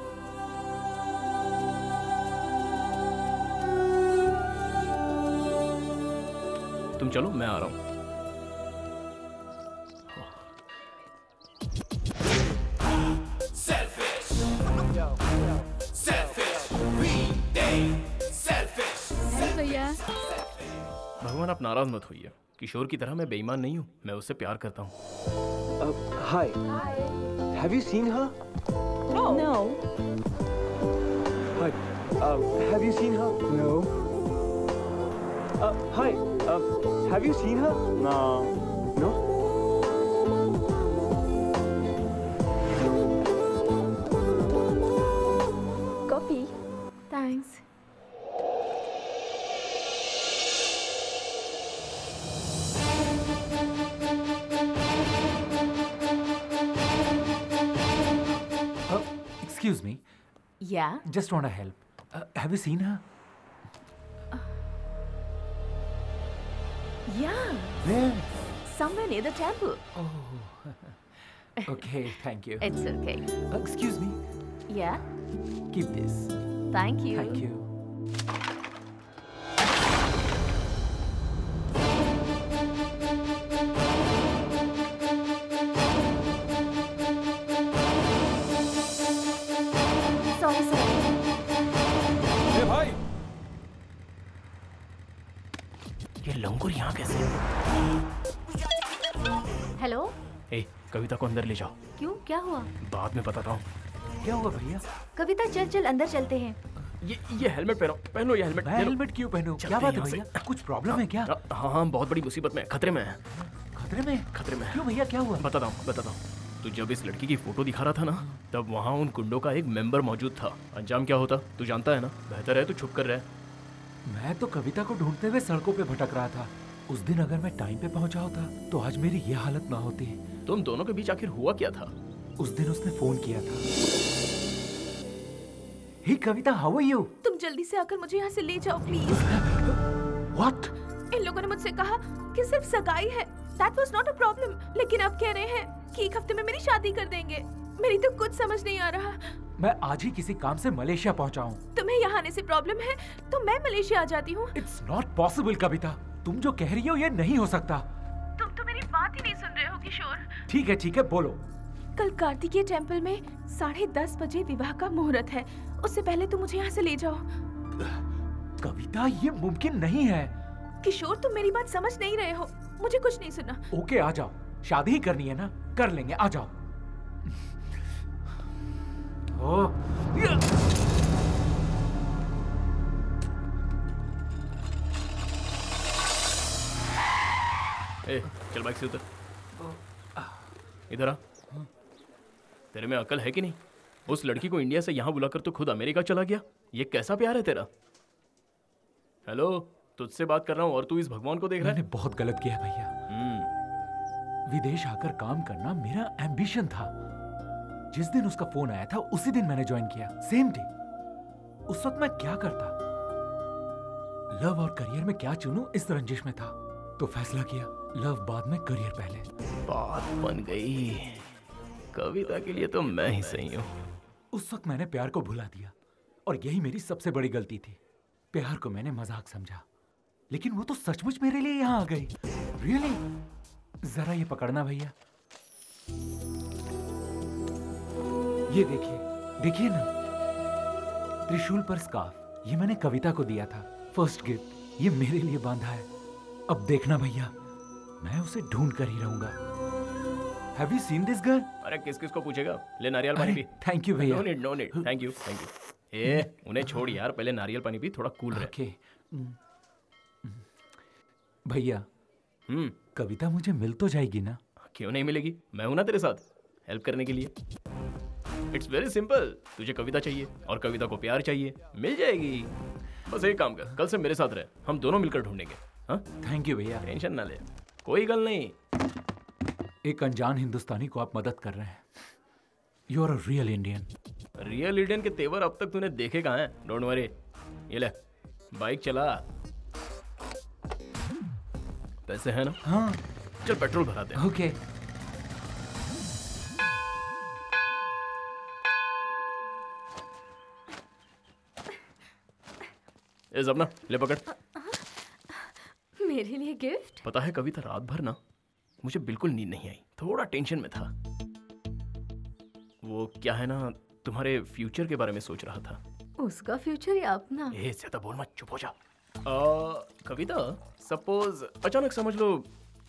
Speaker 5: तुम चलो, मैं आ रहा हूँ।
Speaker 14: भैया
Speaker 5: भगवान आप नाराज मत होइए। किशोर की तरह मैं बेईमान नहीं हूँ, मैं उससे प्यार करता हूँ।
Speaker 11: Hi, have you seen her?
Speaker 2: No.
Speaker 11: Hi, have you seen her? No. Hi, have you seen her? No. No?
Speaker 2: Coffee. Thanks.
Speaker 13: Excuse me.
Speaker 2: Yeah.
Speaker 13: Just want to help. Have you seen her?
Speaker 2: Yeah.
Speaker 13: Where?
Speaker 2: Somewhere near the temple.
Speaker 13: Oh. Okay, thank you.
Speaker 2: It's okay.
Speaker 13: Excuse me.
Speaker 2: Yeah.
Speaker 13: Keep this.
Speaker 2: Thank you.
Speaker 13: Thank you.
Speaker 2: Sorry, sir.
Speaker 11: Hey, भाई.
Speaker 5: ये लंगूर यहाँ कैसे?
Speaker 15: Hello,
Speaker 5: ए, कविता को अंदर ले जाओ।
Speaker 15: क्यों, क्या हुआ?
Speaker 5: बाद में बताता हूँ।
Speaker 13: क्या हुआ भैया?
Speaker 15: कविता चल चल अंदर चलते हैं।
Speaker 5: ये हेलमेट पहनो ये हेलमेट।
Speaker 13: मैं हेलमेट क्यों पहनूं? क्या बात है भैया? कुछ प्रॉब्लम है क्या?
Speaker 5: हाँ, बहुत बड़ी मुसीबत में, खतरे में है।
Speaker 13: खतरे में?
Speaker 5: खतरे में।
Speaker 13: क्यों भैया, क्या हुआ? बताता हूँ।
Speaker 5: तू जब इस लड़की की फोटो दिखा रहा था ना, तब वहाँ उन गुंडों का एक मेंबर मौजूद था। अंजाम क्या होता तू जानता है ना? बेहतर है तू छुप कर रहे।
Speaker 13: मैं तो कविता को ढूंढते हुए सड़कों पे भटक रहा था। उस दिन अगर मैं टाइम पे पहुंचा होता तो आज मेरी ये हालत ना होती।
Speaker 5: तुम दोनों के बीच आखिर हुआ क्या था?
Speaker 13: उस दिन उसने फोन किया था। हे कविता, हाउ आर यू?
Speaker 2: तुम जल्दी से आकर मुझे यहाँ से ले जाओ प्लीज।
Speaker 13: व्हाट?
Speaker 2: इन लोगों ने मुझसे कहा कि सिर्फ सगाई है, that was not a problem, लेकिन अब कह रहे हैं कि एक हफ्ते में मेरी शादी कर देंगे। मेरी तो कुछ समझ नहीं आ रहा।
Speaker 13: मैं आज ही किसी काम से मलेशिया पहुंचा हूँ।
Speaker 2: तुम्हें यहाँ आने से प्रॉब्लम है तो मैं मलेशिया आ जाती हूँ।
Speaker 13: इट्स नॉट पॉसिबल कविता, तुम जो कह रही हो ये नहीं हो सकता।
Speaker 2: तुम तो मेरी बात ही नहीं सुन रहे हो किशोर।
Speaker 13: ठीक है, बोलो।
Speaker 2: कल कार्तिकेय टेम्पल में 10:30 बजे विवाह का मुहूर्त है, उससे पहले तुम मुझे यहाँ से ले जाओ।
Speaker 13: कविता, ये मुमकिन नहीं है।
Speaker 2: किशोर, तुम मेरी बात समझ नहीं रहे हो, मुझे कुछ नहीं सुना।
Speaker 13: ओके, आ जाओ, शादी ही करनी है ना, कर लेंगे, आ जाओ।
Speaker 5: ए, चल बाइक से उतर। इधर आ। तेरे में अकल है कि नहीं? उस लड़की को इंडिया से यहाँ बुलाकर तू खुद अमेरिका चला गया। ये कैसा प्यार है तेरा? हेलो, तुझसे बात कर रहा हूँ और तू इस भगवान को देख रहा है।
Speaker 13: मैंने बहुत गलत किया भैया। विदेश आकर काम करना मेरा एम्बिशन था। जिस दिन उसका फोन आया था उसी दिन मैंने ज्वाइन किया, सेम डे। उस वक्त मैं क्या करता, लव और करियर में क्या चुनूं, इस रंजिश में था, तो फैसला किया लव बाद में, करियर पहले।
Speaker 5: बात बन गई। कविता के लिए तो मैं ही सही हूँ।
Speaker 13: उस वक्त मैंने प्यार को भुला दिया और यही मेरी सबसे बड़ी गलती थी। प्यार को मैंने मजाक समझा, लेकिन वो तो सचमुच मेरे लिए यहाँ आ गई। रियली? जरा ये पकड़ना भैया। ये देखिए ना, त्रिशूल पर स्कार्फ, ये मैंने कविता को दिया था, फर्स्ट गिफ्ट। ये मेरे लिए बांधा है। अब देखना भैया, मैं उसे ढूंढ कर ही रहूंगा। Have you seen this girl?
Speaker 5: अरे किस किस को पूछेगा? ले नारियल पानी पी।
Speaker 13: थैंक यू भैया।
Speaker 5: No need, thank you. उन्हें छोड़ यार, पहले नारियल पानी पी, थोड़ा कूल रहे।
Speaker 13: भैया कविता मुझे मिल तो जाएगी ना?
Speaker 5: क्यों नहीं मिलेगी, मैं हूं ना तेरे साथ हेल्प करने के लिए। इट्स वेरी सिंपल, तुझे कविता चाहिए और कविता को प्यार चाहिए, मिल जाएगी। बस एक काम कर, कल से मेरे साथ रहे, हम दोनों मिलकर ढूंढेंगे। हाँ
Speaker 13: थैंक यू भैया।
Speaker 5: टेंशन ना ले, कोई गल नहीं।
Speaker 13: एक अनजान हिंदुस्तानी को आप मदद कर रहे हैं। You are a real Indian.
Speaker 5: Real Indian के तेवर अब तक तूने देखे कहाँ हैं? डोंट वरी, ये ले बाइक चला। पैसे हैं ना?
Speaker 13: हाँ
Speaker 5: चल पेट्रोल भराते हैं।
Speaker 13: ओके।
Speaker 5: ए सपना ले पकड़।
Speaker 14: मेरे लिए गिफ्ट?
Speaker 5: पता है कविता, रात भर ना मुझे बिल्कुल नींद नहीं आई, थोड़ा टेंशन में था। वो क्या है ना, तुम्हारे फ्यूचर के बारे में सोच रहा था।
Speaker 14: उसका फ्यूचर या अपना?
Speaker 5: ज्यादा बोल मत, चुप हो जा। कविता, सपोज अचानक समझ लो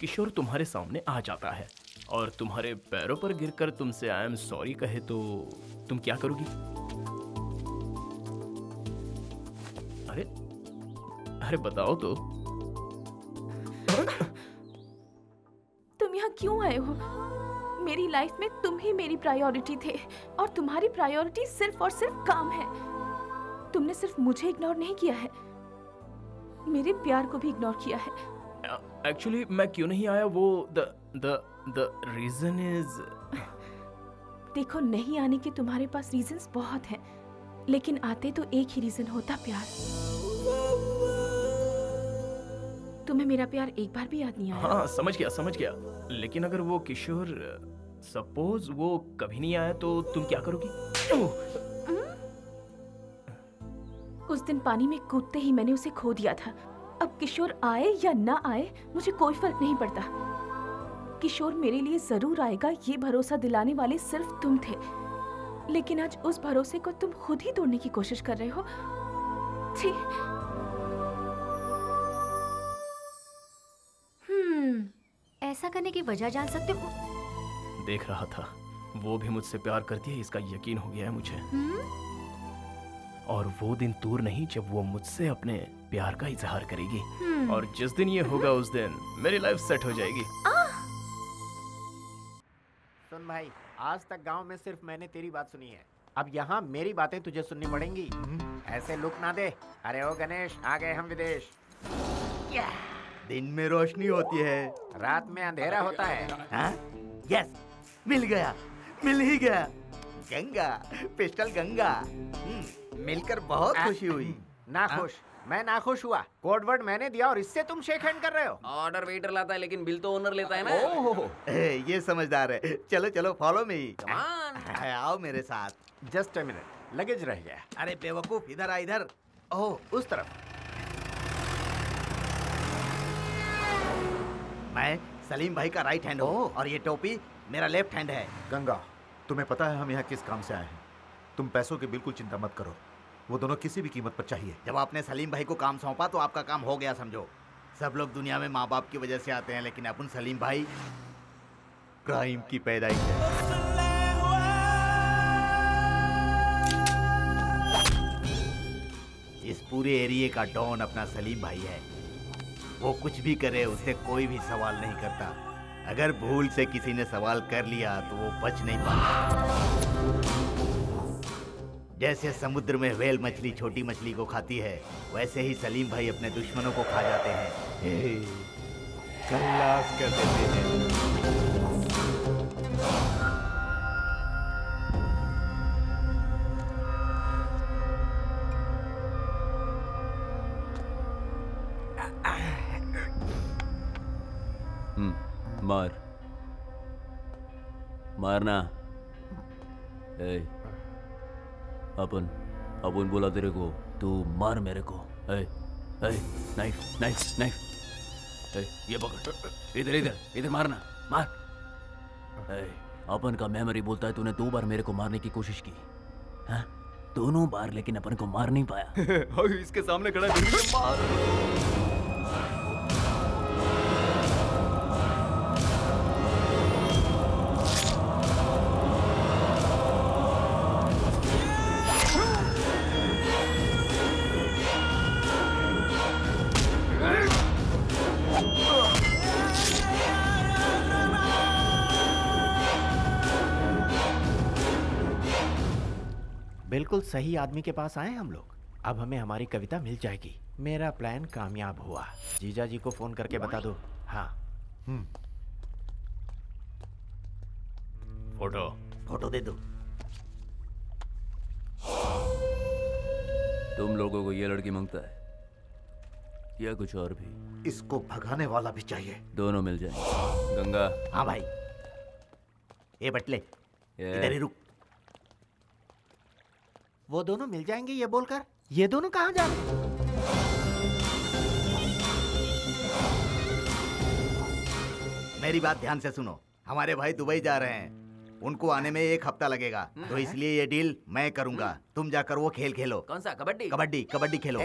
Speaker 5: किशोर तुम्हारे सामने आ जाता है और तुम्हारे पैरों पर गिरकर तुमसे आई एम सॉरी कहे तो तुम क्या करोगी? अरे अरे बताओ तो।
Speaker 2: तुम यहाँ क्यों आए हो? मेरी लाइफ में तुम ही मेरी प्रायोरिटी थे और तुम्हारी प्रायोरिटी सिर्फ और सिर्फ काम है। तुमने सिर्फ मुझे इग्नोर नहीं किया है, मेरे प्यार को भी इग्नोर किया है।
Speaker 5: एक्चुअली मैं क्यों नहीं आया, वो द रीजन इज।
Speaker 2: देखो, नहीं आने के तुम्हारे पास रीजंस बहुत हैं, लेकिन आते तो एक ही रीजन होता, प्यार। तुम्हें मेरा प्यार एक बार भी याद नहीं आया?
Speaker 5: हाँ समझ गया, लेकिन अगर वो किशोर सपोज वो कभी नहीं आया तो तुम क्या करोगी?
Speaker 2: उस दिन पानी में कूदते ही मैंने उसे खो दिया था। अब किशोर आए या ना आए मुझे कोई फर्क नहीं पड़ता। किशोर मेरे लिए जरूर आएगा, ये भरोसा दिलाने वाले सिर्फ तुम थे, लेकिन आज उस भरोसे को तुम खुद ही तोड़ने की कोशिश कर रहे हो।
Speaker 15: ऐसा करने की वजह जान सकते हो?
Speaker 5: देख रहा था, वो भी मुझसे प्यार करती है, इसका यकीन हो गया है मुझे। और वो दिन दूर नहीं जब वो मुझसे अपने प्यार का इजहार करेगी, और जिस दिन ये होगा उस दिन मेरी लाइफ सेट हो जाएगी।
Speaker 7: सुन भाई, आज तक गांव में सिर्फ मैंने तेरी बात सुनी है, अब यहाँ मेरी बातें तुझे सुननी पड़ेंगी। ऐसे लुक ना दे। अरे ओ गणेश, आ गए हम विदेश।
Speaker 1: दिन में रोशनी होती है,
Speaker 7: रात में अंधेरा होता है।
Speaker 1: हाँ? यस, मिल गया, मिल ही गया। गंगा, पिस्टल गंगा। मिलकर बहुत खुशी हुई।
Speaker 7: ना खुश? मैं ना खुश हुआ। कोड वर्ड मैंने दिया और इससे तुम शेक हैंड कर रहे हो।
Speaker 6: ऑर्डर वेटर लाता है लेकिन बिल तो ओनर लेता है ना।
Speaker 1: ओह, ये समझदार है। चलो चलो, फॉलो मी। आओ मेरे साथ।
Speaker 7: जस्ट अ मिनट, लगेज रह गया।
Speaker 1: अरे बेवकूफ, इधर आ इधर। ओह, उस तरफ। मैं सलीम भाई का राइट हैंड हूँ और ये टोपी मेरा लेफ्ट हैंड है।
Speaker 8: गंगा, तुम्हें पता है हम यहाँ किस काम से आए हैं? तुम पैसों की बिल्कुल चिंता मत करो, वो दोनों किसी भी कीमत पर चाहिए।
Speaker 1: जब आपने सलीम भाई को काम सौंपा तो आपका काम हो गया समझो। सब लोग दुनिया में माँ बाप की वजह से आते हैं, लेकिन अपन सलीम भाई क्राइम की पैदाइश है। इस पूरे एरिया का डॉन अपना सलीम भाई है। वो कुछ भी करे उससे कोई भी सवाल नहीं करता। अगर भूल से किसी ने सवाल कर लिया तो वो बच नहीं पाता। जैसे समुद्र में व्हेल मछली छोटी मछली को खाती है, वैसे ही सलीम भाई अपने दुश्मनों को खा जाते हैं, खल्लास कर देते हैं।
Speaker 6: मार मारना। अपन बोला तेरे को, तू मार मेरे को। नाइफ नाइफ नाइफ, ये पकड़, इधर इधर इधर मारना, मार। अपन का मेमोरी बोलता है तूने 2 बार मेरे को मारने की कोशिश की, हाँ? दोनों बार, लेकिन अपन को मार नहीं पाया।
Speaker 10: इसके सामने खड़ा है, मार।
Speaker 7: बिल्कुल सही आदमी के पास आए हम लोग। अब हमें हमारी कविता मिल जाएगी। मेरा प्लान कामयाब हुआ। जीजा जी को फोन करके बता दो। हाँ।
Speaker 1: फोटो दे दो।
Speaker 6: तुम लोगों को ये लड़की मांगता है या कुछ और भी?
Speaker 8: इसको भगाने वाला भी चाहिए।
Speaker 6: दोनों मिल जाए। गंगा।
Speaker 1: हाँ भाई। ये बटले इधर ही रुक।
Speaker 7: वो दोनों मिल जाएंगे ये बोलकर ये दोनों कहाँ जा रहे?
Speaker 1: मेरी बात ध्यान से सुनो। हमारे भाई दुबई जा रहे हैं, उनको आने में 1 हफ्ता लगेगा, तो इसलिए ये डील मैं करूंगा। तुम जाकर वो खेल खेलो।
Speaker 6: कौन सा? कबड्डी?
Speaker 1: कबड्डी कबड्डी खेलो।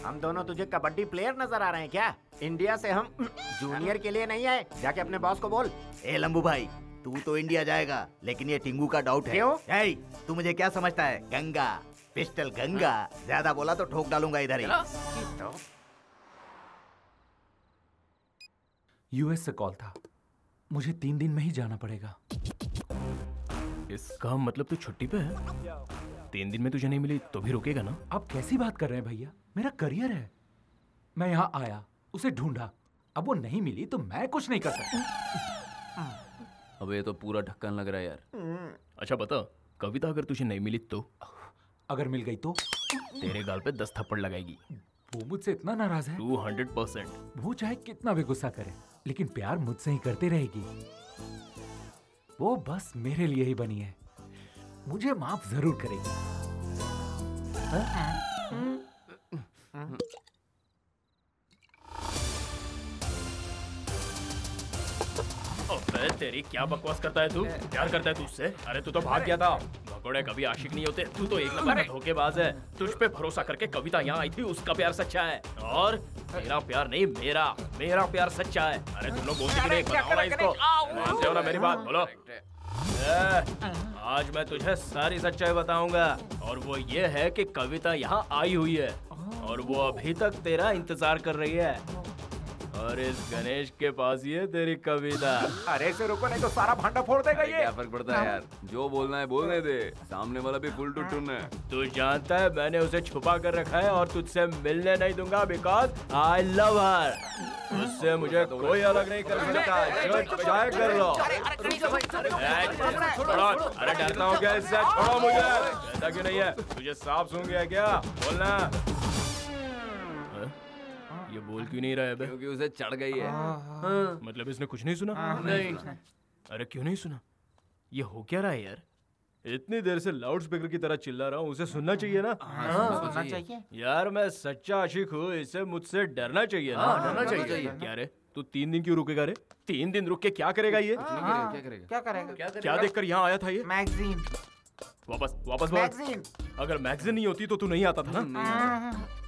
Speaker 7: हम दोनों तुझे कबड्डी प्लेयर नजर आ रहे हैं क्या? इंडिया से हम जूनियर के लिए नहीं आए। जाके अपने बॉस को बोल।
Speaker 1: ए लंबू भाई, तू तो इंडिया जाएगा, लेकिन ये टिंगू का डाउट है।
Speaker 7: क्यों?
Speaker 1: तू मुझे क्या समझता है? गंगा, पिस्टल गंगा। ज्यादा बोला तो ठोक डालूंगा इधर ही।
Speaker 13: यूएस से कॉल था। मुझे 3 दिन में ही जाना पड़ेगा।
Speaker 5: इसका मतलब तू छुट्टी पे है? 3 दिन में तुझे नहीं मिली तो भी रुकेगा ना?
Speaker 13: आप कैसी बात कर रहे हैं भैया? मेरा करियर है। मैं यहाँ आया, उसे ढूंढा, अब वो नहीं मिली तो मैं कुछ नहीं कर सकता।
Speaker 6: अब ये तो पूरा ढक्कन लग रहा है यार।
Speaker 5: अच्छा बता, कविता अगर तुझे नहीं मिली तो?
Speaker 13: अगर मिल गई तो?
Speaker 5: तेरे गाल पे 10 थप्पड़ लगाएगी।
Speaker 13: वो मुझसे इतना नाराज है?
Speaker 5: 200%।
Speaker 13: वो चाहे कितना भी गुस्सा करे, लेकिन प्यार मुझसे ही करती रहेगी। वो बस मेरे लिए ही बनी है। मुझे माफ जरूर करेगी।
Speaker 5: अबे तेरी क्या बकवास करता है तू? प्यार करता है तू उससे? अरे तू तो भाग गया था। भगोड़े कभी आशिक नहीं होते। तू तो एक नंबर का धोखेबाज है। तुझ पे भरोसा करके कविता यहाँ आई थी, उसका प्यार सच्चा है। और तेरा प्यार नहीं, मेरा प्यार सच्चा है। अरे तुम लोग बोलते नहीं, बताओ ना इसको। मानते हो ना मेरी बात? बोलो। आज मैं तुझे सारी सच्चाई बताऊंगा, और वो ये है कि कविता यहाँ आई हुई है और वो अभी तक तेरा इंतजार कर रही है, और इस गणेश के पास ही है तेरी कविता।
Speaker 13: अरे इसे रोको नहीं तो सारा भांडा फोड़ देगा ये।
Speaker 6: क्या फर्क पड़ता है यार, जो बोलना है बोलने दे। सामने वाला भी फुल टू टून है।
Speaker 5: तू जानता है मैंने उसे छुपा कर रखा है और तुझसे मिलने नहीं दूंगा, बिकॉज आई लव हर। उससे मुझे कोई अलग नहीं कर सकता। जो चाहे कर लो। अरे डरता हूँ क्या इससे? छोड़ो मुझे। ऐसा क्यों नहीं है? तुझे साफ सूंघ गया क्या? बोलना। ये बोल क्यों नहीं रहा है बे?
Speaker 6: क्योंकि उसे चढ़ गई है।
Speaker 5: मतलब इसने कुछ नहीं सुना?
Speaker 6: नहीं।
Speaker 5: अरे क्यों नहीं सुना? ये हो क्या रहा है यार? इतनी देर से लाउड स्पीकर की तरह चिल्ला रहा हूँ, उसे सुनना चाहिए ना?
Speaker 7: सुनना चाहिए
Speaker 5: यार मैं सच्चा आशिक हूँ, इसे मुझसे डरना चाहिए ना?
Speaker 6: डरना चाहिए।
Speaker 5: क्या रे, तू 3 दिन क्यों रुकेगा रे? 3 दिन रुक के क्या करेगा ये?
Speaker 7: क्या करेगा?
Speaker 5: क्या देखकर यहाँ आया था ये?
Speaker 7: मैगजीन।
Speaker 5: वापस बोल।
Speaker 7: मैगजीन।
Speaker 5: अगर मैगजीन नहीं होती तो तू नहीं आता था ना?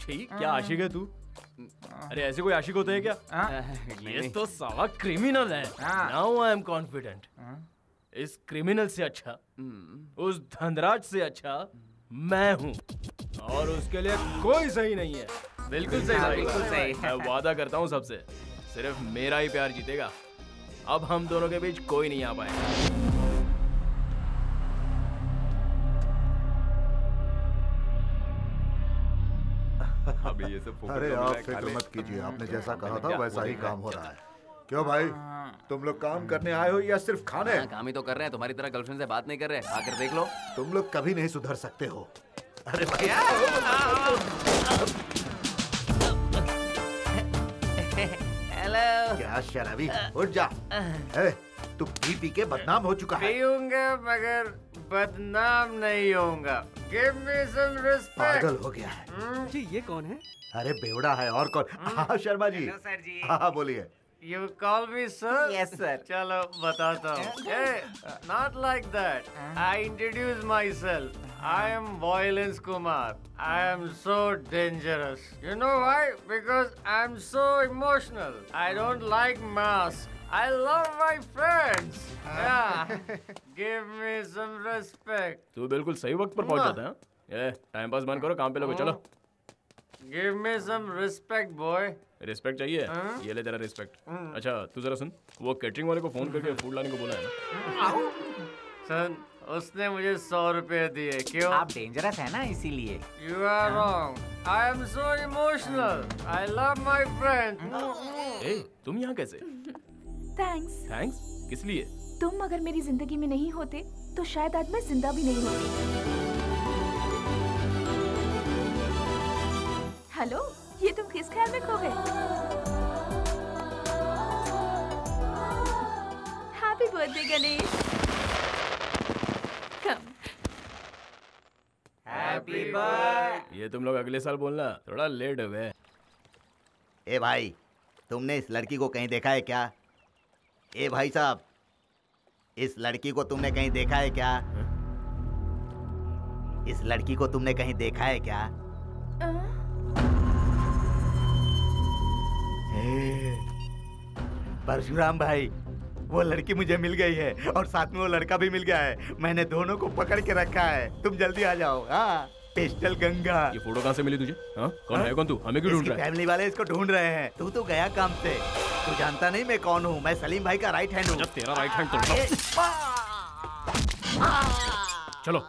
Speaker 5: ठीक, क्या आशिक है तू? अरे ऐसे कोई आशिक होते हैं क्या? ये तो साला क्रिमिनल है। Now I am confident. इस क्रिमिनल से अच्छा, उस धनराज से अच्छा मैं हूँ, और उसके लिए कोई सही नहीं है। बिल्कुल सही भाई, बिल्कुल सही। मैं वादा करता हूँ सबसे, सिर्फ मेरा ही प्यार जीतेगा। अब हम दोनों के बीच कोई नहीं आ पाएगा।
Speaker 16: अभी ये सब
Speaker 8: अरे आप फिक्र मत कीजिए, आपने जैसा कहा था वैसा ही काम हो रहा है। क्यों भाई, तुम लोग काम करने आए हो या सिर्फ खाने?
Speaker 6: काम ही तो कर रहे हैं, तुम्हारी तरह गर्लफ्रेंड से बात नहीं कर रहे। आकर देख लो।
Speaker 8: तुम लोग कभी नहीं सुधर सकते हो। अरे भैया
Speaker 7: हेलो।
Speaker 8: क्या शराबी, उठ जा। तू पी के बदनाम हो चुका है।
Speaker 17: पीऊंगा मगर बदनाम नहीं होऊंगा। Give me some respect।
Speaker 8: पागल हो गया है।
Speaker 17: जी ये कौन है?
Speaker 8: अरे बेवड़ा है और कौन? हाँ शर्मा जी।
Speaker 17: हेलो सर जी।
Speaker 8: हाँ बोलिए।
Speaker 17: You call me sir?
Speaker 7: Yes sir।
Speaker 17: चलो बताता हूँ। Hey, not like that। I introduce myself। I am Violence Kumar। I am so dangerous। You know why? Because I am so emotional। I don't like masks। I love my friends। Yeah। Give me some respect।
Speaker 5: तू बिल्कुल सही वक्त पर पहुंच जाता है। ये time pass बंद करो, काम पे लोगो। चलो।
Speaker 17: Give me some respect boy।
Speaker 5: Respect चाहिए? ये ले तेरा रिस्पेक्ट। अच्छा तू जरा सुन, वो कैटरिंग वाले को फोन करके फूड लाने को बोला है ना?
Speaker 17: सन उसने मुझे 100 रुपए दिए। क्यों?
Speaker 7: आप डेंजरस है ना इसीलिए।
Speaker 17: You are wrong. I am so emotional. I love my friend.
Speaker 5: ए, तुम यहाँ कैसे?
Speaker 2: थैंक्स।
Speaker 5: थैंक्स? किस लिए?
Speaker 2: तुम अगर मेरी जिंदगी में नहीं होते तो शायद आज मैं जिंदा भी नहीं होती। हेलो, ये तुम किस ख्याल में खो गए? Happy birthday Ganesh. Come.
Speaker 17: Happy birthday.
Speaker 5: ये तुम लोग अगले साल बोलना, थोड़ा लेट हो गए।
Speaker 1: ए भाई, तुमने इस लड़की को कहीं देखा है क्या? ए भाई साहब, इस लड़की को तुमने कहीं देखा है क्या? इस लड़की को तुमने कहीं देखा है क्या? परशुराम भाई, वो लड़की मुझे मिल गई है और साथ में वो लड़का भी मिल गया है। मैंने दोनों को पकड़ के रखा है। तुम जल्दी आ जाओ। हाँ, पिस्टल गंगा।
Speaker 5: ये फोटो कहाँ से मिली तुझे? हाँ? कौन है? कौन तू? हमें क्यों ढूंढ रहा है?
Speaker 1: फैमिली वाले इसको ढूंढ रहे हैं। तू तो गया काम से। तू जानता नहीं मैं कौन हूँ? मैं सलीम भाई का राइट हैंड हूँ।
Speaker 5: तेरा राइट हैंड तो चलो।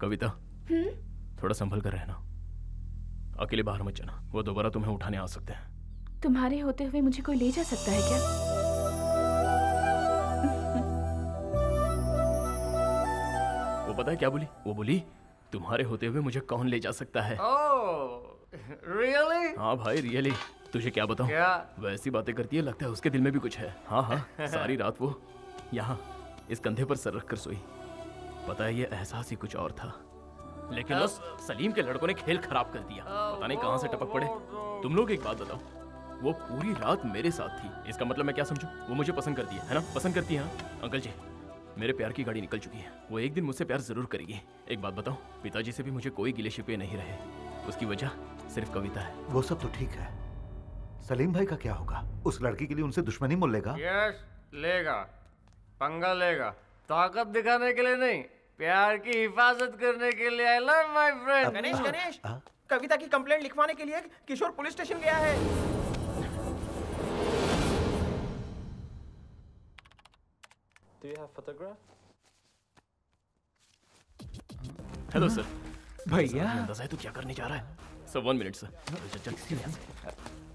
Speaker 5: कविता, थोड़ा संभल कर रहना। अकेले बाहर मत जाना, वो दोबारा तुम्हें उठाने आ सकते हैं।
Speaker 2: तुम्हारे होते हुए मुझे कोई ले जा सकता है क्या?
Speaker 5: वो पता है क्या बोली? वो बोली तुम्हारे होते हुए मुझे कौन ले जा सकता है।
Speaker 17: रियली?
Speaker 5: हाँ भाई रियली। तुझे क्या बताऊं?
Speaker 17: क्या?
Speaker 5: वैसी बातें करती है, लगता है उसके दिल में भी कुछ है। हाँ हाँ, सारी रात वो यहाँ इस कंधे पर सर रख कर सोई। पता है ये एहसास ही कुछ और था, लेकिन उस सलीम के लड़कों ने खेल खराब कर दिया। पता नहीं कहाँ से टपक पड़े। तुम लोग एक बात बताओ, वो पूरी रात मेरे साथ थी, इसका मतलब मैं क्या समझूं? वो मुझे पसंद करती है ना? पसंद करती है ना? अंकल जी, मेरे प्यार की गाड़ी निकल चुकी है। वो एक दिन मुझसे प्यार जरूर करेगी। एक बात बताओ, पिताजी से भी मुझे कोई गिले शिकवे नहीं रहे। उसकी वजह सिर्फ कविता है।
Speaker 8: वो सब तो ठीक है, सलीम भाई का क्या होगा? उस लड़की के लिए उनसे दुश्मनी मोल लेगा?
Speaker 17: यस, लेगा, पंगा लेगा। ताकत दिखाने के लिए नहीं, प्यार की हिफाजत करने के लिए। I love my friend.
Speaker 9: Ganesh, Ganesh, Kavita की कंप्लेंट लिखवाने के लिए किशोर पुलिस स्टेशन गया है।
Speaker 18: Do you have photograph?
Speaker 5: Hello sir.
Speaker 13: भैया,
Speaker 5: अंदाजा है तू क्या करने जा रहा है? Sir 1 minute sir.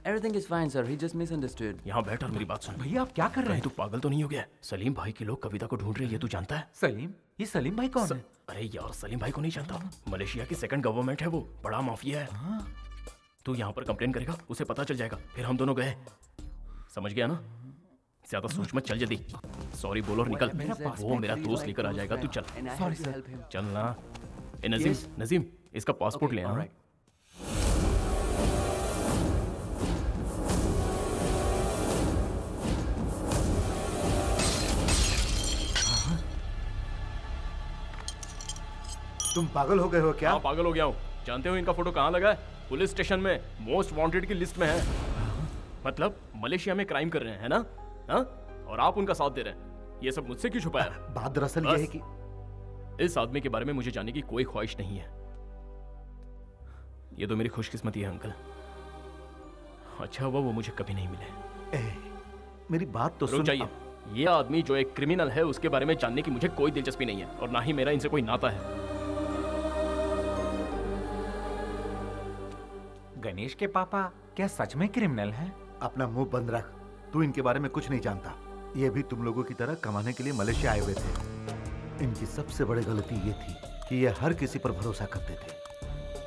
Speaker 6: Everything is fine, sir. He just misunderstood.
Speaker 5: यहाँ बैठ और मेरी बात सुन।
Speaker 13: भैया आप क्या कर रहे हैं?
Speaker 5: तू पागल तो नहीं हो गया? सलीम भाई के लोग कविता को ढूंढ रहे हैं, ये तू जानता है?
Speaker 13: सलीम? ये सलीम भाई कौन है?
Speaker 5: अरे यार, सलीम भाई को नहीं जानता? मलेशिया की सेकंड गवर्नमेंट है वो, बड़ा माफिया है। तू यहाँ पर कंप्लेन करेगा, उसे पता चल जाएगा, फिर हम दोनों गए। समझ गया ना? ज्यादा सोच मत, चल जल्दी। सॉरी बोल और निकल। वो मेरा दोस्त लेकर आ जाएगा, तू चल।
Speaker 13: Sorry sir.
Speaker 5: चल ना। ए नजीम, नजीम इसका पासपोर्ट ले आ।
Speaker 8: तुम पागल हो गए हो क्या?
Speaker 5: हाँ पागल हो गया हूँ। जानते हो इनका फोटो कहाँ लगा है? पुलिस स्टेशन में, मोस्ट वांटेड की लिस्ट में है। मतलब मलेशिया में क्राइम कर रहे हैं, है ना? हाँ? और आप उनका साथ दे रहे हैं। ये सब मुझसे क्यों छुपाया?
Speaker 8: बात दरअसल ये है कि
Speaker 5: इस आदमी के बारे में मुझे जानने की कोई ख्वाहिश नहीं है। ये तो मेरी खुशकिस्मती है अंकल। अच्छा हुआ वो मुझे कभी नहीं मिले।
Speaker 8: मेरी बात तो
Speaker 5: रुक
Speaker 8: सुन।
Speaker 5: जाइए। ये आदमी जो एक क्रिमिनल है उसके बारे में जानने की मुझे कोई दिलचस्पी नहीं है और ना ही मेरा इनसे कोई नाता है।
Speaker 13: गणेश के पापा क्या सच में क्रिमिनल हैं?
Speaker 8: अपना मुंह बंद रख, तू इनके बारे में कुछ नहीं जानता। ये भी तुम लोगों की तरह कमाने के लिए मलेशिया आए हुए थे। इनकी सबसे बड़ी गलती ये थी कि ये हर किसी पर भरोसा करते थे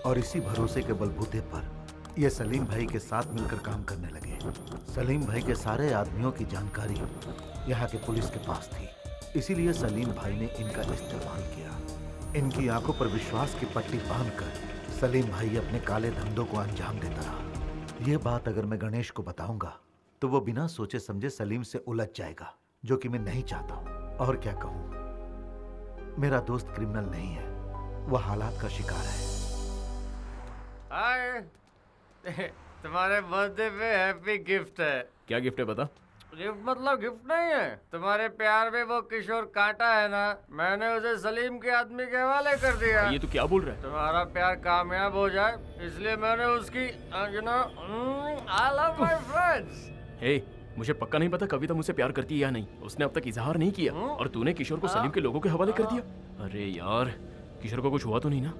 Speaker 8: और इसी भरोसे के बलबूते पर ये सलीम भाई के साथ मिलकर काम करने लगे। सलीम भाई के सारे आदमियों की जानकारी यहाँ के पुलिस के पास थी, इसीलिए सलीम भाई ने इनका इस्तेमाल किया। इनकी आंखों पर विश्वास की पट्टी बांधकर सलीम भाई अपने काले धंधों को अंजाम देता रहा। ये बात अगर मैं गणेश को बताऊंगा तो वो बिना सोचे समझे सलीम से उलझ जाएगा, जो कि मैं नहीं चाहता हूँ। और क्या कहूँ, मेरा दोस्त क्रिमिनल नहीं है, वो हालात का शिकार है।
Speaker 17: हाय, तुम्हारे बर्थडे पे हैप्पी गिफ्ट है।
Speaker 5: क्या गिफ्ट है बता?
Speaker 17: गिफ्ट मतलब गिफ्ट नहीं है, तुम्हारे प्यार में वो किशोर कांटा है ना, मैंने उसे सलीम के आदमी के हवाले कर दिया।
Speaker 5: ये तो क्या बोल रहा है?
Speaker 17: तुम्हारा प्यार कामयाब हो जाए इसलिए मैंने उसकी you know I love my friends.
Speaker 5: Hey, मुझे पक्का नहीं पता कविता मुझसे प्यार करती है या नहीं। उसने अब तक इजहार नहीं किया और तूने किशोर को सलीम के लोगों के हवाले कर दिया। अरे यार, किशोर को कुछ हुआ तो नहीं ना?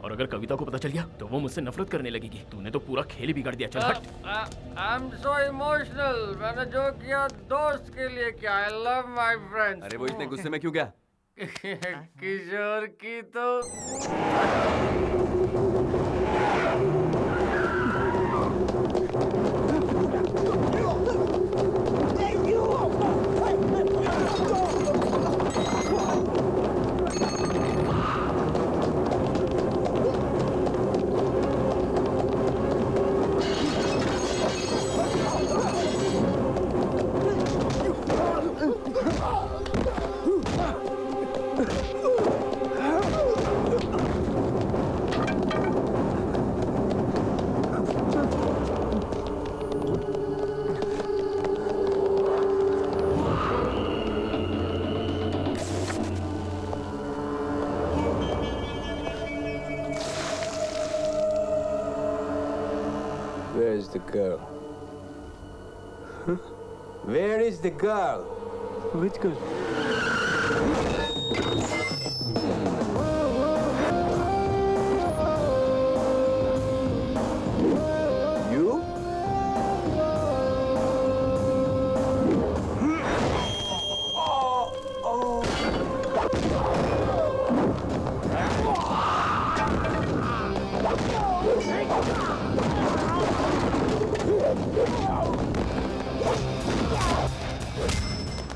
Speaker 5: और अगर कविता को पता चल गया तो वो मुझसे नफरत करने लगेगी। तूने तो पूरा खेल ही बिगाड़ दिया। चल हट।
Speaker 17: आई एम सो इमोशनल, मैंने जो किया दोस्त के लिए किया। आई लव माय फ्रेंड्स।
Speaker 6: अरे वो इतने गुस्से में क्यों गया?
Speaker 17: किशोर की तो
Speaker 19: Where's the girl? Huh? Where is the girl? Which girl? You?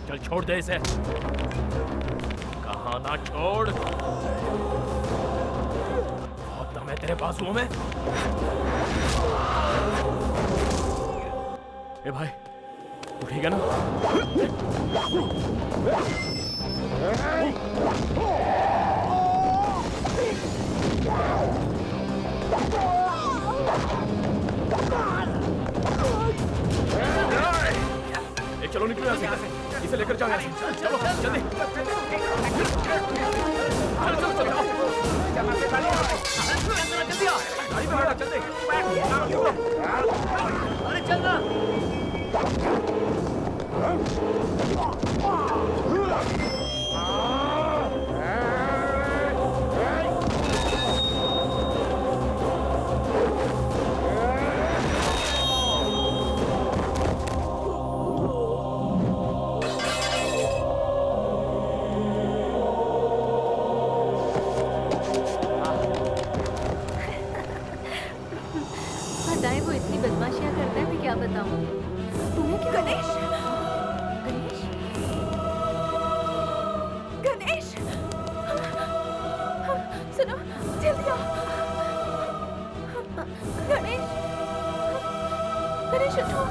Speaker 5: चल छोड़ दे इसे। कहा ना छोड़। बहुत दम है तेरे बाजुओं में। ए भाई, तू ठीक है ना? चलो निकलो यहाँ से, इसे लेकर जाओ यहाँ से। चलो जल्दी। जल्दी आ, गाड़ी में बैठो जल्दी। अरे चलना।
Speaker 14: बदमाशियां करता है, मैं क्या बताऊं? तुम्हें क्यों? गणेश, गणेश, गणेश, सुनो, जल्दी आओ। गणेश, गणेश उठो।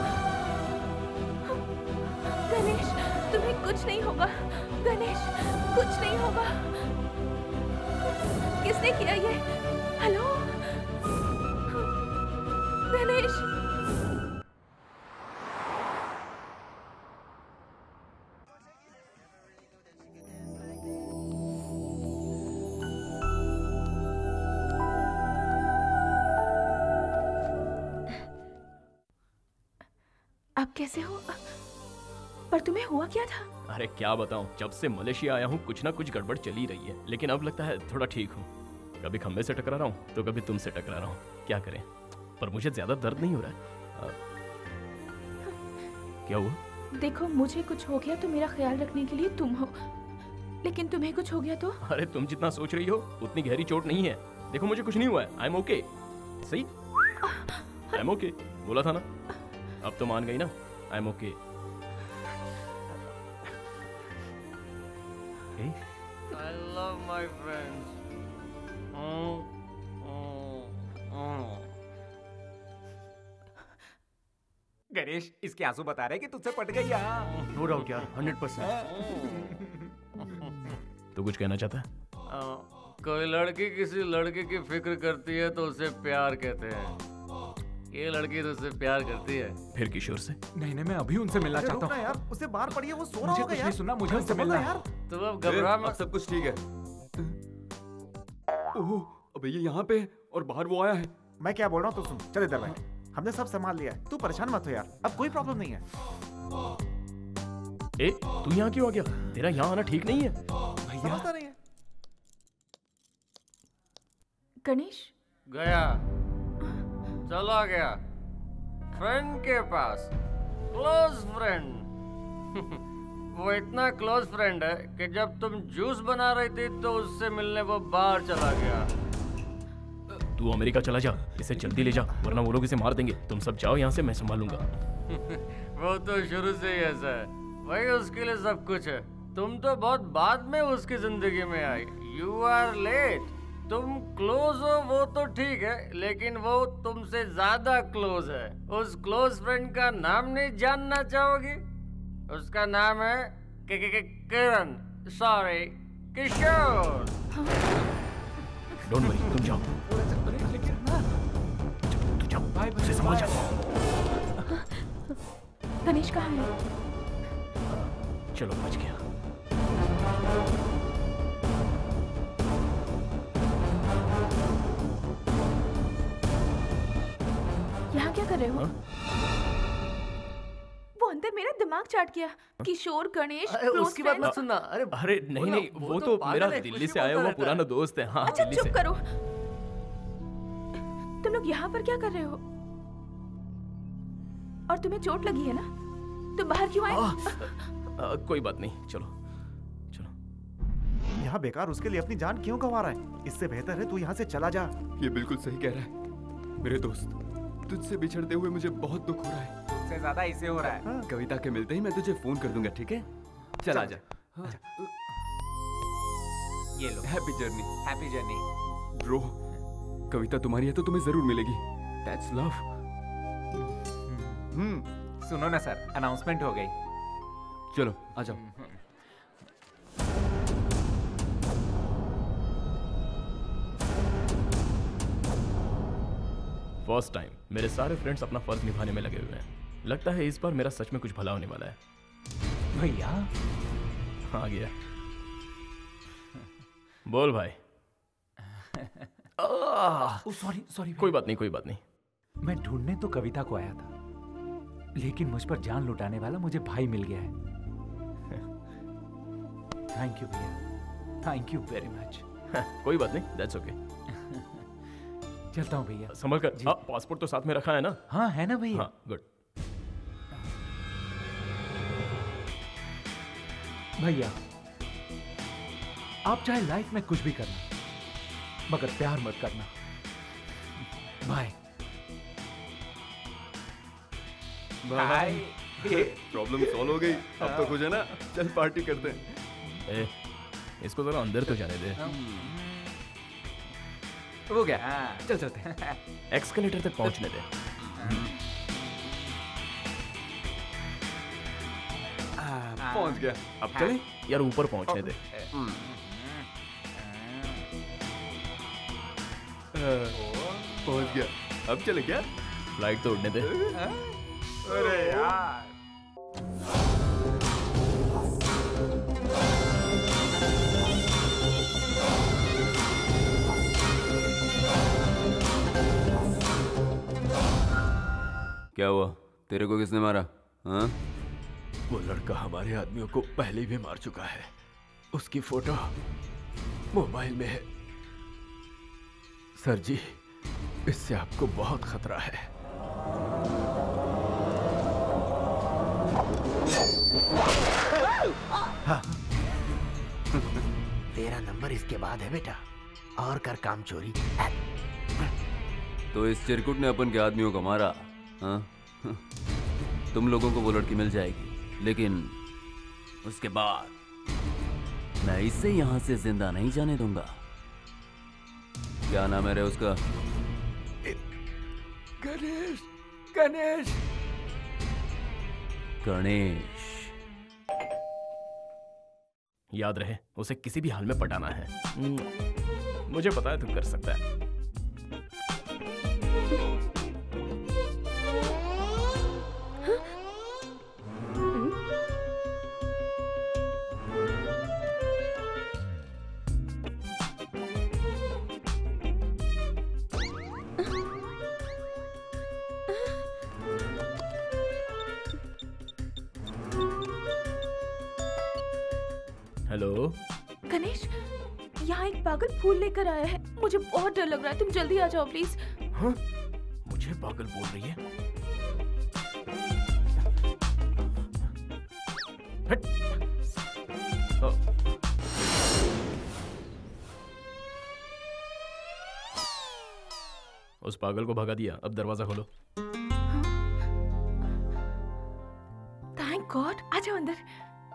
Speaker 14: गणेश, तुम्हें कुछ नहीं होगा। गणेश, कुछ नहीं होगा। किसने किया ये? हेलो गणेश।
Speaker 2: आप कैसे हो? पर तुम्हें हुआ क्या था?
Speaker 5: अरे क्या बताऊं, जब से मलेशिया आया हूँ कुछ ना कुछ गड़बड़ चली रही है, लेकिन अब लगता है थोड़ा ठीक हूँ। कभी खंबे से टकरा रहा हूँ तो कभी तुमसे टकरा रहा हूँ। क्या करें, पर मुझे ज्यादा दर्द नहीं हो रहा है। क्या हुआ?
Speaker 2: देखो, मुझे कुछ हो गया तो मेरा ख्याल रखने के लिए तुम हो, लेकिन तुम्हें कुछ हो गया तो?
Speaker 5: अरे तुम जितना सोच रही हो उतनी गहरी चोट नहीं है। देखो मुझे कुछ नहीं हुआ है, आई एम ओके। सही, आई एम ओके बोला था ना। अब तो मान गई ना, I am okay.
Speaker 17: I love my friends.
Speaker 13: Ganesh, इसके आंसू बता रहे कि तुझसे पट गई।
Speaker 4: नो डाउट यार, 100%।
Speaker 5: तू कुछ कहना चाहता है?
Speaker 17: कोई लड़की किसी लड़के की फिक्र करती है तो उसे प्यार कहते हैं। ये लड़की तो उससे प्यार करती है।
Speaker 5: फिर किशोर से?
Speaker 13: नहीं, मैं अभी उनसे मिलना चाहता हूँ
Speaker 3: यार, उसे बाहर पड़ी है, वो सो रहा
Speaker 13: मुझे
Speaker 3: होगा
Speaker 13: कुछ
Speaker 3: यार।
Speaker 13: नहीं सुनना, मुझे उनसे मिलना है यार।
Speaker 17: तुम अब घबरा मत।
Speaker 16: अब सब कुछ ठीक है। ओह, अबे ये यहाँ पे और बाहर वो आया है।
Speaker 3: मैं क्या बोल रहा हूँ तो सुन, चल इधर बैठ। हमने सब संभाल लिया है, तू परेशान मत हो यार, अब कोई प्रॉब्लम नहीं है।
Speaker 5: ए, तू यहाँ क्यों आ गया? तेरा यहाँ आना ठीक नहीं है।
Speaker 3: समझता नहीं है।
Speaker 2: गणेश
Speaker 17: गया, चला गया फ्रेंड के पास, क्लोज फ्रेंड। वो इतना क्लोज फ्रेंड है कि जब तुम जूस बना रही थी तो उससे मिलने वो बाहर चला गया।
Speaker 5: तू अमेरिका चला जा, इसे जल्दी ले जा, वरना वो लोग इसे मार देंगे। तुम सब जाओ यहाँ से, मैं संभालूंगा।
Speaker 17: वो तो शुरू से ही ऐसा है, वही उसके लिए सब कुछ है। तुम तो बहुत बाद में उसकी जिंदगी में आई। You are late. तुम क्लोज हो वो तो ठीक है, लेकिन वो तुमसे ज्यादा क्लोज है। उस क्लोज फ्रेंड का नाम नहीं जानना चाहोगी? उसका नाम है किरण, सॉरी किशोर।
Speaker 5: डोंट वरी, तुम जाओ। तू जाओ, उसे संभाल जा।
Speaker 2: गणेश कहाँ है?
Speaker 5: चलो, बच गया।
Speaker 2: यहाँ क्या कर रहे हो? वो अंदर मेरा दिमाग चाट गया। किशोर, गणेश,
Speaker 4: उसकी बात मत सुनना।
Speaker 5: अरे नहीं, वो तो मेरा दिल्ली से आया हुआ पुराना दोस्त है। हाँ,
Speaker 2: अच्छा
Speaker 5: दिल्ली
Speaker 2: चुप
Speaker 5: से।
Speaker 2: करो। तुम लोग यहाँ पर क्या कर रहे हो? और तुम्हें चोट लगी है ना? तुम बाहर क्यों आए?
Speaker 5: कोई बात नहीं, चलो।
Speaker 3: यहाँ बेकार उसके लिए अपनी जान क्यों गंवा रहा है? इससे बेहतर है तू यहाँ से चला जा।
Speaker 16: ये बिल्कुल सही कह रहा है मेरे दोस्त। तुझसे बिछड़ते हुए मुझे बहुत दुख हो रहा है।
Speaker 13: तुझसे ज्यादा इसे हो रहा है।
Speaker 16: कविता के मिलते ही मैं तुझे फोन कर दूंगा, ठीक है? चल आजा।
Speaker 13: ये लो।
Speaker 16: Happy journey.
Speaker 13: Happy journey.
Speaker 16: Bro, Kavita तुम्हारी है तो तुम्हें जरूर मिलेगी। That's love.
Speaker 13: सुनो ना सर, अनाउंसमेंट हो गई।
Speaker 16: चलो आ जाओ।
Speaker 5: फर्स्ट टाइम मेरे सारे फ्रेंड्स अपना फर्ज निभाने में लगे हुए हैं। लगता है इस बार मेरा सच में कुछ भला होने वाला है।
Speaker 13: भैया
Speaker 5: आ गया। बोल भाई।
Speaker 13: Sorry sorry.
Speaker 5: कोई बात नहीं, कोई बात नहीं।
Speaker 13: मैं ढूंढने तो कविता को आया था, लेकिन मुझ पर जान लुटाने वाला मुझे भाई मिल गया है। थैंक यू भैया, थैंक यू वेरी मच।
Speaker 5: कोई बात नहीं, दैट्स ओके।
Speaker 13: चलता हूँ भैया।
Speaker 5: संभल कर। हाँ, पासपोर्ट तो साथ में रखा है ना?
Speaker 13: हाँ है ना भैया।
Speaker 5: हाँ, गुड।
Speaker 13: भैया, आप चाहे लाइफ में कुछ भी करना, मगर प्यार मत करना। Bye
Speaker 16: bye. प्रॉब्लम सॉल्व हो गई। अब तो खुश है ना? चल पार्टी करते हैं।
Speaker 5: इसको जरा अंदर तो जाने दे।
Speaker 13: हो गया, चल चलते हैं।
Speaker 5: एक्सकलेटर तक पहुंचने दे।
Speaker 16: पहुंच गया। अब चले?
Speaker 5: यार ऊपर पहुंचने दे।
Speaker 16: पहुंच गया। अब चले क्या?
Speaker 5: फ्लाइट तो उड़ने दे।
Speaker 13: अरे यार।
Speaker 6: क्या हुआ? तेरे को किसने मारा? हाँ?
Speaker 12: वो लड़का हमारे आदमियों को पहले भी मार चुका है। उसकी फोटो मोबाइल में है। सर जी, इससे आपको बहुत खतरा है।
Speaker 7: हाँ। तेरा नंबर इसके बाद है बेटा, और कर काम चोरी।
Speaker 6: तो इस चिरकुट ने अपन के आदमियों को मारा, हाँ? तुम लोगों को वो लड़की मिल जाएगी, लेकिन उसके बाद मैं इसे यहाँ से जिंदा नहीं जाने दूंगा। क्या नाम है रे उसका?
Speaker 12: गणेश। गणेश।
Speaker 6: गणेश।
Speaker 5: याद रहे, उसे किसी भी हाल में पटाना है। मुझे पता है तू कर सकता है। हेलो
Speaker 2: गणेश, यहाँ एक पागल फूल लेकर आया है। मुझे बहुत डर लग रहा है, तुम जल्दी आ जाओ प्लीज।
Speaker 5: हाँ? मुझे पागल बोल रही है? हट। उस पागल को भगा दिया, अब दरवाजा खोलो।
Speaker 2: थैंक गॉड, आ जाओ अंदर।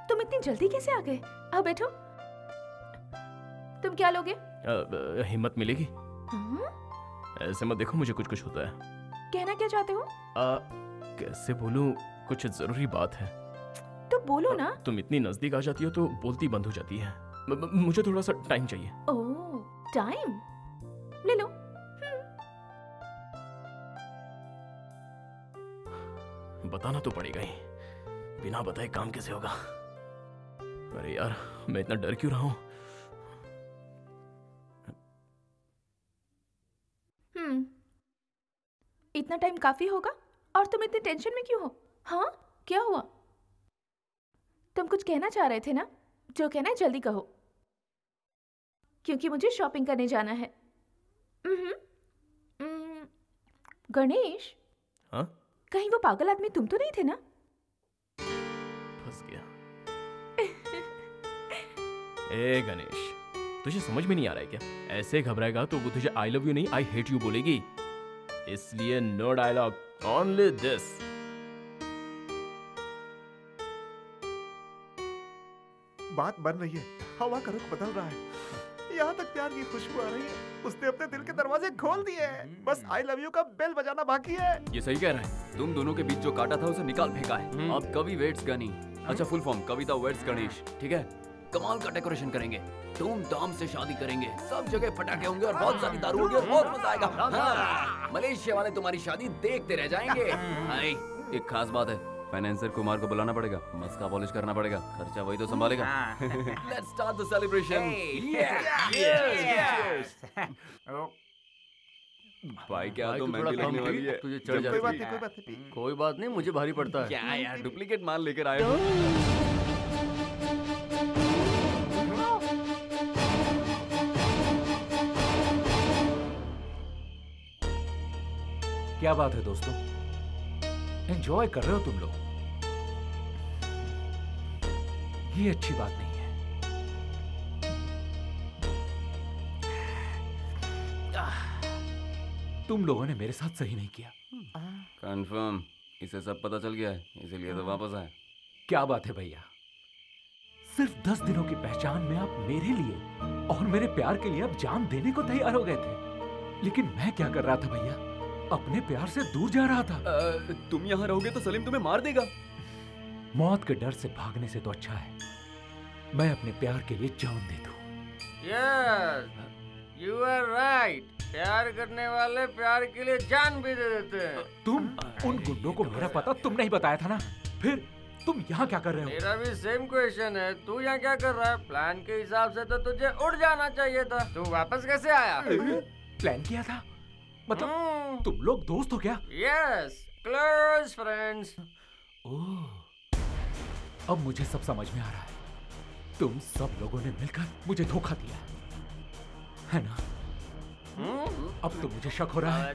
Speaker 2: तुम इतनी जल्दी कैसे आ गए? आओ बैठो। तुम क्या लोगे?
Speaker 5: हिम्मत मिलेगी? ऐसे मत देखो, मुझे कुछ कुछ होता है।
Speaker 2: कहना क्या चाहते हो?
Speaker 5: कैसे बोलूं, कुछ जरूरी बात है।
Speaker 2: तो बोलो ना।
Speaker 5: तुम इतनी नजदीक आ जाती हो तो बोलती बंद हो जाती है। मुझे थोड़ा सा टाइम चाहिए।
Speaker 2: ओह, टाइम ले लो।
Speaker 5: बताना तो पड़ेगा ही, बिना बताए काम कैसे होगा? अरे यार, मैं इतना डर क्यों रहा हूं?
Speaker 2: इतना टाइम काफी होगा? और तुम इतने टेंशन में क्यों हो? हाँ, क्या हुआ? तुम कुछ कहना चाह रहे थे ना? जो कहना है जल्दी कहो, क्योंकि मुझे शॉपिंग करने जाना है। गणेश।
Speaker 5: हाँ?
Speaker 2: कहीं वो पागल आदमी तुम तो नहीं थे ना?
Speaker 5: फंस गया। ए गणेश, तुझे समझ में नहीं आ रहा है क्या? ऐसे घबराएगा तो वो तुझे आई लव यू नहीं आई हेट यू बोलेगी। इसलिए नो डायलॉग, ओनली दिस।
Speaker 3: बात बन रही है, हवा का रुख बदल रहा है, यहाँ तक प्यार की खुशबू आ रही है। उसने अपने दिल के दरवाजे खोल दिए हैं, बस आई लव यू का बेल बजाना बाकी है।
Speaker 6: ये सही कह रहा है। तुम दोनों के बीच जो काटा था उसे निकाल फेंका है। अब कवि वेट्स गनी, अच्छा फुल फॉर्म कविता वेट्स गणेश, ठीक है? कमाल का डेकोरेशन करेंगे, धूमधाम से शादी करेंगे, सब जगह पटाखे होंगे और बहुत सारी दारू होगी और बहुत मजा आएगा। हाँ, मलेशिया वाले तुम्हारी शादी देखते रह जाएंगे। एक खास बात है, फाइनेंसर कुमार को बुलाना पड़ेगा, मस्का पॉलिश करना पड़ेगा, खर्चा वही तो संभालेगा। Let's start the celebration. भाई क्या तो मेहंदी लगने वाली है,
Speaker 4: तुझे चढ़ जाती। कोई बात नहीं, मुझे भारी पड़ता है।
Speaker 6: क्या यार, डुप्लीकेट माल लेकर आए हो?
Speaker 13: क्या बात है दोस्तों, एंजॉय कर रहे हो तुम लोग? ये अच्छी बात नहीं है। तुम लोगों ने मेरे साथ सही नहीं किया।
Speaker 6: कंफर्म, इसे सब पता चल गया है, इसीलिए तो वापस आया।
Speaker 13: क्या बात है भैया, सिर्फ 10 दिनों की पहचान में आप मेरे लिए और मेरे प्यार के लिए अब जान देने को तैयार हो गए थे। लेकिन मैं क्या कर रहा था भैया? अपने प्यार से दूर जा रहा था।
Speaker 6: तुम यहाँ रहोगे तो सलीम तुम्हें मार देगा।
Speaker 13: मौत के डर से भागने से तो अच्छा है मैं अपने प्यार के लिए जान दे दूं।
Speaker 17: Yes, you are right. प्यार करने वाले प्यार के लिए जान भी दे देते हैं।
Speaker 13: तुम उन गुंडों को मेरा पता तुमने ही बताया था ना, फिर तुम यहाँ क्या कर रहे हो?
Speaker 17: मेरा भी सेम क्वेश्चन है, तू यहाँ क्या कर रहा है? प्लान के हिसाब से तो तुझे उड़ जाना चाहिए था, तू वापस कैसे आया?
Speaker 13: प्लान किया था? मतलब तुम लोग दोस्त हो क्या?
Speaker 17: Yes, close friends.
Speaker 13: ओह, अब मुझे सब समझ में आ रहा है। तुम सब लोगों ने मिलकर मुझे धोखा दिया है ना? अब तो मुझे शक हो रहा है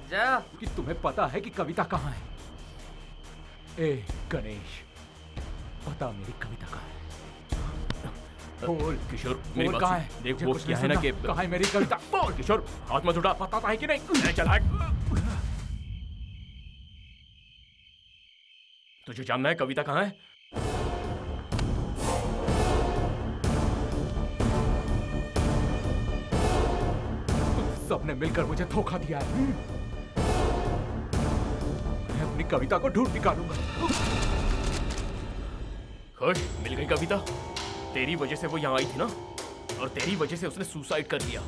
Speaker 13: कि तुम्हें पता है कि कविता कहाँ है। ए गणेश, पता मेरी कविता कहाँ है? बोल
Speaker 5: किशोर, मेरी बात
Speaker 13: कहाँ
Speaker 5: सुन।
Speaker 13: है?
Speaker 5: देख
Speaker 13: मुझे
Speaker 5: वो
Speaker 13: कुछ
Speaker 5: क्या
Speaker 13: नहीं
Speaker 5: है ना
Speaker 13: सुनना।
Speaker 5: कि
Speaker 13: कहाँ है मेरी कविता? बोल
Speaker 5: किशोर, हाथ मत उठा।
Speaker 13: पता है कि नहीं?
Speaker 5: चल हट। तुझे जानना है कविता कहाँ है?
Speaker 13: तुम सबने मिलकर मुझे धोखा दिया है। मैं अपनी कविता को ढूंढ निकालूंगा।
Speaker 5: खुश, मिल गई कविता। तेरी वजह से वो यहाँ आई थी ना, और तेरी वजह से उसने सुसाइड कर लिया।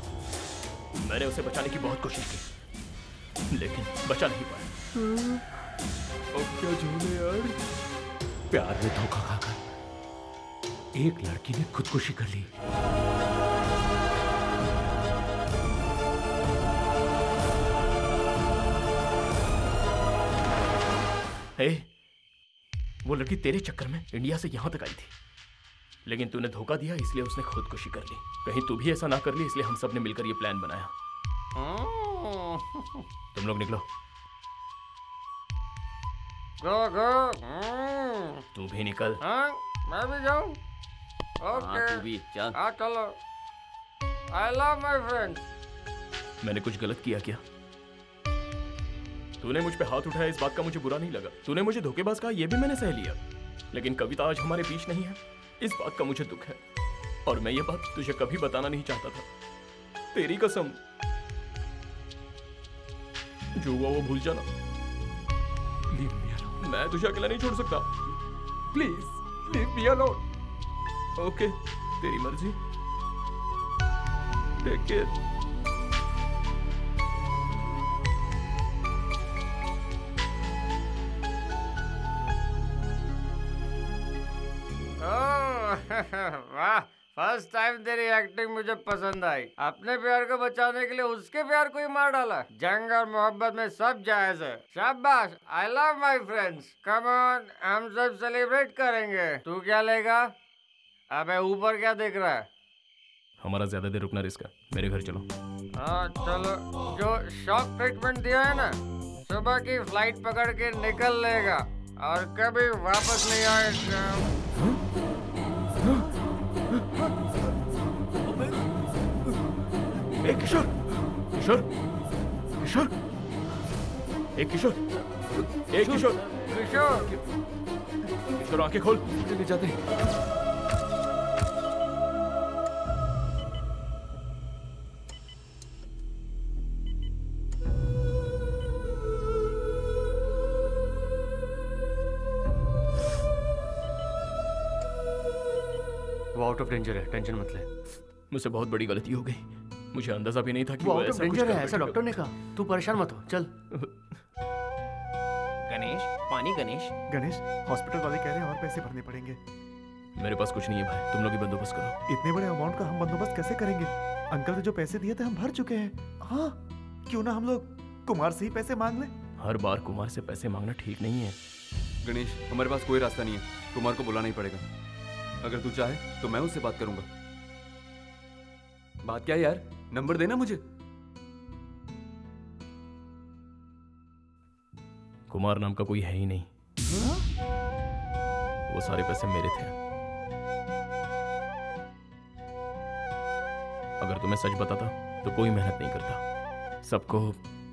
Speaker 5: मैंने उसे बचाने की बहुत कोशिश की, लेकिन बचा नहीं पाया।
Speaker 13: अब क्या झूले यार। प्यार में धोखा खाकर एक लड़की ने खुदकुशी कर ली।
Speaker 5: वो लड़की तेरे चक्कर में इंडिया से यहाँ तक आई थी, लेकिन तूने धोखा दिया, इसलिए उसने खुदकुशी कर ली। कहीं तू भी ऐसा ना कर ली, इसलिए हम सब ने मिलकर ये प्लान बनाया। तुम लोग निकलो। तू भी निकल।
Speaker 17: मैं भी जाऊं?
Speaker 6: हाँ, तू भी चल।
Speaker 17: हाँ चलो। I love my friends.
Speaker 5: मैंने कुछ गलत किया क्या? तूने मुझ पे हाथ उठाया, इस बात का मुझे बुरा नहीं लगा। तूने मुझे धोखेबाज कहा, ये भी मैंने सह लिया। लेकिन कविता आज हमारे बीच नहीं है, इस बात का मुझे दुख है। और मैं ये बात तुझे कभी बताना नहीं चाहता था। तेरी कसम, जो हुआ वो भूल जाना। मैं तुझे अकेला नहीं छोड़ सकता।
Speaker 13: Please leave me alone.
Speaker 5: Okay, तेरी मर्जी। Take care.
Speaker 17: वाह, फर्स्ट टाइम तेरी एक्टिंग मुझे पसंद आई। अपने प्यार को बचाने के लिए उसके प्यार को ही मार डाला। जंग और मोहब्बत में सब जायज है। शाबाश, आई love my friends. Come on, हम सब सेलिब्रेट करेंगे। तू क्या लेगा? अबे ऊपर क्या देख रहा है?
Speaker 5: हमारा ज्यादा देर रुकना रिस्क है, मेरे घर चलो।
Speaker 17: हाँ चलो। जो शॉक ट्रीटमेंट दिया है ना, सुबह की फ्लाइट पकड़ के निकल लेगा और कभी वापस नहीं आएगा।
Speaker 5: एक किशोर, किशोर, किशोर, एक किशोर, एक किशोर,
Speaker 17: किशोर,
Speaker 5: किशोर आंखें खोल।
Speaker 13: ले जाते।
Speaker 4: वो आउट ऑफ डेंजर है, टेंशन मत ले।
Speaker 5: मुझसे बहुत बड़ी गलती हो गई। मुझे अंदाजा भी नहीं था कि
Speaker 4: वो
Speaker 5: वो
Speaker 4: आउट ऑफ
Speaker 5: ऐसा कुछ
Speaker 4: डेंजर
Speaker 5: कर
Speaker 4: है, ऐसा
Speaker 5: बैठेगा।
Speaker 4: डॉक्टर ने कहा। तू परेशान मत हो, चल।
Speaker 9: गणेश, पानी गणेश।
Speaker 3: गणेश, हॉस्पिटल वाले कह रहे हैं और पैसे भरने पड़ेंगे।
Speaker 5: मेरे पास कुछ नहीं है भाई, तुम लोग ही बंदोबस्त करो।
Speaker 3: इतने बड़े अमाउंट का हम बंदोबस्त कैसे करेंगे? अंकल ने जो पैसे दिए थे हम भर चुके हैं। हाँ, क्यों ना हम लोग कुमार से ही पैसे मांग लें?
Speaker 5: हर बार कुमार से पैसे मांगना ठीक नहीं है।
Speaker 16: गणेश, हमारे पास कोई रास्ता नहीं है, कुमार को बुलाना ही पड़ेगा। अगर तू चाहे तो मैं उससे बात करूंगा। बात क्या है यार, नंबर देना मुझे।
Speaker 5: कुमार नाम का कोई है ही नहीं। वो सारे पैसे मेरे थे। अगर तुम्हें सच बताता तो कोई मेहनत नहीं करता। सबको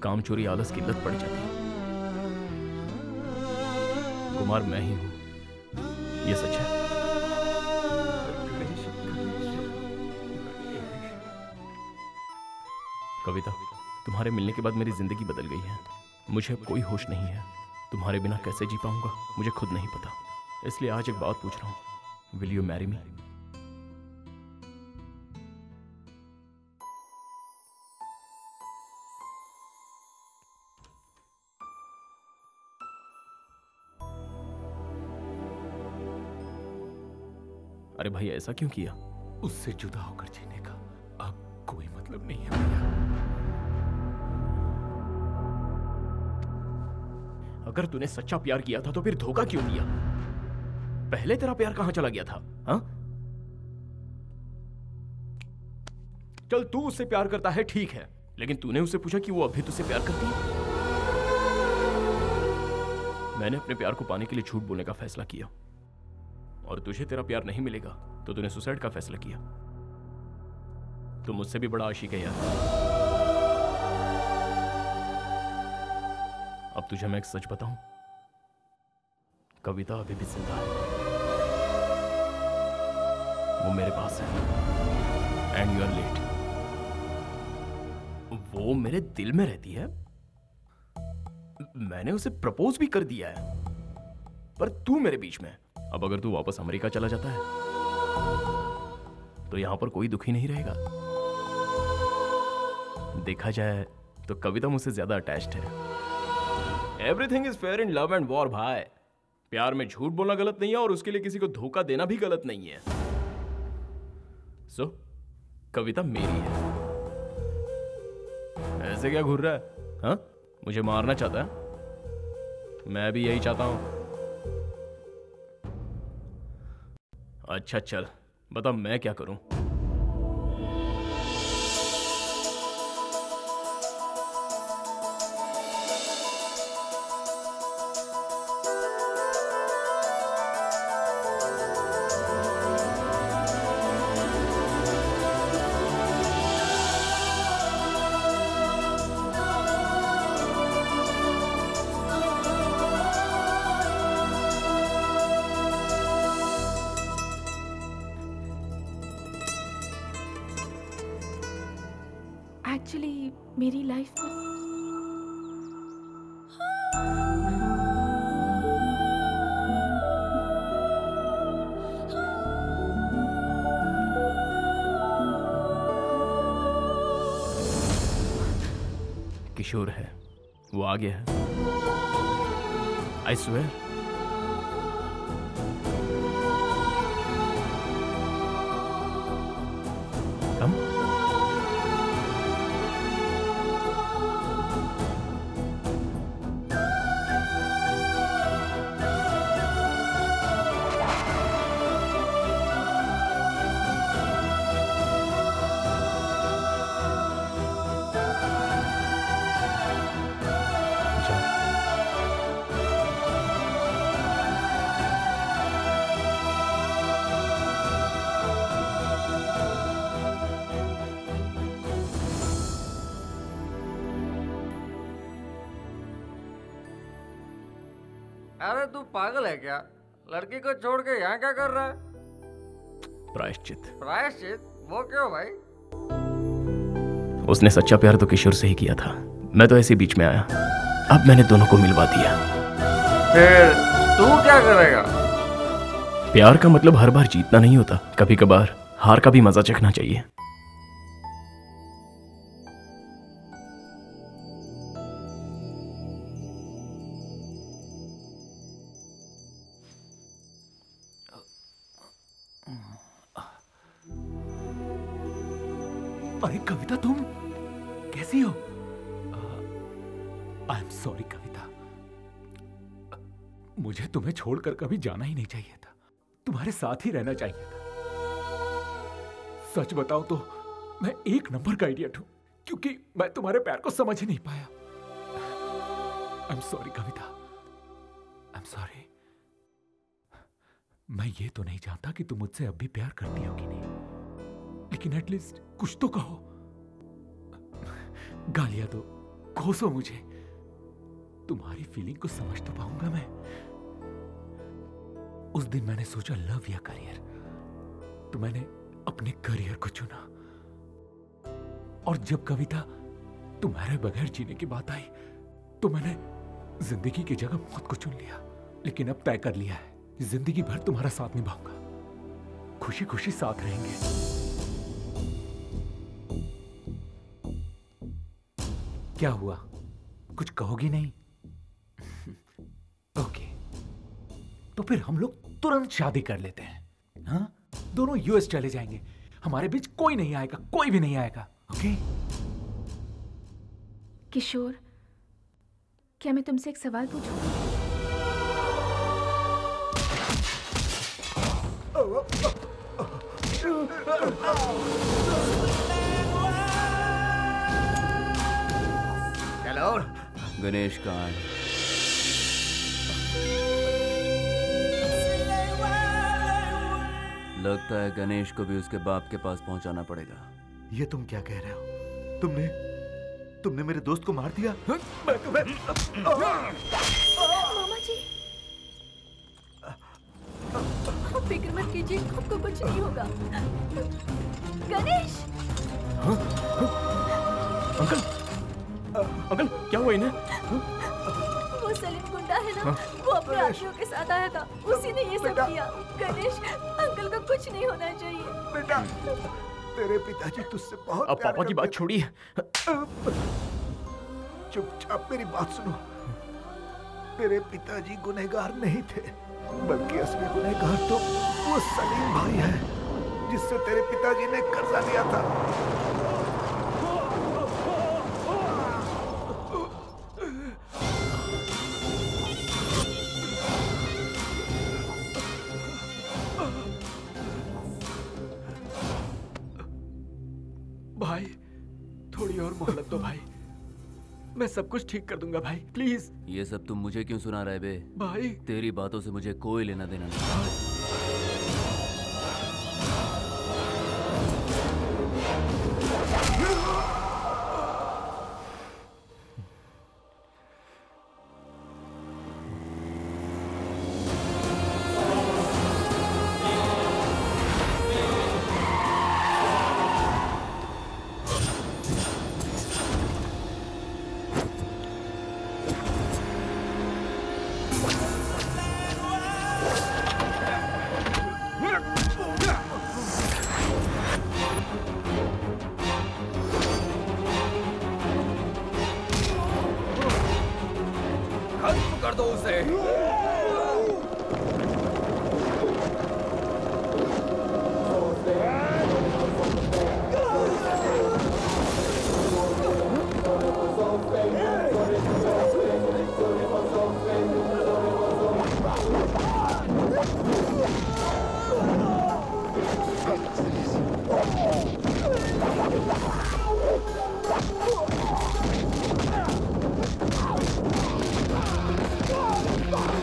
Speaker 5: काम चोरी आलस की लत पड़ जाती है। कुमार मैं ही हूं, ये सच है। कविता, तुम्हारे मिलने के बाद मेरी जिंदगी बदल गई है। मुझे अब कोई होश नहीं है। तुम्हारे बिना कैसे जी पाऊंगा मुझे खुद नहीं पता। इसलिए आज एक बात पूछ रहा हूं, विल यू मैरी मी? अरे भाई ऐसा क्यों किया?
Speaker 13: उससे जुदा होकर जीने का अब कोई मतलब नहीं है भैया।
Speaker 5: अगर तूने सच्चा प्यार किया था तो फिर धोखा क्यों दिया? पहले तेरा प्यार कहां चला गया था? हाँ, चल तू उससे प्यार करता है, ठीक है, लेकिन तूने उससे पूछा कि वो अभी तुझसे प्यार करती है? मैंने अपने प्यार को पाने के लिए झूठ बोलने का फैसला किया, और तुझे तेरा प्यार नहीं मिलेगा तो तूने सुसाइड का फैसला किया। तू मुझसे भी बड़ा आशिक है यार। अब तुझे मैं एक सच बताऊं, कविता अभी भी जिंदा है, वो मेरे पास है, एंड यू आर लेट। वो मेरे दिल में रहती है, मैंने उसे प्रपोज भी कर दिया है, पर तू मेरे बीच में। अब अगर तू वापस अमेरिका चला जाता है तो यहां पर कोई दुखी नहीं रहेगा। देखा जाए तो कविता मुझसे ज्यादा अटैच्ड है। Everything is fair in love and war भाई। प्यार में झूठ बोलना गलत नहीं है और उसके लिए किसी को धोखा देना भी गलत नहीं है। सो कविता मेरी है। ऐसे क्या घूर रहा है? हाँ, मुझे मारना चाहता है? मैं भी यही चाहता हूं। अच्छा चल बता, मैं क्या करूं?
Speaker 2: एक्चुअली मेरी लाइफ में
Speaker 5: किशोर है, वो आ गया है। I swear. कम।
Speaker 17: अरे तू पागल है क्या? लड़की को छोड़ के यहाँ क्या कर रहा है?
Speaker 5: प्रायश्चित।
Speaker 17: प्रायश्चित? वो क्यों भाई?
Speaker 5: उसने सच्चा प्यार तो किशोर से ही किया था, मैं तो ऐसे बीच में आया। अब मैंने दोनों को मिलवा दिया।
Speaker 17: फिर तू क्या करेगा?
Speaker 5: प्यार का मतलब हर बार जीतना नहीं होता, कभी कभार हार का भी मजा चखना चाहिए।
Speaker 13: अरे कविता, तुम कैसी हो? आई एम सॉरी कविता, मुझे तुम्हें छोड़कर कभी जाना ही नहीं चाहिए था, तुम्हारे साथ ही रहना चाहिए था। सच बताओ तो मैं एक नंबर का इडियट हूं, क्योंकि मैं तुम्हारे प्यार को समझ ही नहीं पाया। I am sorry Kavita, I am sorry. मैं ये तो नहीं जानता कि तुम मुझसे अब भी प्यार करती हो कि नहीं, लेकिन एटलीस्ट कुछ तो कहो। गालियां दो, कोसो मुझे, तुम्हारी फीलिंग को समझ तो पाऊंगा मैं। उस दिन मैंने सोचा लव या करियर, तो मैंने अपने करियर को चुना। और जब कविता तुम्हारे बगैर जीने की बात आई तो मैंने जिंदगी की जगह मौत को चुन लिया। लेकिन अब तय कर लिया है कि जिंदगी भर तुम्हारा साथ निभाऊंगा, खुशी खुशी साथ रहेंगे। क्या हुआ, कुछ कहोगी नहीं? ओके, तो फिर हम लोग तुरंत शादी कर लेते हैं। हाँ, दोनों यूएस चले जाएंगे, हमारे बीच कोई नहीं आएगा, कोई भी नहीं आएगा। ओके?
Speaker 2: किशोर, क्या मैं तुमसे एक सवाल पूछूं?
Speaker 1: चलो।
Speaker 6: गणेश कहाँ है? लगता है गणेश को भी उसके बाप के पास पहुंचाना पड़ेगा।
Speaker 8: ये तुम क्या कह रहे हो? तुमने मेरे दोस्त को मार दिया? मैं तुम्हें
Speaker 14: मामा जी, आप फिक्र मत कीजिए, आपको कुछ नहीं होगा। गणेश!
Speaker 5: अंकल क्या हुआ इन्हें?
Speaker 14: वो सलीम गुंडा है ना, वो अपने आदमियों के साथ आया था, उसी ने ये सब किया। गणेश, अंकल को कुछ नहीं होना चाहिए।
Speaker 8: बेटा, तेरे पिताजी तुझसे बहुत
Speaker 5: अब पापा की बात छोड़िए।
Speaker 8: चुपचाप मेरी बात सुनो। तेरे पिताजी गुनहगार नहीं थे, बल्कि असली गुनहगार तो वो सलीम भाई है, जिससे तेरे पिताजी ने कर्जा लिया था।
Speaker 5: भाई थोड़ी और मोहलत दो भाई, मैं सब कुछ ठीक कर दूंगा भाई, प्लीज।
Speaker 6: ये सब तुम मुझे क्यों सुना रहे बे?
Speaker 5: भाई
Speaker 6: तेरी बातों से मुझे कोई लेना देना नहीं।
Speaker 5: कर दो उसे।
Speaker 20: Oh!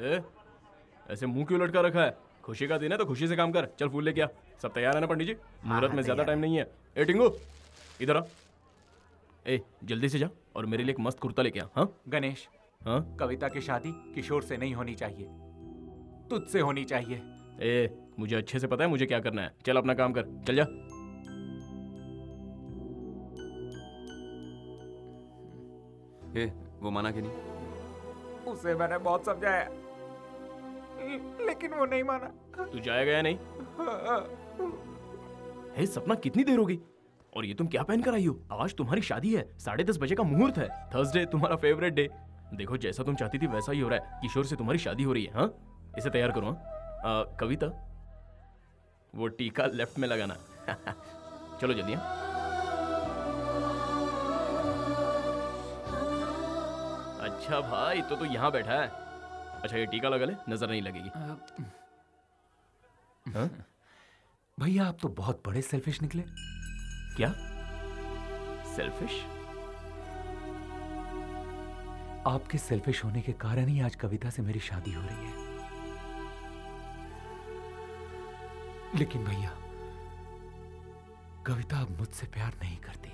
Speaker 5: ऐसे मुंह क्यों लटका रखा है? खुशी का दिन है तो खुशी से काम कर। चल फूल लेके आ। सब तैयार है ना पंडित जी? मुहूर्त में ज्यादा टाइम नहीं है। ए टिंगू इधर आ। ए जल्दी से जा और मेरे लिए एक मस्त कुर्ता लेके आ। हाँ
Speaker 13: गणेश,
Speaker 5: हाँ
Speaker 13: कविता की शादी किशोर से नहीं होनी चाहिए, तुझसे होनी चाहिए।
Speaker 5: ए मुझे अच्छे से पता है मुझे क्या करना है। चल अपना काम कर, चल जा।
Speaker 16: ए, वो माना कि नहीं?
Speaker 13: उसे मैंने बहुत समझाया लेकिन वो नहीं माना।
Speaker 5: तू जाएगा या नहीं? हे सपना, कितनी देर होगी? और ये तुम क्या पहन कर आई हो? आज तुम्हारी शादी है, 10:30 बजे का मुहूर्त है। थर्सडे तुम्हारा फेवरेट डे। देखो जैसा तुम चाहती थी वैसा ही हो रहा है। किशोर से तुम्हारी शादी हो रही है। हाँ इसे तैयार करो। कविता वो टीका लेफ्ट में लगाना। चलो जल्दी। अच्छा भाई तो यहाँ बैठा है। अच्छा ये टीका लगा ले, नजर नहीं लगेगी।
Speaker 13: भैया आप तो बहुत बड़े सेल्फिश निकले।
Speaker 5: क्या सेल्फिश?
Speaker 13: आपके सेल्फिश होने के कारण ही आज कविता से मेरी शादी हो रही है। लेकिन भैया कविता अब मुझसे प्यार नहीं करती।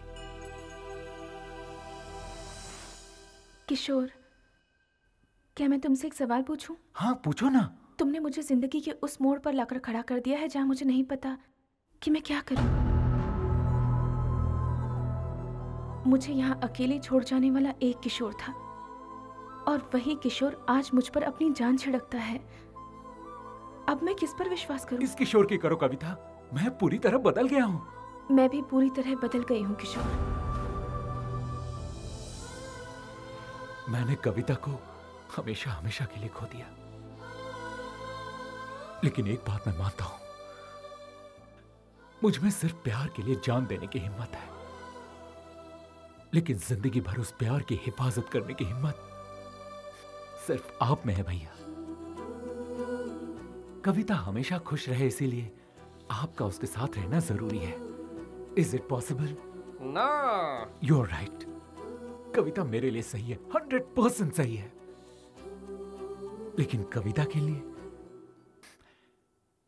Speaker 2: किशोर, क्या मैं तुमसे एक सवाल पूछूं?
Speaker 13: हाँ पूछो ना।
Speaker 2: तुमने मुझे जिंदगी के उस मोड़ पर लाकर खड़ा कर दिया है जहां मुझे नहीं पता कि मैं क्या करूं। मुझे यहां अकेले छोड़ जाने वाला एक किशोर था और वही किशोर आज मुझ पर अपनी जान छिड़कता है। अब मैं किस पर विश्वास करूं?
Speaker 13: इस किशोर की करो कविता, मैं पूरी तरह बदल गया हूं।
Speaker 2: मैं भी पूरी तरह बदल गई हूं किशोर।
Speaker 13: मैंने कविता को हमेशा हमेशा के लिए खो दिया। लेकिन एक बात मैं मानता हूं, मुझ में सिर्फ प्यार के लिए जान देने की हिम्मत है, लेकिन जिंदगी भर उस प्यार की हिफाजत करने की हिम्मत सिर्फ आप में है भैया। कविता हमेशा खुश रहे इसीलिए आपका उसके साथ रहना जरूरी है। Is it possible?
Speaker 17: No.
Speaker 13: You are right. Kavita मेरे लिए सही है, 100% सही है, लेकिन कविता के लिए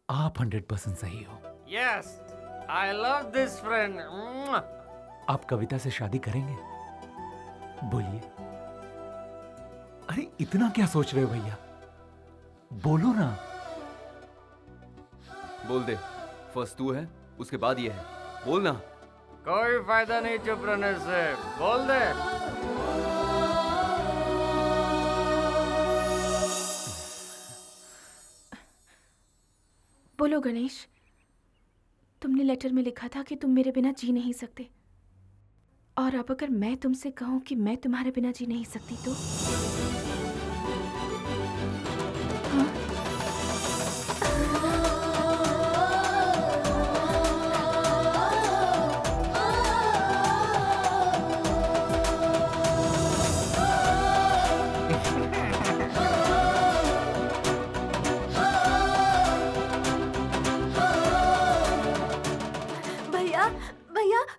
Speaker 13: आप 100% सही हो।
Speaker 17: Yes, I love this friend.
Speaker 13: आप कविता से शादी करेंगे? बोलिए। अरे इतना क्या सोच रहे हो भैया, बोलो ना।
Speaker 16: बोल दे, फर्स्ट तू है उसके बाद ये है, बोल ना।
Speaker 17: कोई फायदा नहीं चुप रहने से, बोल दे।
Speaker 2: बोलो गणेश, तुमने लेटर में लिखा था कि तुम मेरे बिना जी नहीं सकते, और अब अगर मैं तुमसे कहूं कि मैं तुम्हारे बिना जी नहीं सकती तो?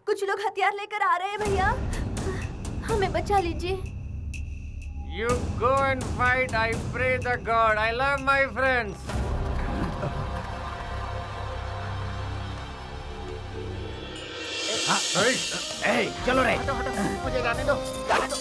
Speaker 15: कुछ लोग हथियार लेकर आ रहे हैं भैया, हमें बचा लीजिए।
Speaker 17: You go and fight. I pray the God. I love my friends.
Speaker 1: चलो रे।
Speaker 7: मुझे जाने दो, जाने दो।